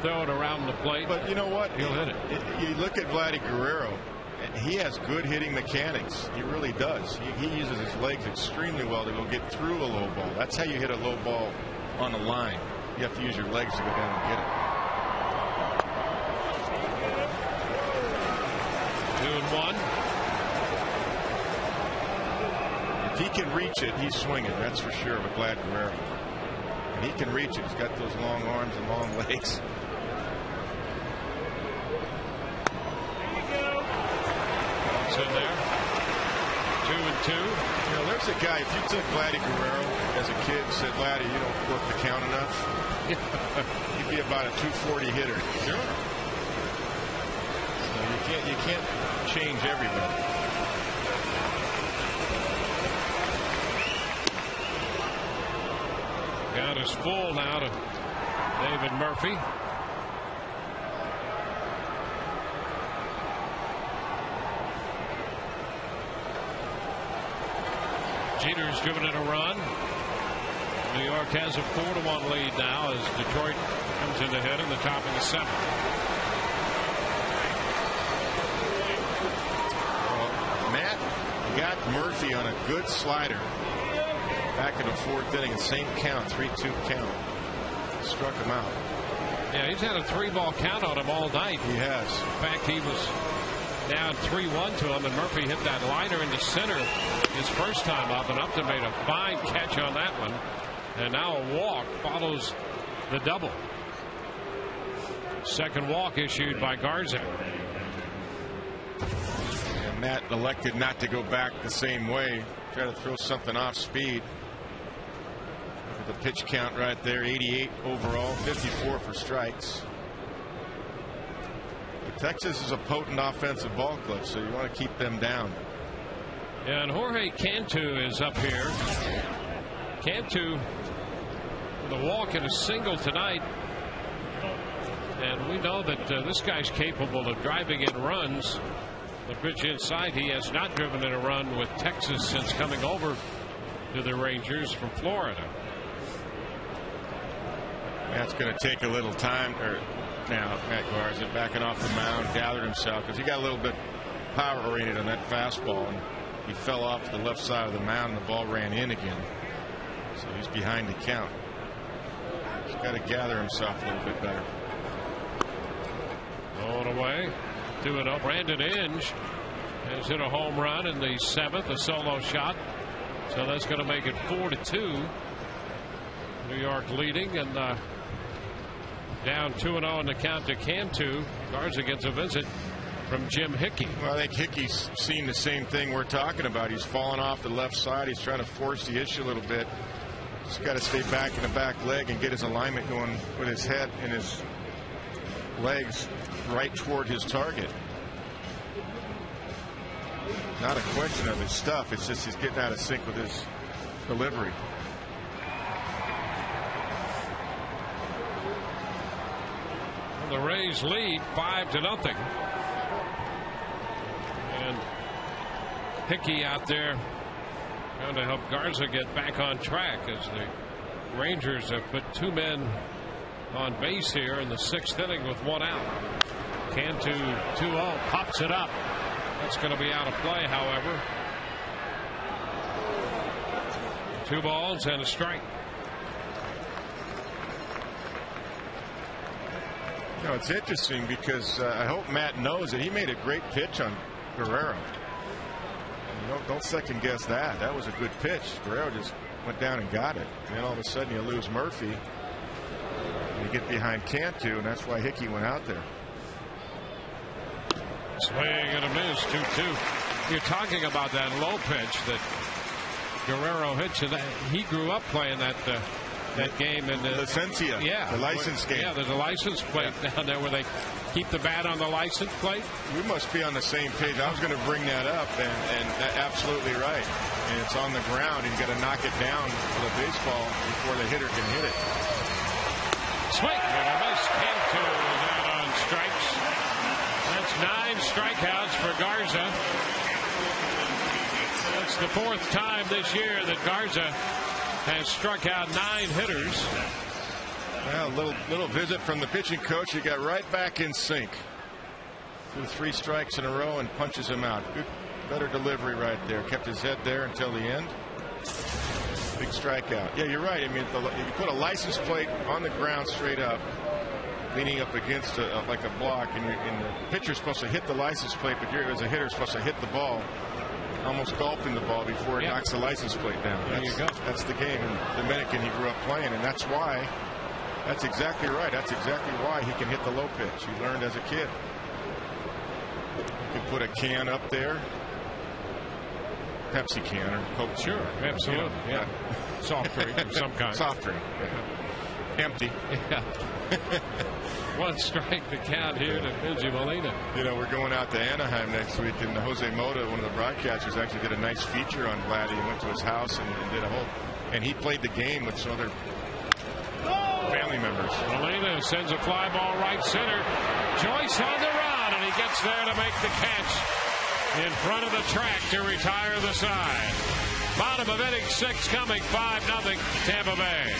throw it around the plate. But you know what? He'll hit it. You look at Vladdy Guerrero. He has good hitting mechanics. He really does. He uses his legs extremely well to go get through a low ball. That's how you hit a low ball on the line. You have to use your legs to go down and get it. 2-1. If he can reach it, he's swinging. That's for sure with Vlad Guerrero. And he can reach it. He's got those long arms and long legs. It's in there. 2-2. You know, there's a guy, if you took Vladdy Guerrero as a kid and said, Vladdy, you don't work the count enough, he'd be about a 240 hitter. Sure. So you can't change everybody. Count is full now to David Murphy. Jeter's driven in a run. New York has a 4-1 lead now as Detroit comes in to hit in the top of the 7th. Well, Matt got Murphy on a good slider back in the 4th inning. The same count, 3-2 count. Struck him out. Yeah, he's had a 3-ball count on him all night. He has. In fact, he was down 3-1 to him, and Murphy hit that liner into center his first time up, and Upton made a fine catch on that one. And now a walk follows the double. Second walk issued by Garza. And Matt elected not to go back the same way. Try to throw something off speed. Look at the pitch count right there, 88 overall, 54 for strikes. But Texas is a potent offensive ball club, so you want to keep them down. Yeah, and Jorge Cantu is up here. Cantu with a walk and a single tonight. And we know that this guy's capable of driving in runs. The pitch inside, he has not driven in a run with Texas since coming over to the Rangers from Florida. That's going to take a little time. Now, Matt Garza backing off the mound, gathered himself because he got a little bit power oriented on that fastball. And he fell off the left side of the mound and the ball ran in again. So he's behind the count. He's got to gather himself a little bit better. Going away. 2-0. Brandon Inge has hit a home run in the 7th, a solo shot. So that's going to make it 4-2. New York leading, and down 2-0 in the count to Cantu. Garza gets a visit from Jim Hickey. Well, I think Hickey's seen the same thing we're talking about. He's fallen off the left side. He's trying to force the issue a little bit. He's got to stay back in the back leg and get his alignment going with his head and his legs right toward his target. Not a question of his stuff. It's just he's getting out of sync with his delivery. The Rays lead 5-0. And Hickey out there trying to help Garza get back on track as the Rangers have put 2 men on base here in the 6th inning with 1 out. Cantu 2-0, pops it up. That's going to be out of play, however. 2 balls and a strike. You know, it's interesting because I hope Matt knows that he made a great pitch on Guerrero. Don't second guess that. That was a good pitch. Guerrero just went down and got it. And then all of a sudden you lose Murphy. And you get behind Cantu, and that's why Hickey went out there. Swing and a miss, 2-2. You're talking about that low pitch that Guerrero hits. He grew up playing that game in the Licencia, the license game. Yeah, there's a license plate down there where they keep the bat on the license plate. We must be on the same page. I was going to bring that up, and absolutely right. And it's on the ground, and you got to knock it down with a baseball before the hitter can hit it. Swing and a miss. Cantu is out on strikes. That's 9 strikeouts for Garza. It's the 4th time this year that Garza has struck out 9 hitters. Well, little visit from the pitching coach. He got right back in sync. 3 strikes in a row and punches him out. Good, better delivery right there. Kept his head there until the end. Big strikeout. Yeah, you're right. I mean, you put a license plate on the ground straight up, leaning up against like a block, and the pitcher's supposed to hit the license plate, but as a hitter, supposed to hit the ball, almost gulping the ball before it knocks the license plate down. There you go. That's the game in Dominican he grew up playing, and that's why. That's exactly right. That's exactly why he can hit the low pitch. He learned as a kid. You can put a can up there. Pepsi can or Coke. Sure, absolutely. Yeah. Soft drink of some kind. Soft drink. Yeah. Empty. Yeah. 1 strike to count here to Benji Molina. You know, we're going out to Anaheim next week, and Jose Mota, one of the broadcasters, actually did a nice feature on Vladdy. He went to his house and did a whole, and he played the game with some other family members. Molina sends a fly ball right center. Joyce on the run, and he gets there to make the catch in front of the track to retire the side. Bottom of inning 6 coming, 5-0 Tampa Bay.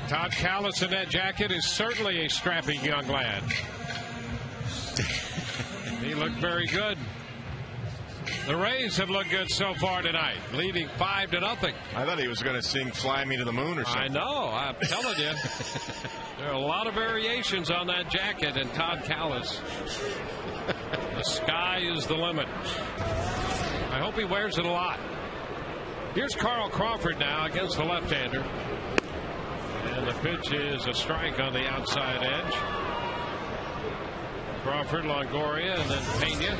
Todd Callis in that jacket is certainly a strapping young lad. He looked very good. The Rays have looked good so far tonight, leading 5-0. I thought he was going to sing "Fly Me to the Moon" or something. I know. I'm telling you. There are a lot of variations on that jacket, and Todd Callis. The sky is the limit. I hope he wears it a lot. Here's Carl Crawford now against the left-hander. And the pitch is a strike on the outside edge. Crawford, Longoria, and then Pena.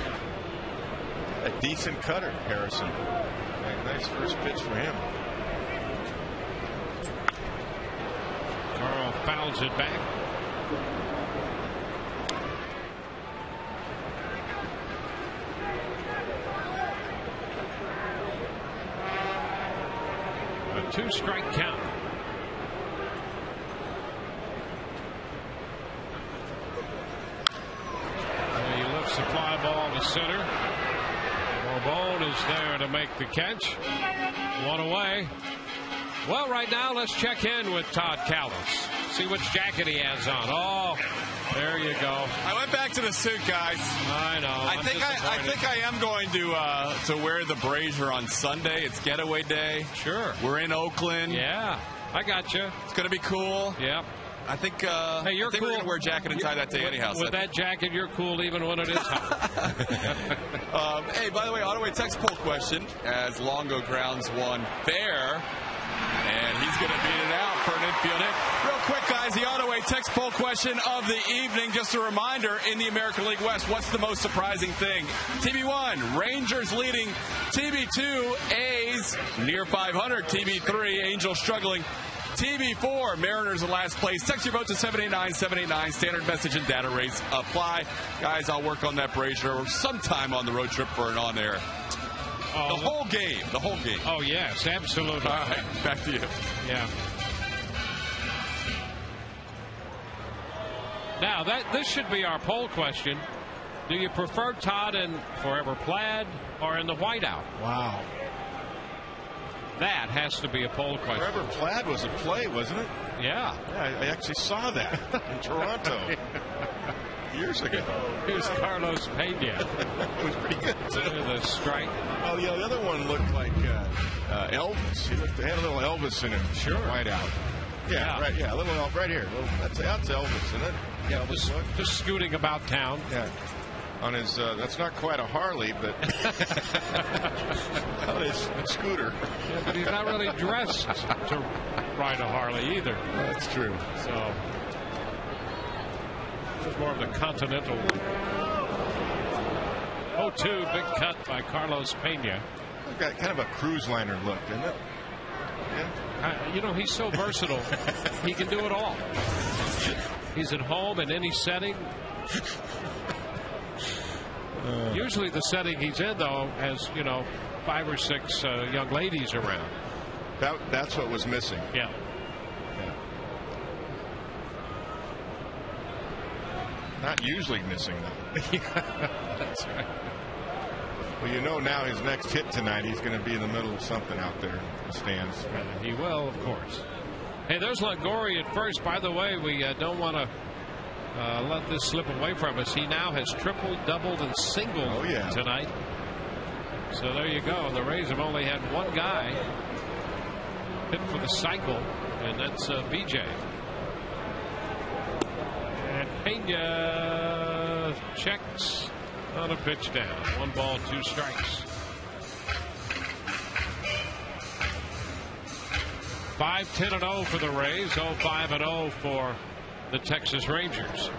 A decent cutter, Harrison. Nice first pitch for him. Carl fouls it back. A 2-strike count. He lifts the fly ball to center. Bone is there to make the catch. 1 away. Well, right now, let's check in with Todd Callis. See which jacket he has on. Oh, there you go. I went back to the suit, guys. I know. I think I am going to wear the brazier on Sunday. It's getaway day. Sure. We're in Oakland. Yeah, I got you. It's going to be cool. Yep. I think, hey, you're cool. We're going to wear a jacket and tie that day anyhow. With that jacket, you're cool even when it is hot. Hey, by the way, Ottaway text poll question as Longo grounds one fair, and he's going to beat it out. for an infield hit. Real quick, guys, the Auto-A text poll question of the evening. Just a reminder, in the American League West, what's the most surprising thing? TB1, Rangers leading. TB2, A's near 500. TB3, Angels struggling. TB4, Mariners in last place. Text your votes to 789-789. Standard message and data rates apply. Guys, I'll work on that Brazier sometime on the road trip for an on-air. The whole game. Oh, yes, absolutely. All right, back to you. Yeah. Now, this should be our poll question. Do you prefer Todd in Forever Plaid or in the whiteout? Wow. That has to be a poll question. Forever Plaid was a play, wasn't it? Yeah. Yeah, I actually saw that in Toronto years ago. Here's Carlos Pena. It was pretty good. The strike. Oh, yeah, the other one looked like Elvis. They had a little Elvis in him. Sure. Whiteout. Yeah, right. Yeah, a little Elvis right here. That's Elvis, isn't it? Yeah, just scooting about town. Yeah. On his, that's not quite a Harley, but on his scooter. Yeah, but he's not really dressed to ride a Harley either. That's true. So, this is more of the Continental. 0-2, big cut by Carlos Pena. Got kind of a cruise liner look, isn't it? Yeah. He's so versatile. He can do it all. He's at home in any setting. Usually the setting he's in, though, has, 5 or 6 young ladies around. That's what was missing. Yeah. Not usually missing, though. That's right. Well, now his next hit tonight, he's going to be in the middle of something out there in the stands. He will, of course. Hey, there's Longoria at first. By the way, we don't want to let this slip away from us. He now has tripled, doubled, and singled tonight. So there you go. The Rays have only had one guy hit for the cycle, and that's BJ. And Pena checks on a pitch down. 1 ball, 2 strikes. 5-10-0 for the Rays. 0-5-0 for the Texas Rangers.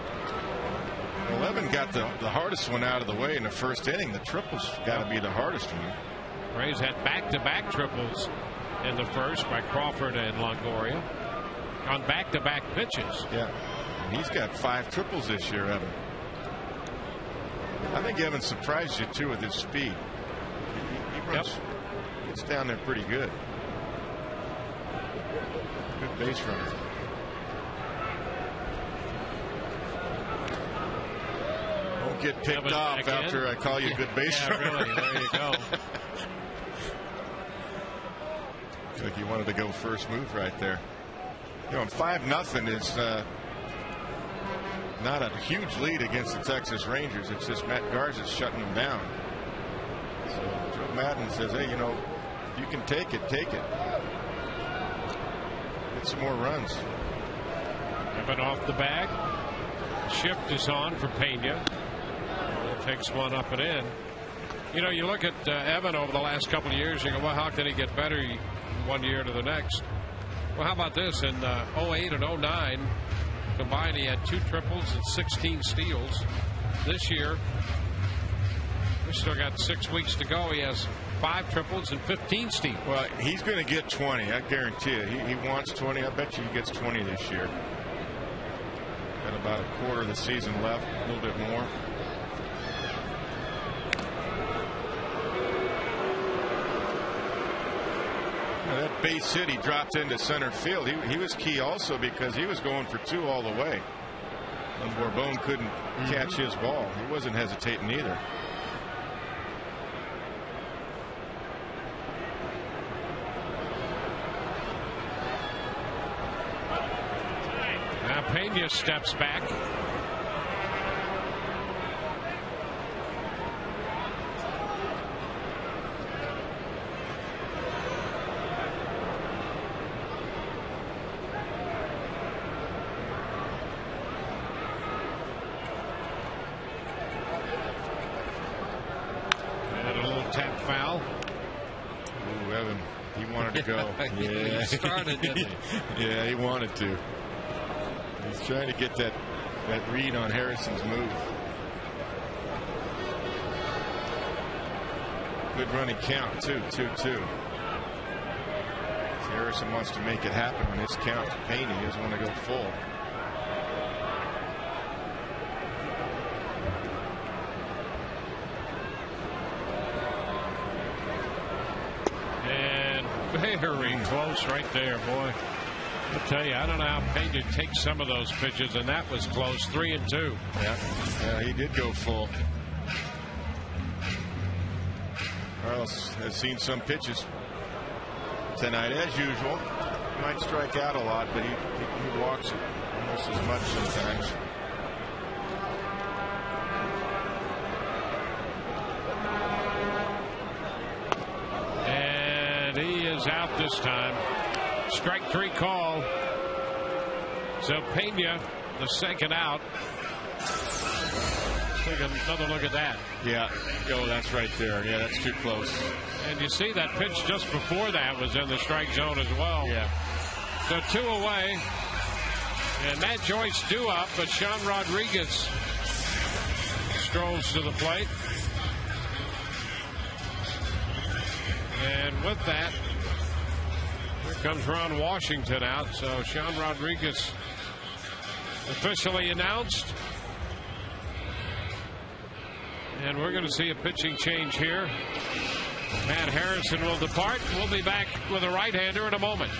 11 got the hardest one out of the way in the first inning. The triples got to be the hardest one. Rays had back-to-back triples in the first by Crawford and Longoria on back-to-back pitches. Yeah, he's got 5 triples this year, Evan. I think Evan surprised you too with his speed. He runs, gets down there pretty good. Good base runner. Don't get picked off after I call you a good base runner. Really, there you go. Like he wanted to go first move right there. 5-0 is not a huge lead against the Texas Rangers. It's just Matt Garza's shutting them down. So Joe Madden says, hey, you can take it, take it. Get some more runs. Evan off the bag. Shift is on for Pena. Takes one up and in. You look at Evan over the last couple of years, you go, well, how can he get better one year to the next? Well, how about this? In 08 and 09 combined, he had 2 triples and 16 steals. This year, we still got 6 weeks to go. He has 5 triples and 15 steals. Well, he's going to get 20. I guarantee you. He wants 20. I bet you he gets 20 this year. Got about a quarter of the season left, a little bit more. That base hit he dropped into center field. He was key also because he was going for 2 all the way. And Bourbon couldn't catch his ball. He wasn't hesitating either. Now Pena steps back. Ooh, Evan He wanted to go. He started, didn't he? Yeah, he wanted to. He's trying to get that read on Harrison's move. Good running count, too. 2-2. Harrison wants to make it happen on his count. Payne, he doesn't want to go full. And very close right there, boy. I'll tell you, I don't know how Pena takes some of those pitches, and that was close. 3-2. Yeah, he did go full. Carlos has seen some pitches tonight, as usual. He might strike out a lot, but he walks almost as much sometimes. And he is out this time. Strike 3 call. So Pena, the second out. Let's take another look at that. Yeah. Oh, that's right there. Yeah, that's too close. And you see that pitch just before that was in the strike zone as well. Yeah. So 2 away. And Matt Joyce due up, but Sean Rodriguez strolls to the plate. And with that, here comes Ron Washington out. So Sean Rodriguez officially announced. And we're going to see a pitching change here. Matt Harrison will depart. We'll be back with a right-hander in a moment.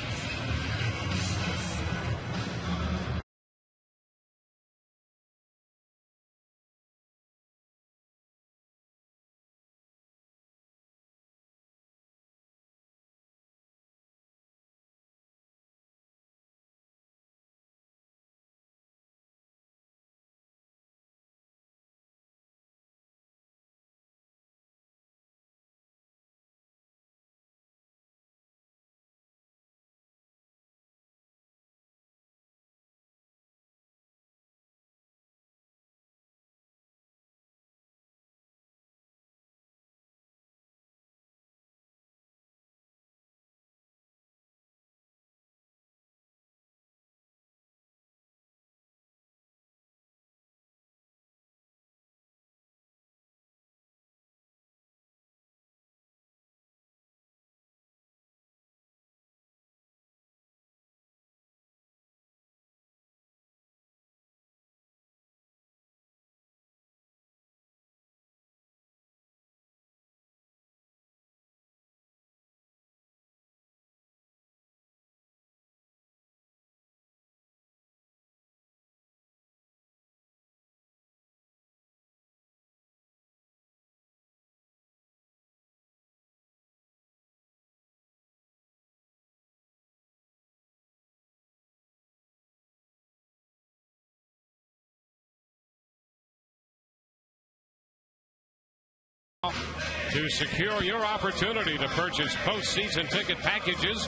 To secure your opportunity to purchase postseason ticket packages,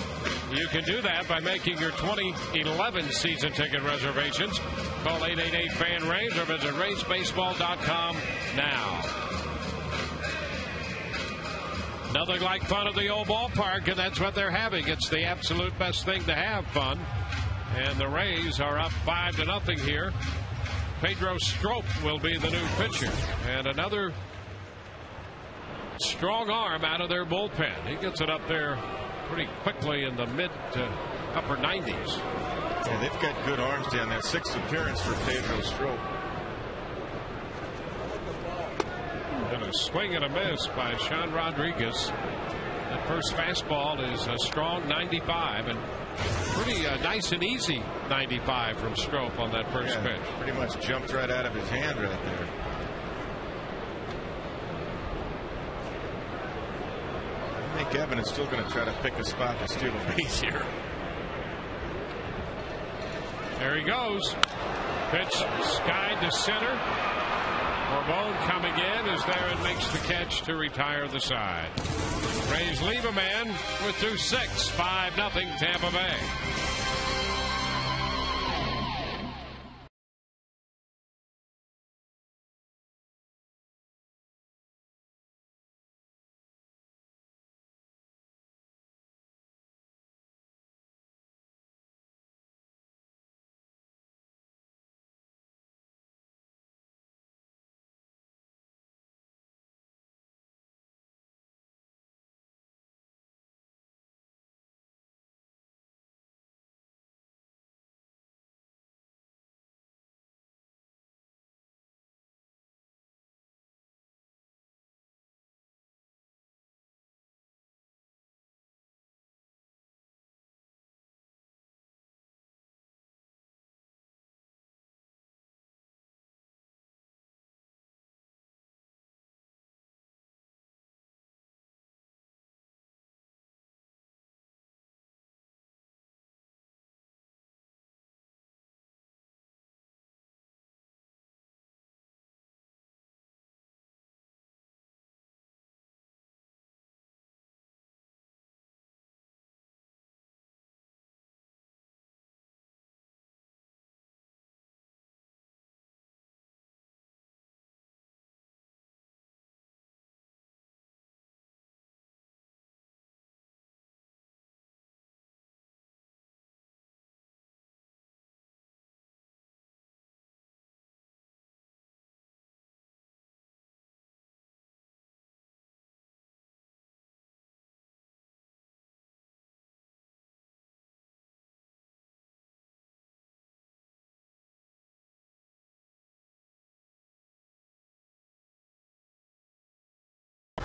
you can do that by making your 2011 season ticket reservations. Call 888-FAN-RAYS or visit RaysBaseball.com now. Nothing like fun at the old ballpark, and that's what they're having. It's the absolute best thing to have fun. And the Rays are up 5-0 here. Pedro Strop will be the new pitcher. And another strong arm out of their bullpen. He gets it up there pretty quickly in the mid to upper 90s. Yeah, they've got good arms down there. 6th appearance for Pedro Strop. And a swing and a miss by Sean Rodriguez. That first fastball is a strong 95 and pretty nice and easy 95 from Strop on that first pitch. Pretty much jumped right out of his hand right there. I think Evan is still going to try to pick a spot to steal a base here. There he goes. Pitch skied to center. Corbone coming in is there and makes the catch to retire the side. Rays leave a man with 2-6. 5-0 Tampa Bay.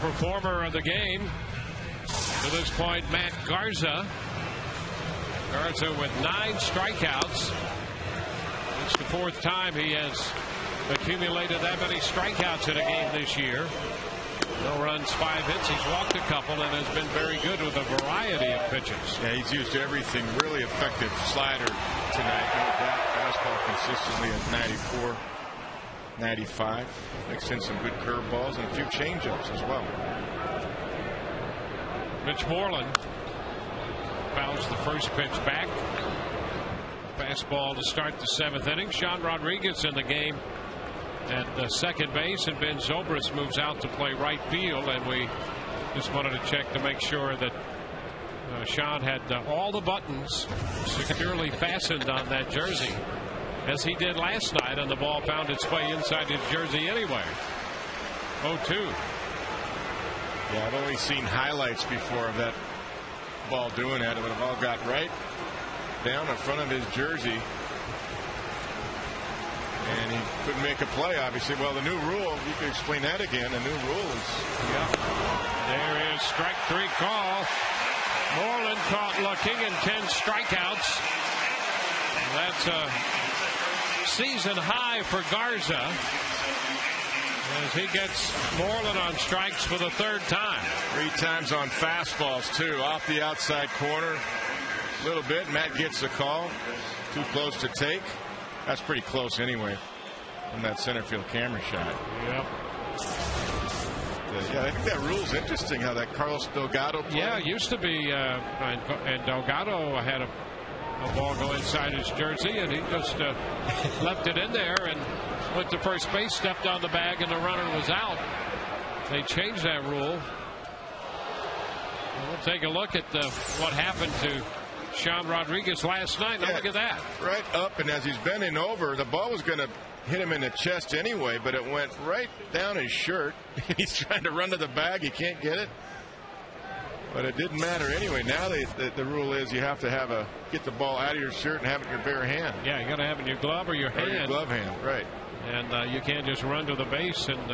performer of the game to this point, Matt Garza. Garza with 9 strikeouts. It's the 4th time he has accumulated that many strikeouts in a game this year. No runs, 5 hits. He's walked a couple and has been very good with a variety of pitches. Yeah, he's used everything. Really effective slider tonight. That fastball consistently at 94, 95. Mixed in some good curveballs and a few changeups as well. Mitch Moreland fouls the first pitch back. Fastball to start the 7th inning. Sean Rodriguez in the game at second base, and Ben Zobrist moves out to play right field. And we just wanted to check to make sure that Sean had all the buttons securely fastened on that jersey, as he did last night, and the ball found its way inside his jersey anyway. 0-2. Yeah, I've only seen highlights before of that ball doing that, but the ball got right down in front of his jersey. And he couldn't make a play, obviously. Well, the new rule, you can explain that again. The new rule is. Yeah. There is strike 3 call. Moreland caught looking and 10 strikeouts. That's a season high for Garza, as he gets Moreland on strikes for the 3rd time. 3 times on fastballs, too. Off the outside corner a little bit. Matt gets the call. Too close to take. That's pretty close anyway from that center field camera shot. Yep. Yeah, I think that rule's interesting, how that Carlos Delgado played. Yeah, it used to be, and Delgado had a ball go inside his jersey, and he just left it in there and went to first base, stepped on the bag, and the runner was out. They changed that rule. We'll take a look at what happened to Sean Rodriguez last night. Now look at that. Right up, and as he's bending over, the ball was going to hit him in the chest anyway, but it went right down his shirt. He's trying to run to the bag. He can't get it. But it didn't matter anyway. Now the rule is you have to get the ball out of your shirt and have it in your bare hand. Yeah, you got to have it in your glove or your hand. Or your glove hand, right. And you can't just run to the base and,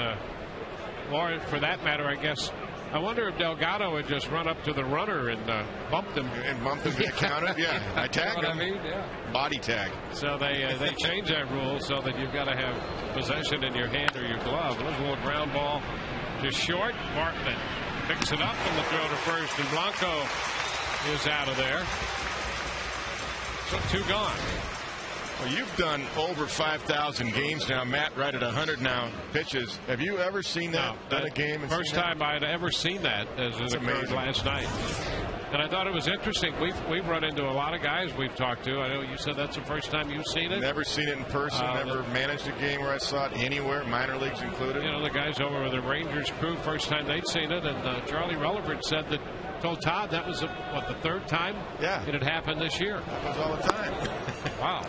or for that matter, I guess. I wonder if Delgado had just run up to the runner and bumped him. And bumped him to the counter? Yeah, I tagged him. I mean? Yeah. Body tag. So they changed that rule so that you've got to have possession in your hand or your glove. There's a little ground ball to short. Bartlett picks it up and the throw to first, and Blanco is out of there. So 2 gone. Well, you've done over 5,000 games now, Matt, right at 100 now pitches. Have you ever seen that in a game? First time I'd ever seen that, as it occurred last night. And I thought it was interesting. We've run into a lot of guys we've talked to. I know you said that's the first time you've seen it. Never seen it in person. Never managed a game where I saw it anywhere, minor leagues included. You know, the guys over with the Rangers crew, first time they'd seen it. And Charlie Relevert said that, told Todd that was, the 3rd time it had happened this year. That was all the time. Wow.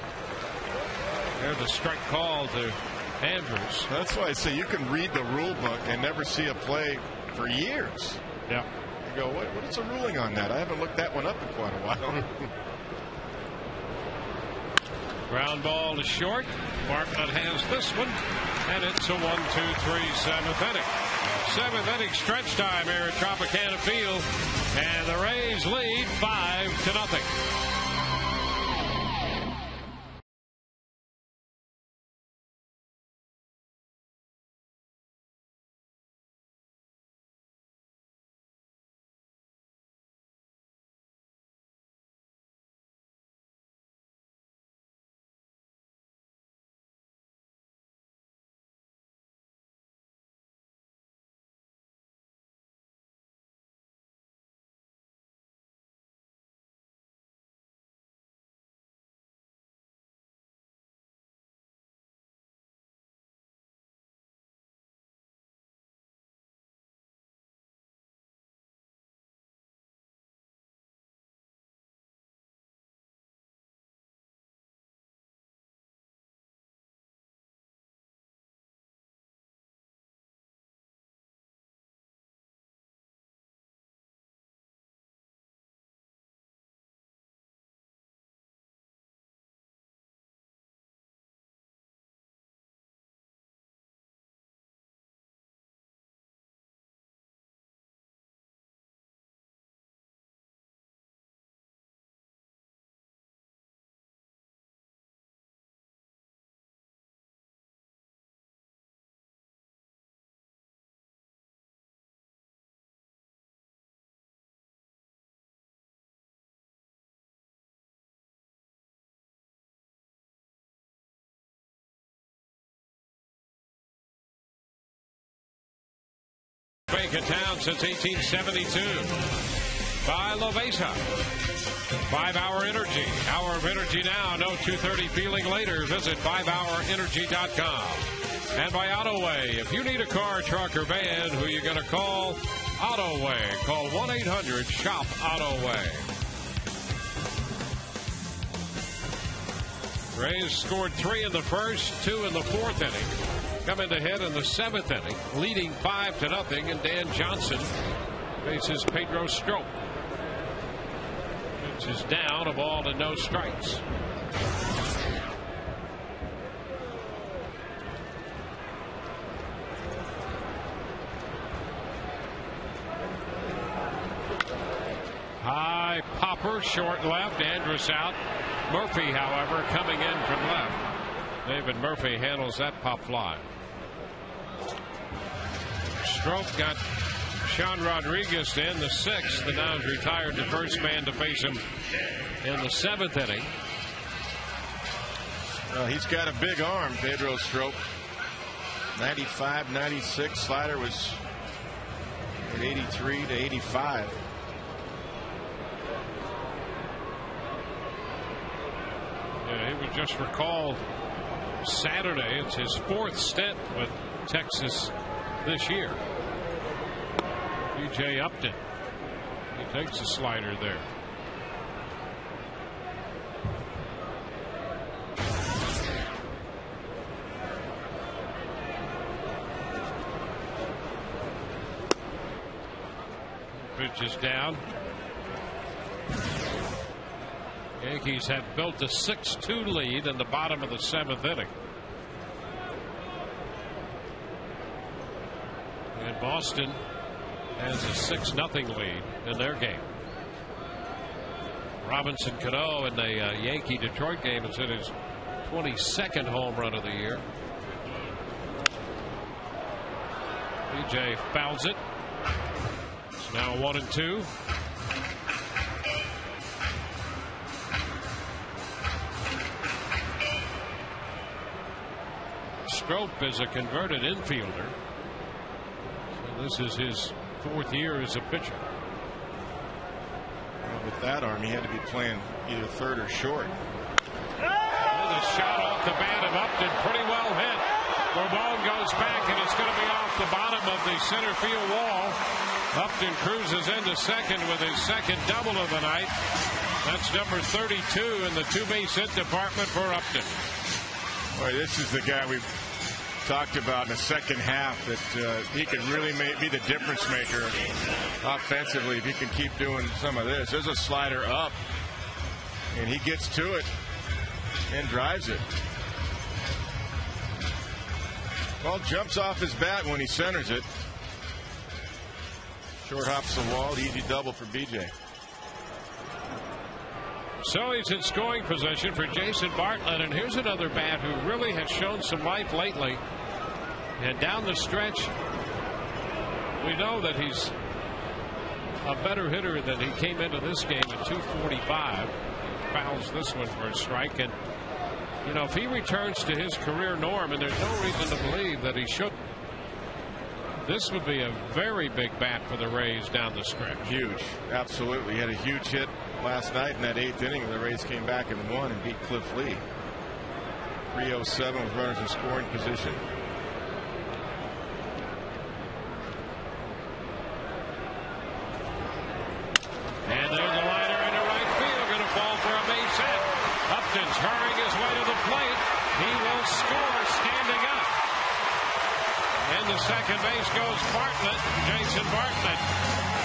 There's a strike call to Andrews. That's why I say you can read the rule book and never see a play for years. Yeah. You go, what's the ruling on that? I haven't looked that one up in quite a while. Ground ball to short. Bartlett has this one, and it's a 1-2-3 7th inning. 7th inning stretch time here at Tropicana Field, and the Rays lead 5-0. bank in town since 1872. By Lovesa. 5-Hour Energy. Hour of Energy now. No 2:30 feeling later. Visit 5hourenergy.com. And by AutoWay. If you need a car, truck, or van, who are you going to call? AutoWay. Call 1-800-SHOP-AutoWay. Rays scored 3 in the first, 2 in the fourth inning. Coming ahead in the 7th inning, leading 5-0, and Dan Johnson faces Pedro Strop. Pitch is down, a ball and no strikes. High popper, short left, Andrus out. Murphy, however, coming in from left. David Murphy handles that pop fly. Strop got Sean Rodriguez to end the 6th, and now is retired, the first man to face him in the 7th inning. Well, he's got a big arm, Pedro Strop. 95, 96. Slider was at 83 to 85. Yeah, he was just recalled Saturday. It's his 4th stint with Texas this year. B.J. Upton. He takes a slider there. Pitch is down. Yankees have built a 6-2 lead in the bottom of the 7th inning. And Boston has a 6-0 lead in their game. Robinson Cano in the Yankee-Detroit game has hit his 22nd home run of the year. BJ fouls it. It's now 1-2. Strop is a converted infielder. So this is his 4th year as a pitcher. Well, with that arm, he had to be playing either third or short. There's a shot off the bat of Upton, pretty well hit. Bourbon goes back, and it's going to be off the bottom of the center field wall. Upton cruises into second with his 2nd double of the night. That's number 32 in the 2-base hit department for Upton. Boy, this is the guy we've talked about in the second half, that he can really be the difference maker offensively if he can keep doing some of this. There's a slider up, and he gets to it and drives it. Ball jumps off his bat when he centers it. Short hops the wall, easy double for BJ. So he's in scoring position for Jason Bartlett, and here's another bat who really has shown some life lately. And down the stretch, we know that he's a better hitter than he came into this game at 245. Fouls this one for a strike, and you know, if he returns to his career norm, and there's no reason to believe that he should, this would be a very big bat for the Rays down the stretch. Huge, absolutely. He had a huge hit last night in that 8th inning. The Rays came back and won and beat Cliff Lee. 3:07 with runners in scoring position. And there's a liner into right field, going to fall for a base hit. Upton's hurrying his way to the plate. He will score standing up. And the second base goes Bartlett. Jason Bartlett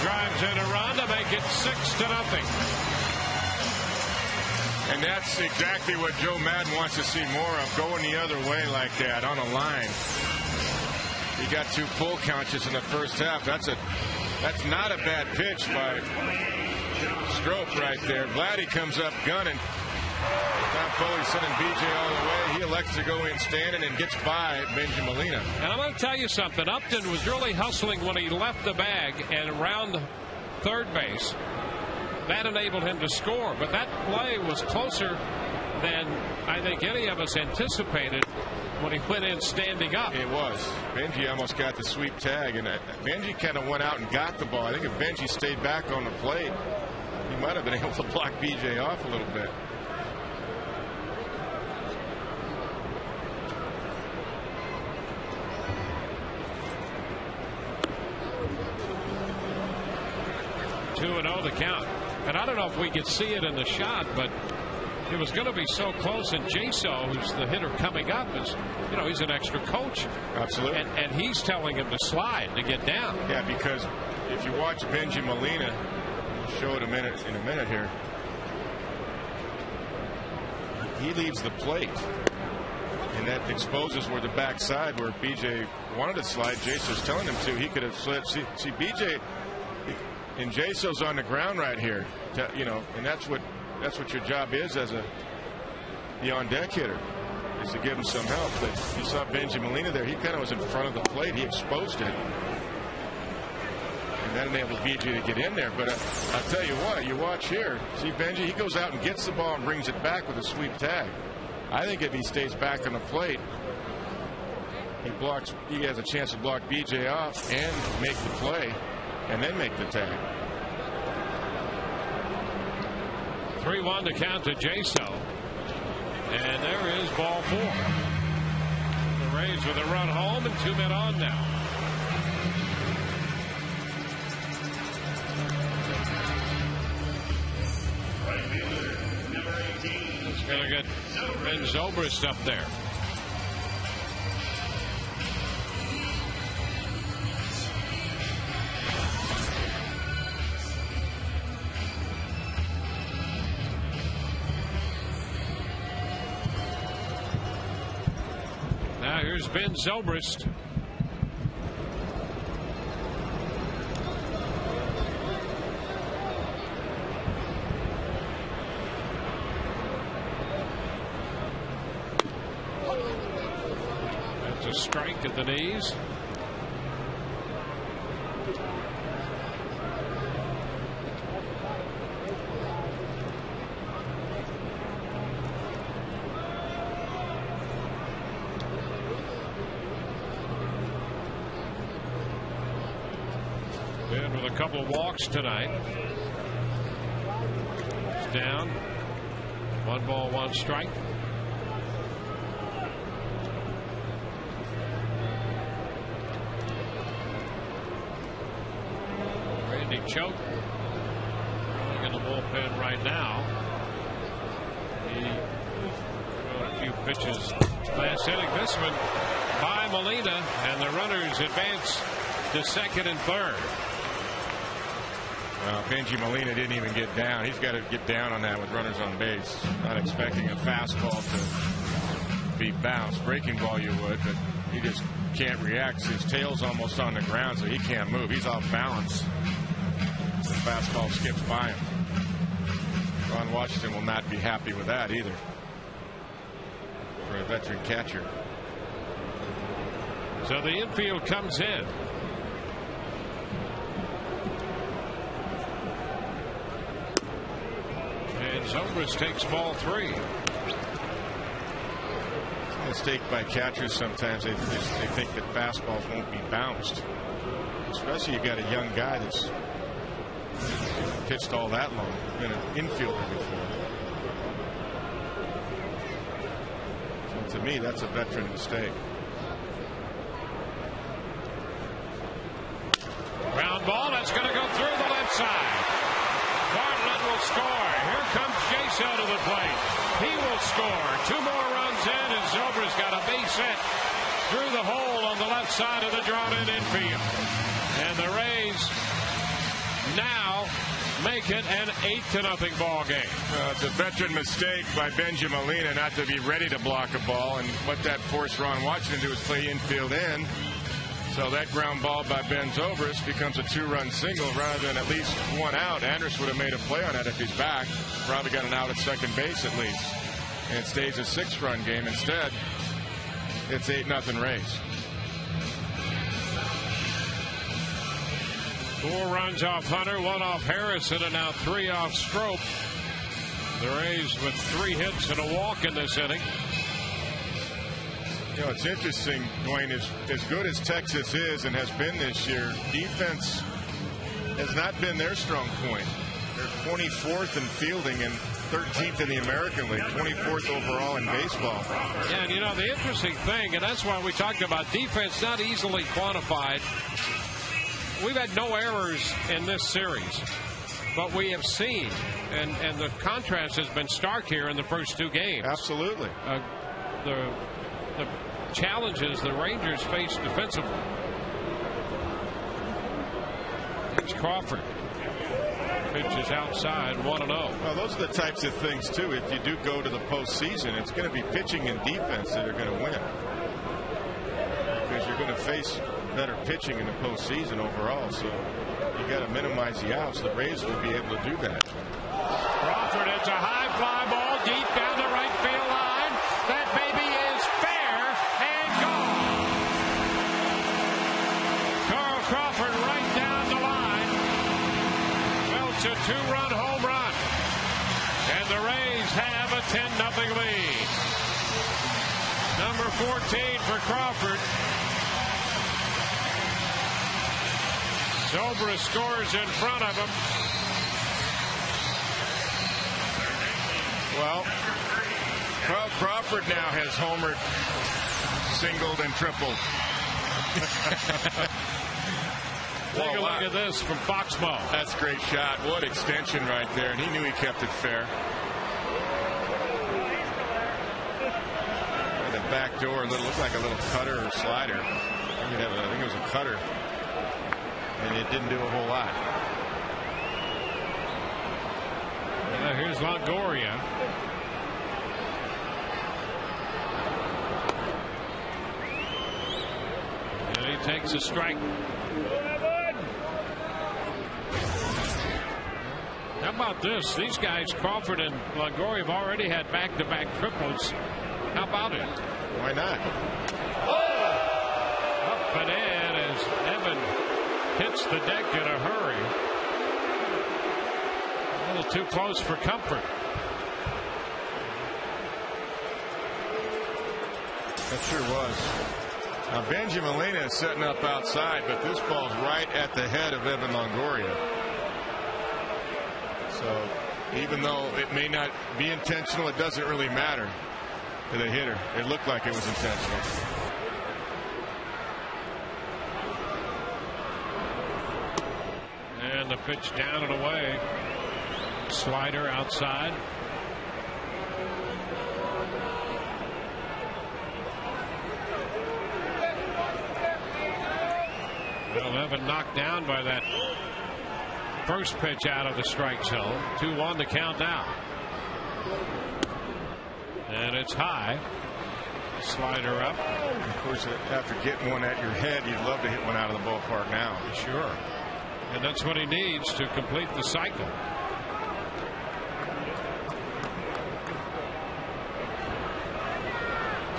drives in a run to make it 6-0. And that's exactly what Joe Madden wants to see more of, going the other way like that on a line. He got 2 full counts in the first half. That's not a bad pitch by Strop right there. Vladdy comes up gunning. Tom Foley sending BJ all the way. He elects to go in standing and gets by Benjamin Molina. And I'm going to tell you something. Upton was really hustling when he left the bag and around third base. That enabled him to score. But that play was closer than I think any of us anticipated. when he went in standing up. It was. Benji almost got the sweep tag, and Benji kind of went out and got the ball. I think if Benji stayed back on the plate, he might have been able to block BJ off a little bit. Two and 0 the count. And I don't know if we could see it in the shot, but it was going to be so close. And Jaso, who's the hitter coming up, is, you know, he's an extra coach. Absolutely. And he's telling him to slide, to get down. Yeah, because if you watch Benji Molina, we'll show it in a minute here. He leaves the plate. And that exposes where the backside, where BJ wanted to slide, Jaso's telling him to. He could have slid. See BJ. And Jaso's on the ground right here, you know, and that's what your job is as the on-deck hitter, is to give him some help. But you saw Benji Molina there; he kind of was in front of the plate. He exposed it, and that enabled BJ to get in there. But I'll tell you what, you watch here, see Benji, he goes out and gets the ball and brings it back with a sweep tag. I think if he stays back on the plate, he has a chance to block BJ off and make the play. And then make the tag. 3-1 to count to Jaso. And there is ball 4. The Rays with a run home and 2 men on now. It's going to get Ben Zobrist up there. Here's Ben Zobrist. That's a strike at the knees. With a couple of walks tonight. It's down. 1 ball, 1 strike. Randy Choate going in the bullpen right now. He threw a few pitches last inning. This one by Molina, and the runners advance to second and third. Benji Molina didn't even get down. He's got to get down on that with runners on base. Not expecting a fastball to be bounced. Breaking ball you would, but he just can't react. His tail's almost on the ground, so he can't move. He's off balance. The fastball skips by him. Ron Washington will not be happy with that either, for a veteran catcher. So the infield comes in. Zobrist takes ball 3. It's a mistake by catchers sometimes. They think that fastballs won't be bounced. Especially you got a young guy that's pitched all that long. Been an infielder before. So to me, that's a veteran mistake. Ground ball. That's going to go through the left side. Bartlett will score. Here comes Jaso to the plate. He will score. 2 more runs in, and Zobrist got a base hit through the hole on the left side of the drawn-in infield. And the Rays now make it an 8-0 ball game. It's a veteran mistake by Benji Molina not to be ready to block a ball, and what that forced Ron Washington to do is play infield in. So that ground ball by Ben Zobrist becomes a 2-run single rather than at least 1 out. Andrus would have made a play on that if he's back. Probably got an out at second base at least. And it stays a 6-run game. Instead, it's 8-0 Rays. 4 runs off Hunter, 1 off Harrison, and now 3 off Strop. The Rays with 3 hits and a walk in this inning. You know, it's interesting, Dwayne, as good as Texas is and has been this year, defense has not been their strong point. They're 24th in fielding and 13th in the American League, 24th overall in baseball. Yeah, and you know, the interesting thing, and that's why we talked about defense not easily quantified. We've had no errors in this series, but we have seen, and the contrast has been stark here in the first two games. Absolutely. The challenges the Rangers face defensively. Here's Crawford. Pitch is outside, 1-0. Well, those are the types of things, too. If you do go to the postseason, it's going to be pitching and defense that are going to win. Because you're going to face better pitching in the postseason overall. So you got to minimize the outs. The Rays will be able to do that. Crawford, it's a high fly ball deep down the right field line. That baby is fair and gone. Carl Crawford right down the line. Well, it's a two-run home run. And the Rays have a 10-0 lead. Number 14 for Crawford. Zobra scores in front of him. Well, Carl Crawford now has homered, singled, and tripled. Take a look at this from Foxmo. That's a great shot. What extension right there. And he knew he kept it fair. And the back door looked like a little cutter or slider. I think it was a cutter. And it didn't do a whole lot. Here's Longoria. And he takes a strike. How about this? These guys, Crawford and Longoria, have already had back-to-back triples. How about it? Why not? Up and in as Evan hits the deck in a hurry. A little too close for comfort. That sure was. Now Benjamin Molina is setting up outside, but this ball's right at the head of Evan Longoria. So even though it may not be intentional, it doesn't really matter to the hitter. It looked like it was intentional. And the pitch down and away. Slider outside. Well, Evan knocked down by that first pitch out of the strike zone. 2-1 to count now. And it's high. Slider up. Of course, after getting one at your head, you'd love to hit one out of the ballpark now. Sure. And that's what he needs to complete the cycle.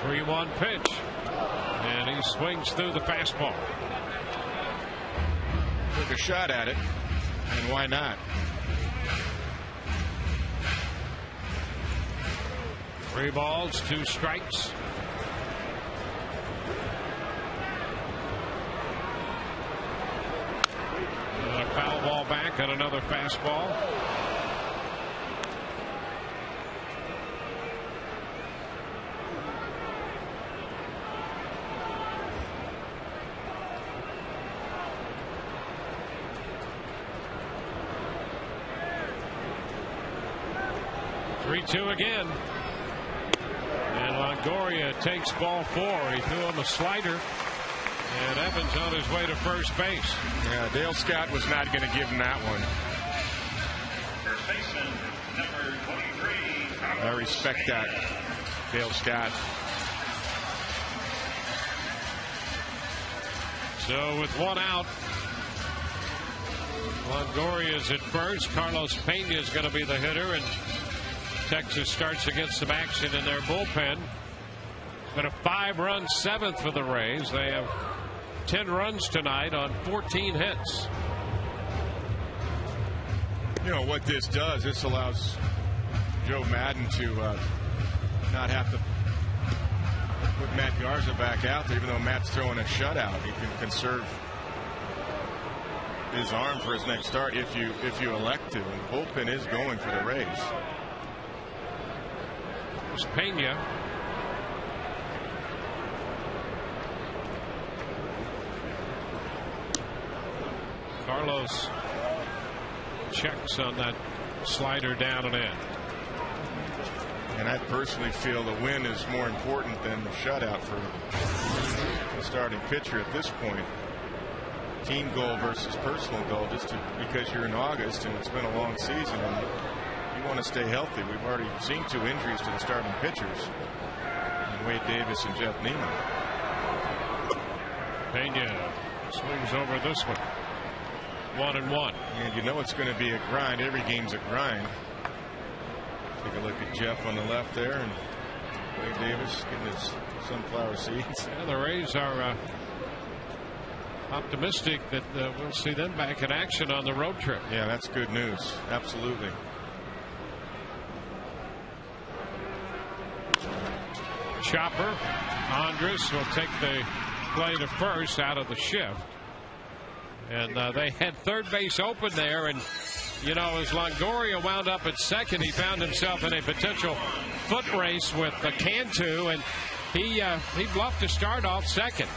Three-one pitch. And he swings through the fastball. Took a shot at it. And why not? Three balls, two strikes. A foul ball back and another fastball. Three-two again. And Longoria takes ball four. He threw him a slider. And Evans on his way to first base. Yeah, Dale Scott was not going to give him that one. First baseman, number 23. I respect that, Dale Scott. So with one out, Longoria's at first. Carlos Pena is going to be the hitter, and Texas starts to get some action in their bullpen. But a 5-run seventh for the Rays. They have 10 runs tonight on 14 hits. You know what this does? This allows Joe Madden to not have to put Matt Garza back out there, even though Matt's throwing a shutout. He can conserve his arm for his next start if you elect to. And the bullpen is going for the Rays. There's Pena. Carlos checks on that slider down and in. And I personally feel the win is more important than the shutout for the starting pitcher at this point. Team goal versus personal goal, just because you're in August and it's been a long season and you want to stay healthy. We've already seen 2 injuries to the starting pitchers, Wade Davis and Jeff Neiman. Pena swings over this one. 1-1. And you know it's going to be a grind. Every game's a grind. Take a look at Jeff on the left there, and Wade Davis getting his sunflower seeds. Yeah, the Rays are optimistic that we'll see them back in action on the road trip. Yeah, that's good news. Absolutely. Chopper. Andrus will take the play to first out of the shift. And they had third base open there, and you know, as Longoria wound up at second, he found himself in a potential foot race with Cantu, and he bluffed to start off second.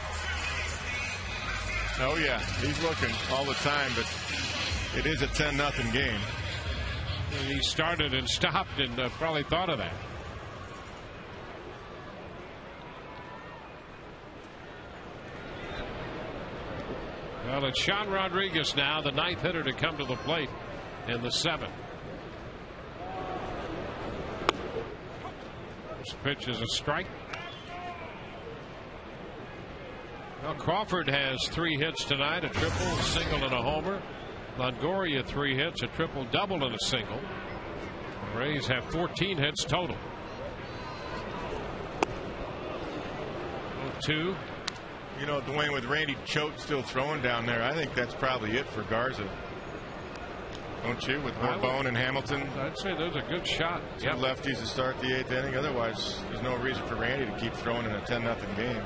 Oh yeah, he's looking all the time, but it is a 10-0 game. And he started and stopped and probably thought of that. Well, it's Sean Rodriguez now, the 9th hitter to come to the plate in the 7th. This pitch is a strike. Well, Crawford has 3 hits tonight, a triple, a single, and a homer. Longoria 3 hits, a triple, double, and a single. The Rays have 14 hits total. 0-2. You know, Dwayne, with Randy Choate still throwing down there, I think that's probably it for Garza. Don't you? With Bone and Hamilton. I'd say there's a good shot. Two lefties to start the 8th inning. Otherwise, there's no reason for Randy to keep throwing in a 10-0 game.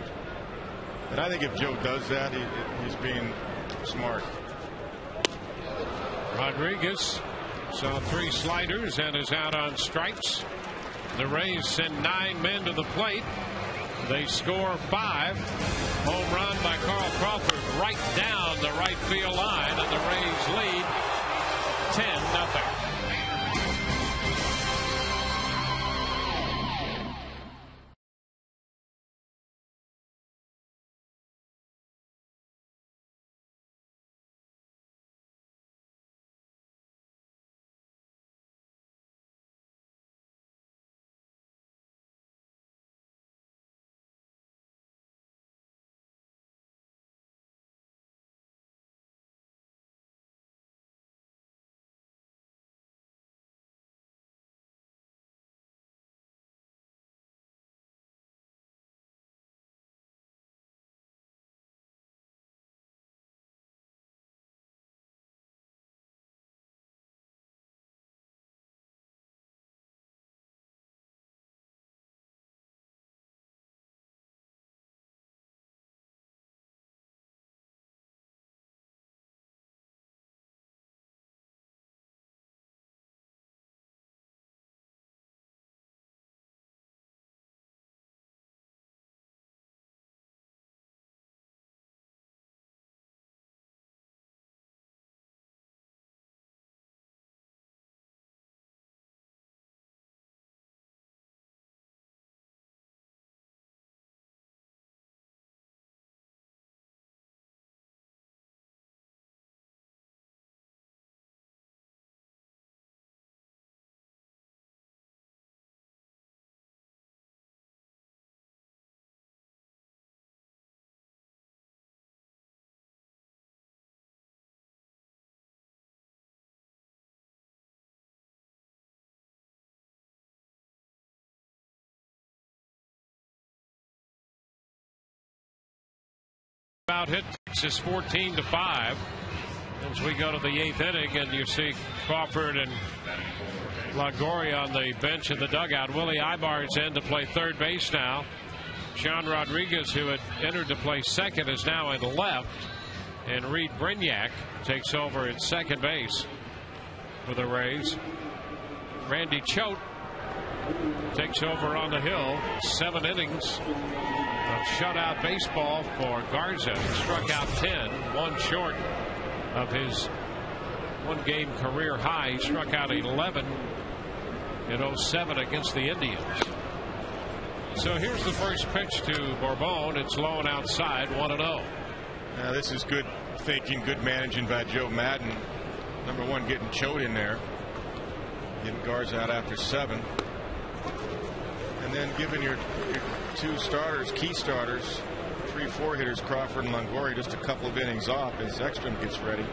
And I think if Joe does that, he's being smart. Rodriguez saw 3 sliders and is out on strikes. The Rays send 9 men to the plate. They score 5. Home run by Carl Crawford right down the right field line, and the Rays lead 10-0. Out hit Texas 14-5 as we go to the 8th inning, and you see Crawford and Longoria on the bench in the dugout. Willie Ibar's in to play third base now. Sean Rodriguez, who had entered to play second, is now in left. And Reed Brignac takes over at second base for the Rays. Randy Choate takes over on the hill. 7 innings of shutout baseball for Garza. He struck out 10, 1 short of his 1-game career high. He struck out 11 in 07 against the Indians. So here's the first pitch to Bourbon. It's low and outside, 1-0. Now this is good thinking, good managing by Joe Madden. Number one, getting Choate in there, getting Garza out after 7, and then giving your 2 starters, key starters, 3-4 hitters, Crawford and Longoria, just a couple of innings off as Ekstrom gets ready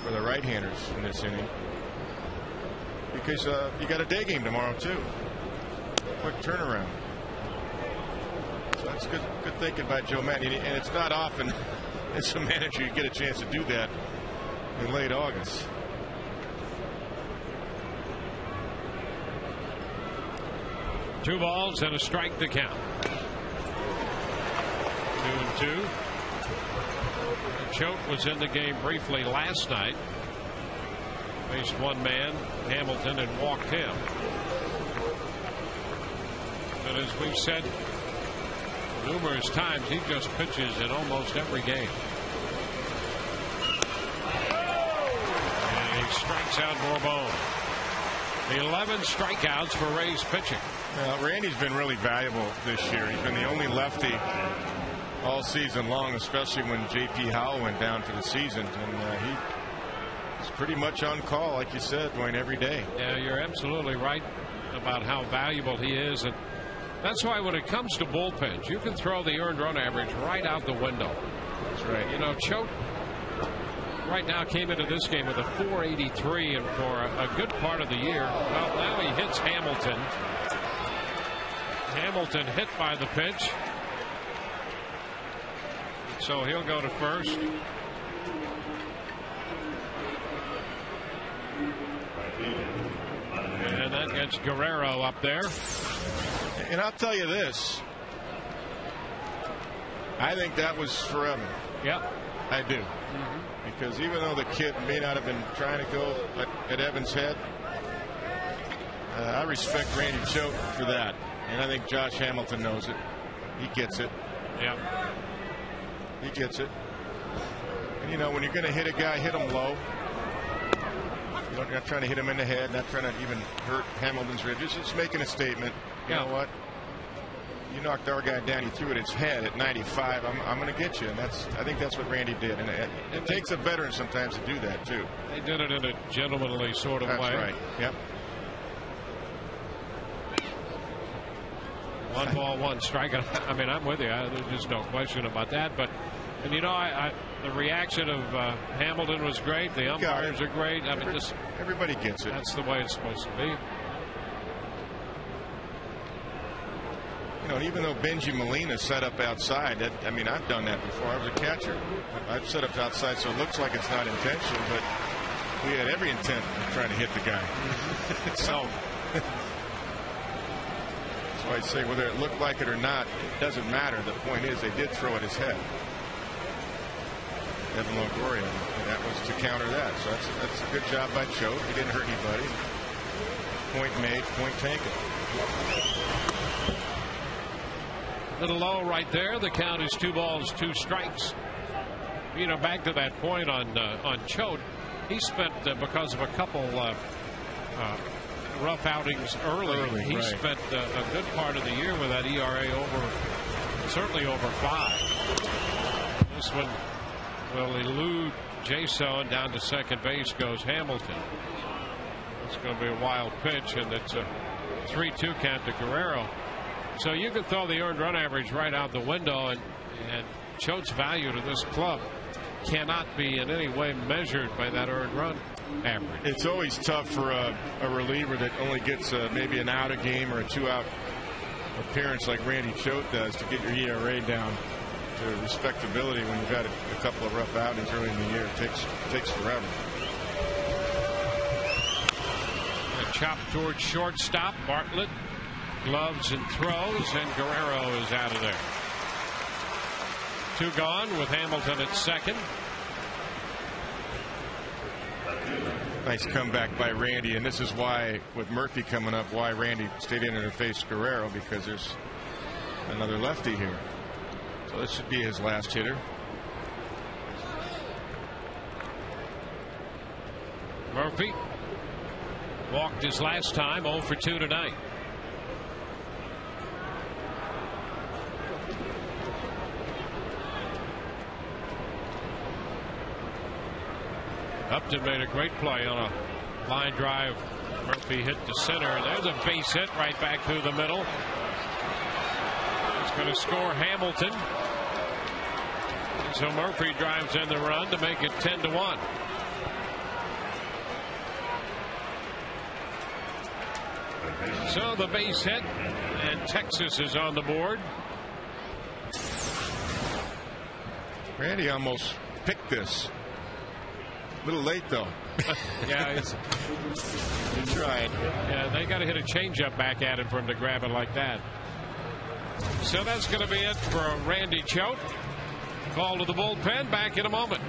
for the right-handers in this inning. Because you got a day game tomorrow too. Quick turnaround. So that's good thinking by Joe Madden, and it's not often as a manager you get a chance to do that in late August. Two balls and a strike to count. 2-2. Choate was in the game briefly last night. Faced one man, Hamilton, and walked him. But as we've said numerous times, he just pitches in almost every game. And he strikes out Bourbon. 11 strikeouts for Rays pitching. Well, Randy's been really valuable this year. He's been the only lefty all season long, especially when J.P. Howell went down for the season. And he's pretty much on call, like you said, Dwayne, every day. Yeah, you're absolutely right about how valuable he is. And that's why when it comes to bullpens, you can throw the earned run average right out the window. That's right. You know, Choate right now came into this game with a 483, and for a good part of the year, well, now he hits Hamilton. Hamilton hit by the pitch. So he'll go to first. And that gets Guerrero up there. And I'll tell you this. I think that was forever. Yep. I do. Because even though the kid may not have been trying to go at Evans' head, I respect Randy Choate for that. And I think Josh Hamilton knows it. He gets it. Yep. He gets it. And, you know, when you're going to hit a guy, hit him low. You're not trying to hit him in the head, not trying to even hurt Hamilton's ribs. Just making a statement. You know what? You knocked our guy down. He threw at his head at 95. I'm going to get you. And I think that's what Randy did. And it takes a veteran sometimes to do that, too. They did it in a gentlemanly sort of way. That's right. Yep. 1 ball, 1 strike. I mean, I'm with you. There's just no question about that. But, and you know, the reaction of Hamilton was great. The umpires are great. I mean, just everybody gets it. That's the way it's supposed to be. You know, even though Benji Molina set up outside, I mean, I've done that before. I was a catcher. I've set up outside, so it looks like it's not intentional, but we had every intent of trying to hit the guy. So that's why I say whether it looked like it or not, it doesn't matter. The point is they did throw at his head. Evan Longoria, and that was to counter that. So that's a good job by Choate. He didn't hurt anybody. Point made, point taken. Little low right there. The count is 2 balls, 2 strikes. You know, back to that point on Choate, he spent because of a couple rough outings early. He spent a good part of the year with that ERA certainly over 5. This one will elude Jason. Down to second base goes Hamilton. It's going to be a wild pitch, and it's a 3-2 count to Guerrero. So you can throw the earned run average right out the window, and Choate's value to this club cannot be in any way measured by that earned run average. It's always tough for a reliever that only gets maybe an out a game or a 2-out appearance like Randy Choate does to get your ERA down to respectability when you've had a couple of rough outings early in the year. It takes forever. A chop towards shortstop. Bartlett Gloves and throws, and Guerrero is out of there. 2 gone with Hamilton at second. Nice comeback by Randy, and this is why, with Murphy coming up, why Randy stayed in and faced Guerrero, because there's another lefty here. So this should be his last hitter. Murphy walked his last time, 0 for 2 tonight. Upton made a great play on a line drive. Murphy hit the center. There's a base hit right back through the middle. It's going to score Hamilton. And so Murphy drives in the run to make it 10-1. So the base hit, and Texas is on the board. Randy almost picked this. A little late, though. Yeah, he tried. Yeah, they got to hit a changeup back at him for him to grab it like that. So that's going to be it for Randy Choate. Call to the bullpen. Back in a moment.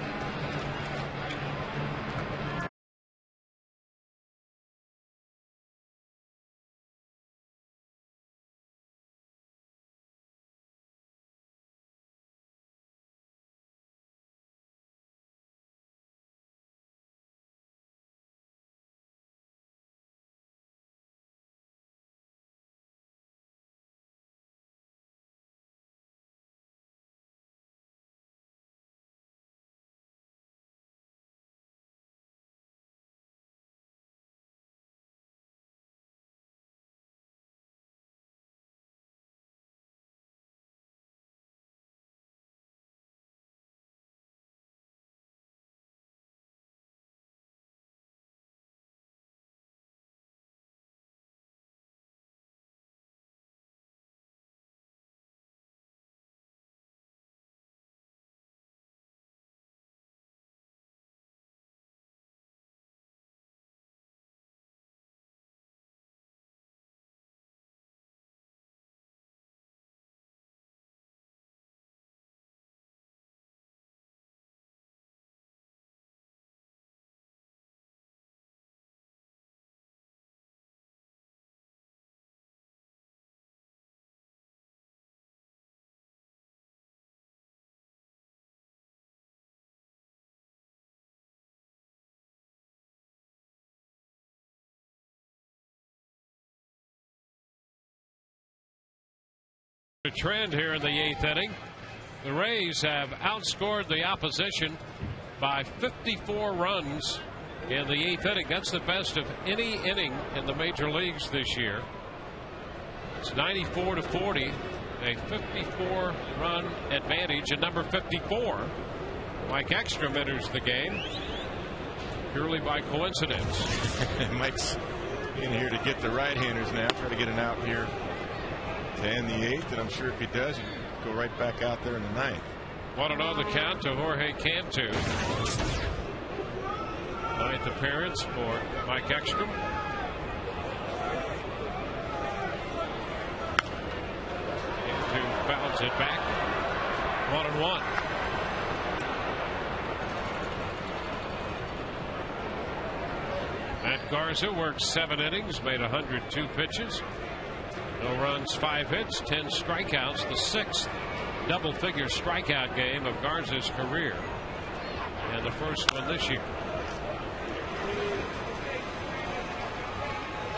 A trend here in the 8th inning. The Rays have outscored the opposition by 54 runs in the 8th inning. That's the best of any inning in the major leagues this year. It's 94-40, a 54-run advantage. And number 54, Mike Ekstrom, enters the game purely by coincidence. Mike's in here to get the right-handers now. Try to get an out here to end the 8th, and I'm sure if he does, he'll go right back out there in the 9th. 1-0 the count to Jorge Cantu. 9th appearance for Mike Ekstrom. Cantu fouls it back. 1-1. Matt Garza worked 7 innings, made 102 pitches. No runs, 5 hits, 10 strikeouts. The 6th double-figure strikeout game of Garza's career, and the first one this year.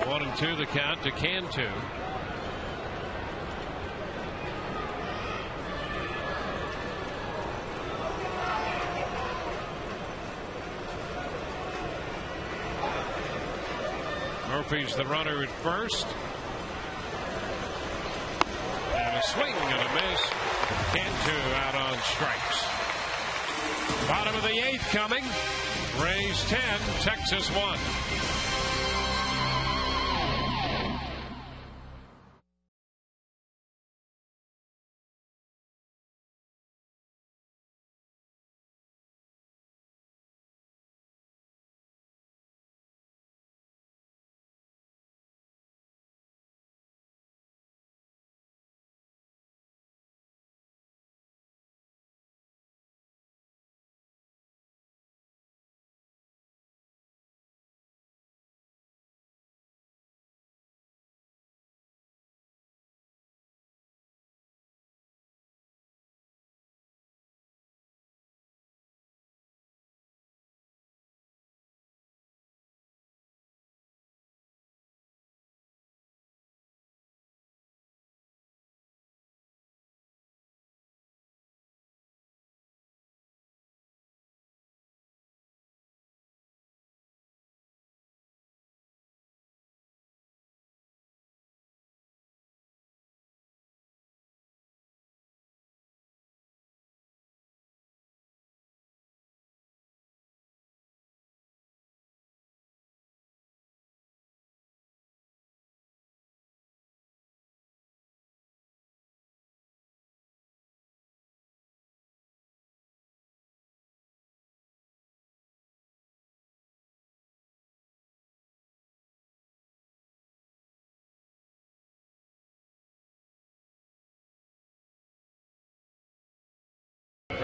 1-2 the count to Cantu. Murphy's the runner at first. And a swing and a miss. Cantu out on strikes. Bottom of the 8th coming. Rays 10, Texas 1.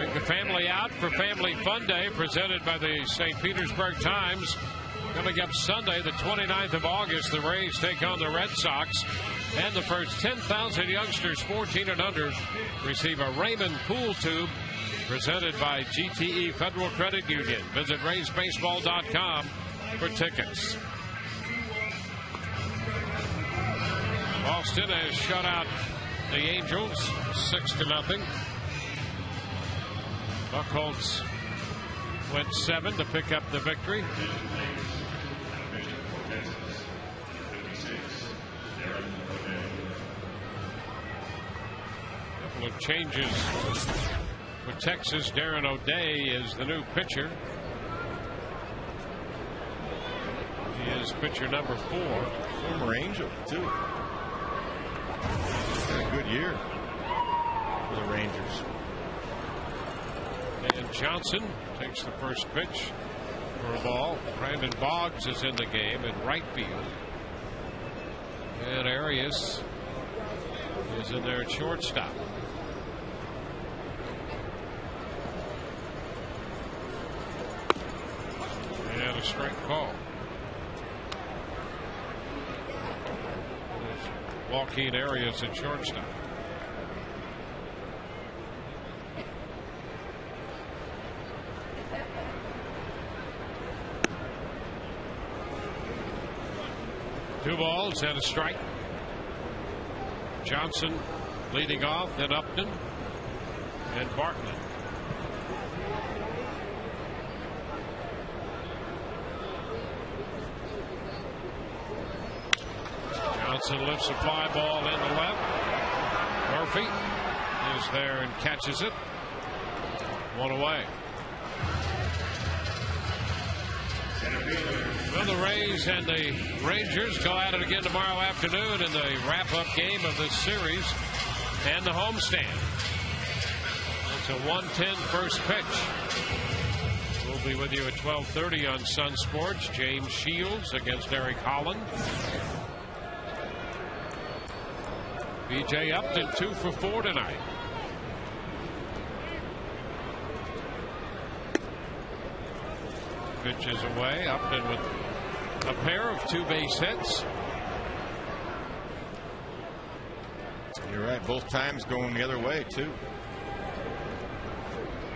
Take the family out for Family Fun Day, presented by the St. Petersburg Times. Coming up Sunday, the 29th of August, the Rays take on the Red Sox. And the first 10,000 youngsters 14 and under receive a Raymond pool tube, presented by GTE Federal Credit Union. Visit RaysBaseball.com for tickets. Boston has shut out the Angels 6-0. Buckholz went 7 to pick up the victory. Couple of changes for Texas. Darren O'Day is the new pitcher. He is pitcher number 4. Former Angel, too. Had a good year for the Rangers. And Johnson takes the first pitch for a ball. Brandon Boggs is in the game in right field. And Arias is in there at shortstop. And a strike call. Joaquin Arias at shortstop. Two balls and a strike. Johnson leading off, then Upton and Bartlett. Johnson lifts a fly ball in the left. Murphy is there and catches it. 1 away. Well, the Rays and the Rangers go at it again tomorrow afternoon in the wrap-up game of this series and the homestand. It's a 1:10 first pitch. We'll be with you at 12:30 on Sun Sports. James Shields against Eric Holland. B.J. Upton 2 for 4 tonight. Pitches away. Upton with a pair of 2 base hits. You're right. Both times going the other way, too.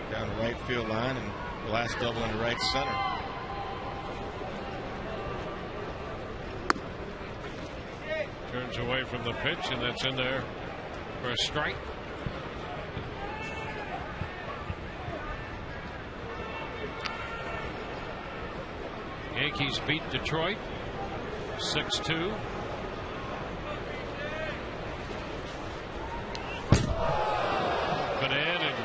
Down the right field line and the last double in the right center. Turns away from the pitch, and that's in there for a strike. Yankees beat Detroit 6-2. But in and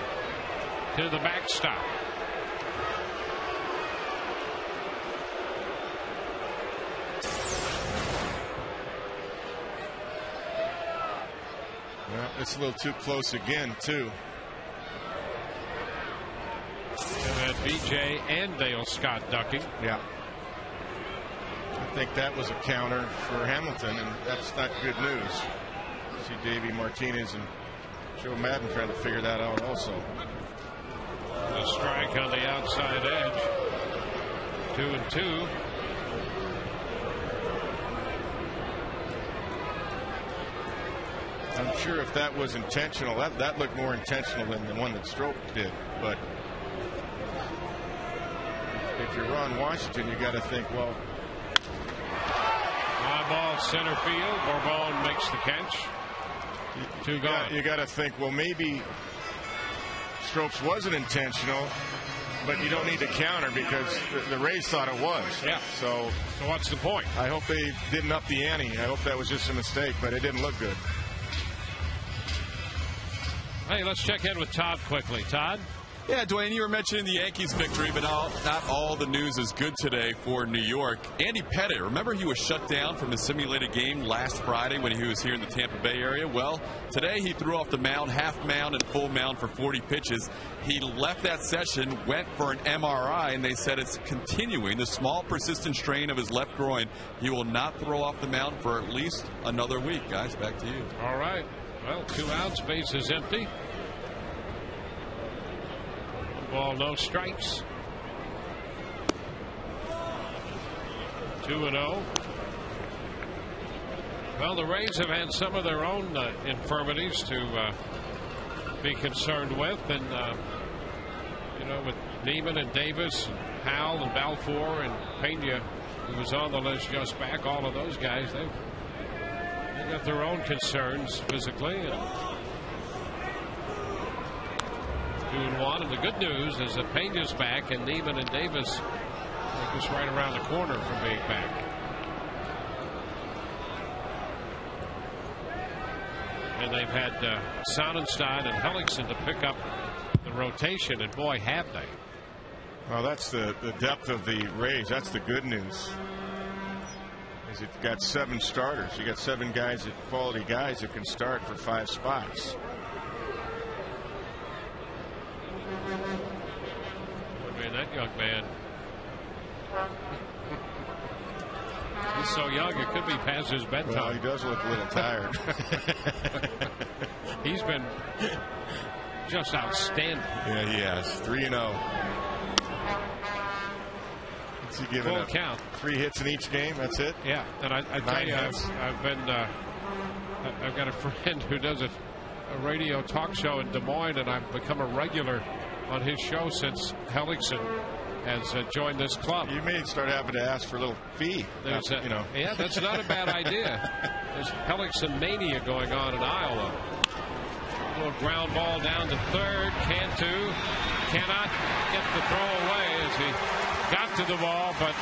to the backstop. Well, it's a little too close again, too. And then B.J. and Dale Scott ducking. Yeah. I think that was a counter for Hamilton, and that's not good news. See Davey Martinez and Joe Madden trying to figure that out also. A strike on the outside edge. 2-2. I'm sure if that was intentional, that looked more intentional than the one that Strope did. But if you're Ron Washington, you got to think, well, high ball center field. Bourbon makes the catch. 2 gone. You got to think, well, maybe Stropes wasn't intentional, but you don't need to counter because the Rays thought it was. Yeah. So what's the point? I hope they didn't up the ante. I hope that was just a mistake, but it didn't look good. Hey, let's check in with Todd quickly. Todd? Yeah, Dwayne, you were mentioning the Yankees victory, but not all the news is good today for New York. Andy Pettitte, remember he was shut down from the simulated game last Friday when he was here in the Tampa Bay area? Well, today he threw off the mound, half mound and full mound for 40 pitches. He left that session, went for an MRI, and they said it's continuing. The small persistent strain of his left groin. He will not throw off the mound for at least another week. Guys, back to you. All right. Well, 2 outs, base is empty. 1 ball, no strikes. 2-0. Well, the Rays have had some of their own infirmities to be concerned with, and with Neiman and Davis, and Howell and Balfour and Pena, who was on the list just back. All of those guys, they've got their own concerns physically. And 2-1, and the good news is that Pena's back, and Neiman and Davis are just right around the corner from being back. And they've had Sonnenstein and Hellickson to pick up the rotation, and boy, have they. Well, that's the depth of the Rays. That's the good news. Is you've got 7 starters. You got 7 guys, quality guys that can start for 5 spots. I mean, that young man. He's so young, it could be past his bedtime. Well, he does look a little tired. He's been just outstanding. Yeah, he has. 3-0. What's he giving Full up? count. 3 hits in each game. That's it. Yeah, and I tell you, I've got a friend who does a radio talk show in Des Moines, and I've become a regular on his show since Hellickson has joined this club. You may start having to ask for a little fee. Yeah, that's not a bad idea. There's Hellickson mania going on in Iowa. A little ground ball down to third. Cantu cannot get the throw away as he got to the ball, but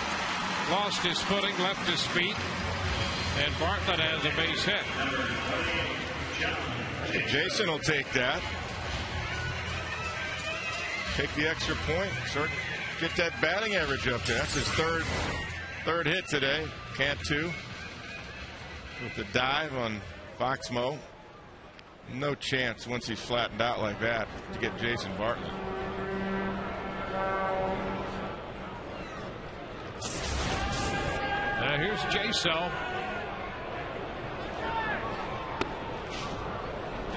lost his footing, left his feet, and Bartlett has a base hit. Jason will take that. Take the extra point. Get that batting average up there. That's his third hit today. Cantu with the dive on Foxmo. No chance once he's flattened out like that to get Jason Bartlett. Now here's J-Cell.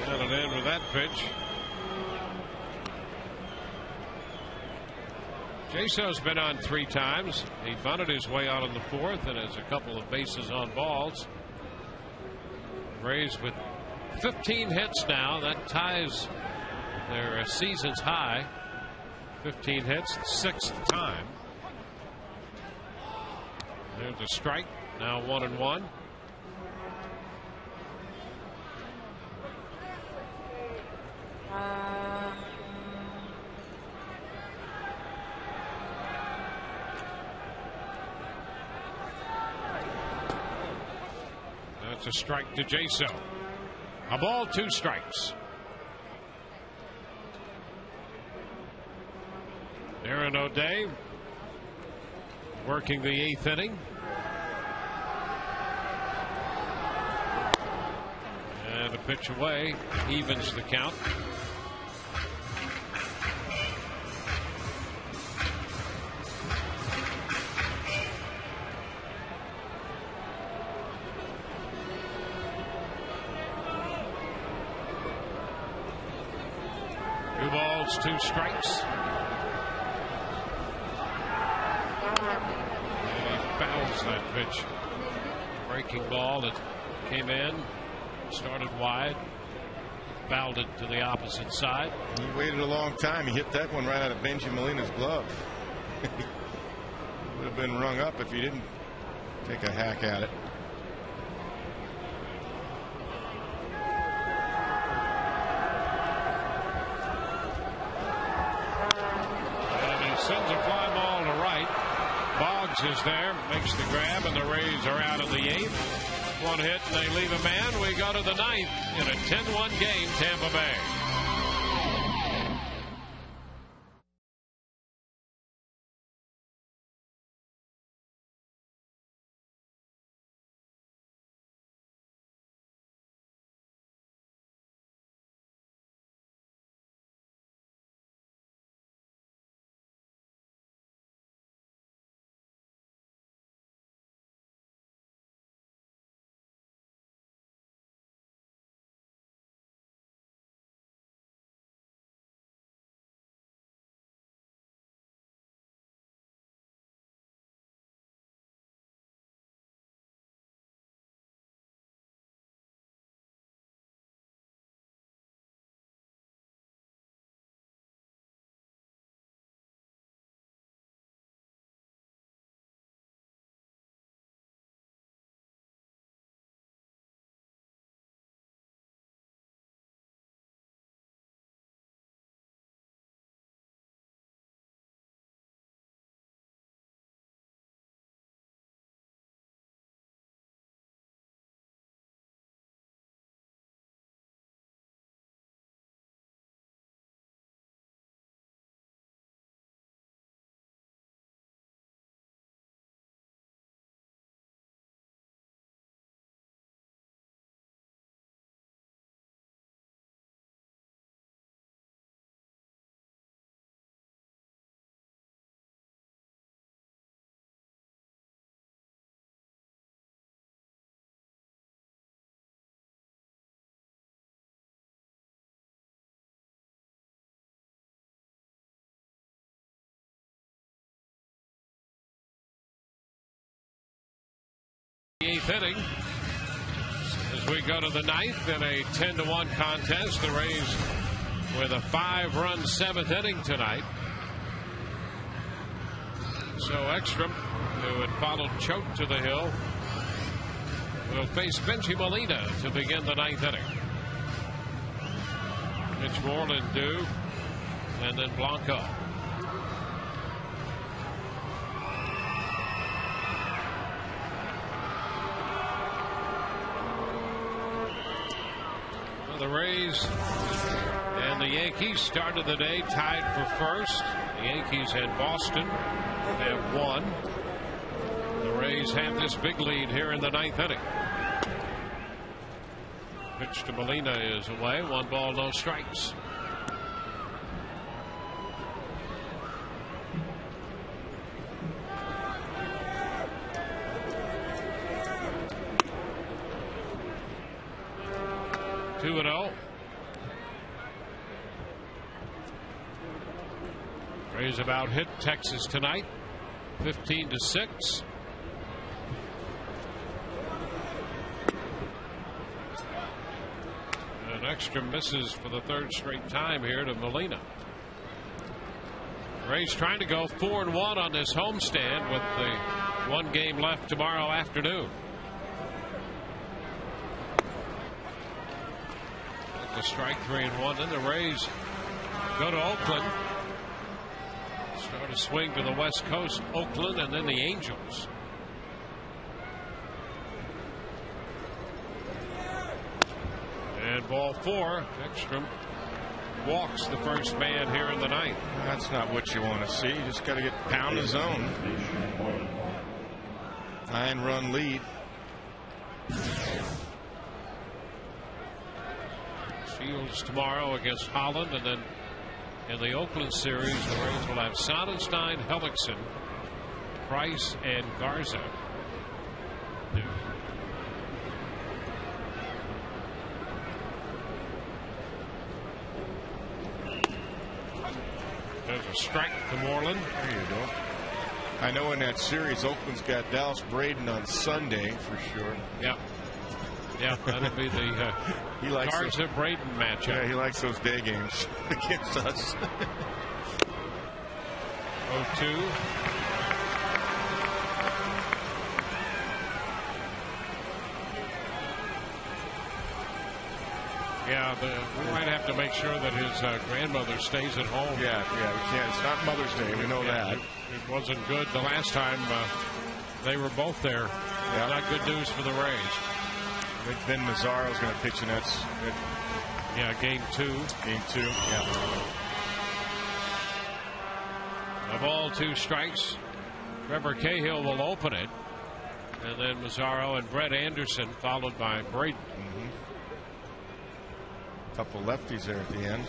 Got it in with that pitch. J-Cell's been on 3 times. He bunted his way out in the 4th and has a couple of bases on balls. Rays with 15 hits now. That ties their season's high. 15 hits, 6th time. There's a strike. Now 1-1. That's a strike to J-Cell. A ball, 2 strikes. Aaron O'Day working the 8th inning. And a pitch away evens the count. Two balls, 2 strikes. And he fouls that pitch. Breaking ball that came in, started wide, fouled it to the opposite side. He waited a long time. He hit that one right out of Benji Molina's glove. Would have been rung up if he didn't take a hack at it. Sends a fly ball to right. Boggs is there, makes the grab, and the Rays are out of the 8th. 1 hit, and they leave a man. We go to the 9th in a 10-1 game, Tampa Bay. 8th inning. As we go to the 9th in a 10-1 contest, the Rays with a 5-run 7th inning tonight. So Ekstrom, who had followed Choate to the hill, will face Benji Molina to begin the 9th inning. Mitch Moreland due, and then Blanco. The Rays and the Yankees started the day tied for first. The Yankees and Boston have won. The Rays have this big lead here in the 9th inning. Pitch to Molina is away. 1 ball, no strikes. Two and 0. Rays about hit Texas tonight, 15-6. An extra misses for the 3rd straight time here to Molina. Rays trying to go 4-1 on this homestand with the 1 game left tomorrow afternoon. A strike, 3-1. Then the Rays go to Oakland. Start a swing to the West Coast, Oakland, and then the Angels. And ball 4. Ekstrom walks the first man here in the 9th. That's not what you want to see. You just got to get pound the zone. 9-run lead. Shields tomorrow against Holland, and then in the Oakland series, the Rays will have Sonnenstein, Hellickson, Price, and Garza. There's a strike to Moreland. There you go. I know in that series, Oakland's got Dallas Braden on Sunday for sure. Yeah. Yeah, that'll be the Garza-Braden matchup. Yeah, he likes those day games against us. 0-2. Yeah, we might have to make sure that his grandmother stays at home. Yeah, we can't. It's not Mother's Day. We know that. It wasn't good the last time they were both there. Yeah. Not good news for the Rays. Ben Mazzaro's going to pitch in that. Yeah, game 2. Game 2. Yeah. A ball, 2 strikes. Trevor Cahill will open it, and then Mazzaro and Brett Anderson followed by Braden. Couple lefties there at the end.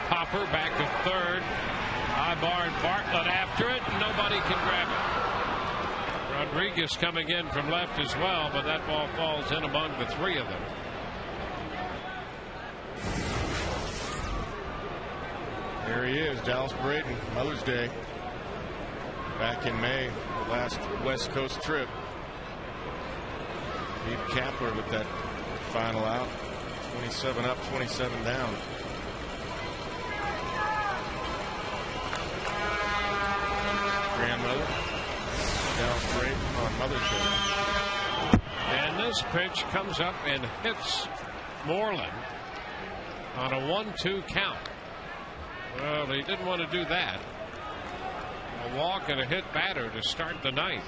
Popper back to 3rd. High bar and Bartlett after it. Nobody can grab it. Rodriguez coming in from left as well, but that ball falls in among the 3 of them. There he is, Dallas Braden, Mother's Day. Back in May, the last West Coast trip. Beat Kapler with that final out. 27 up, 27 down. Grandmother, Dallas Braden on Mother's Day. And this pitch comes up and hits Moreland on a 1-2 count. Well, he didn't want to do that. A walk and a hit batter to start the 9th.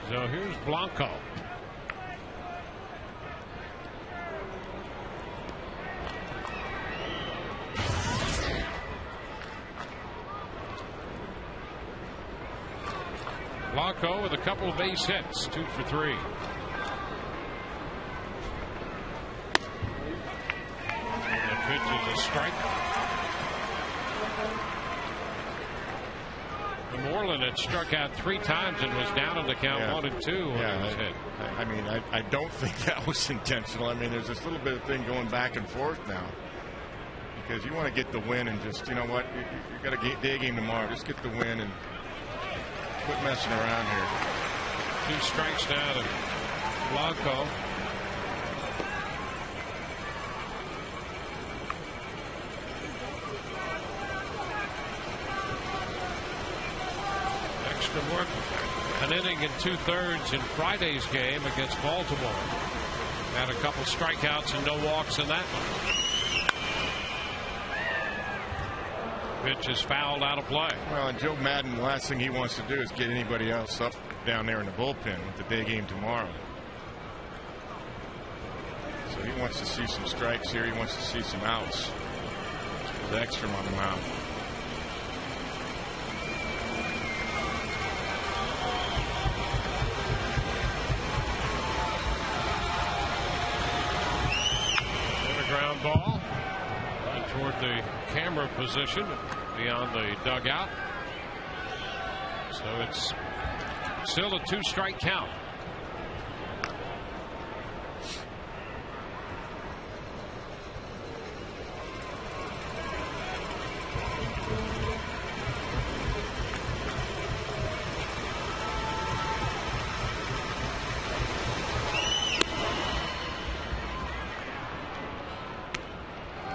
So here's Blanco. Blanco with a couple of base hits, 2 for 3. And the pitch is a strike. Moreland had struck out 3 times and was down on the count 1-2 when it was hit. I mean, I don't think that was intentional. I mean, there's this little bit of thing going back and forth now because you want to get the win and just, you know what, you got a day game tomorrow. Just get the win and quit messing around here. 2 strikes now to Blanco. Extra work, an inning and 2/3 in Friday's game against Baltimore. Had a couple strikeouts and no walks in that one. Pitch is fouled out of play. Well, and Joe Madden, the last thing he wants to do is get anybody else up down there in the bullpen with the day game tomorrow. So he wants to see some strikes here. He wants to see some outs. The extra on the mound. Ground ball toward the camera position beyond the dugout. So it's still a 2-strike count.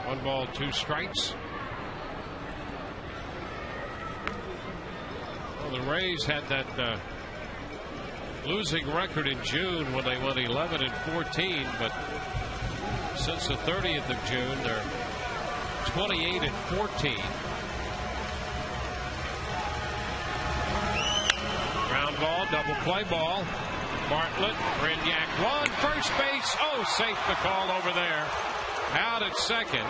One ball, 2 strikes. Well, the Rays had that losing record in June when they went 11-14, but since the 30th of June, they're 28-14. Ground ball, double play ball. Bartlett, Brignac, one, first base. Oh, safe the call over there. Out at second.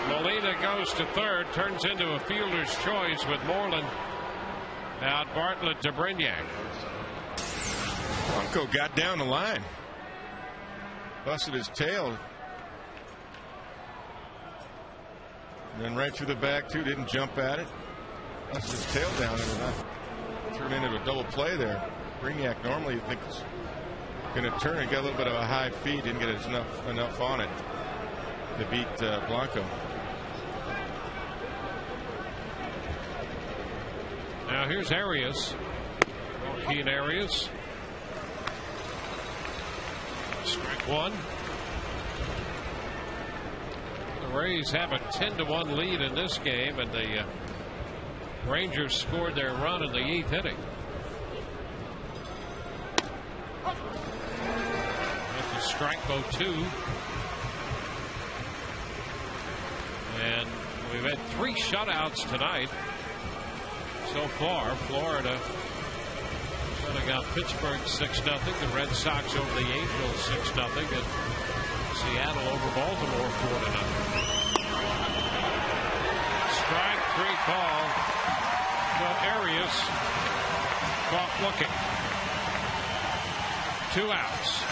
Molina goes to third, turns into a fielder's choice with Moreland out. Bartlett to Brignac. Blanco got down the line, busted his tail, and then right through the back too. Didn't jump at it, busted his tail down and not turned into a double play there. Brignac normally you think is going to turn and got a little bit of a high feed, didn't get enough on it to beat Blanco. Now here's Arias. Keen Arias. Strike one. The Rays have a 10-1 lead in this game, and the Rangers scored their run in the 8th inning. That's a strike, 0-2. And we've had 3 shutouts tonight so far. Florida got Pittsburgh 6-0. The Red Sox over the Angels 6-0. And Seattle over Baltimore 4-0. Strike 3 call. But Arias caught looking. 2 outs.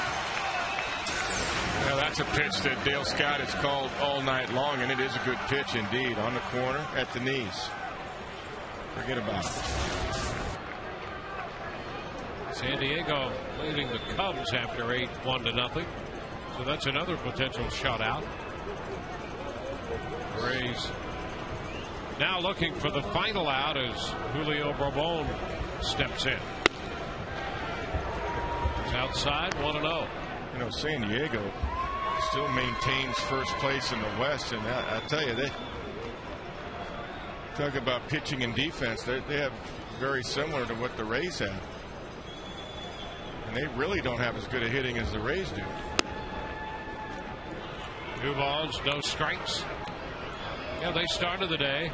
Well, that's a pitch that Dale Scott has called all night long, and it is a good pitch indeed. On the corner at the knees. Forget about it. San Diego leading the Cubs after 1-0. So that's another potential shutout. Rays now looking for the final out as Julio Bourbon steps in. It's outside, 1-0. You know, San Diego still maintains first place in the West, and I tell you, they talk about pitching and defense. They have very similar to what the Rays have, and they really don't have as good a hitting as the Rays do. 2 balls, no strikes. Yeah, they started the day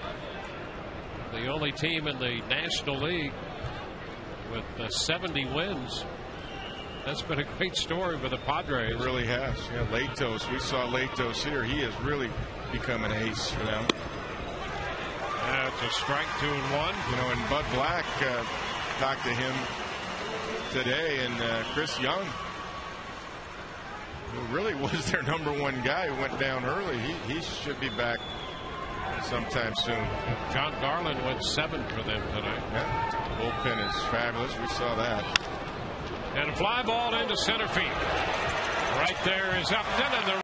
the only team in the National League with 70 wins. That's been a great story for the Padres. It really has. Yeah, Latos. We saw Latos here. He has really become an ace for them. That's a strike, 2-1. You know, and Bud Black talked to him today, and Chris Young, who really was their #1 guy, who went down early. He should be back sometime soon. John Garland went 7 for them tonight. Yeah. Bullpen is fabulous. We saw that. And a fly ball into center field. Right there is Upton, and the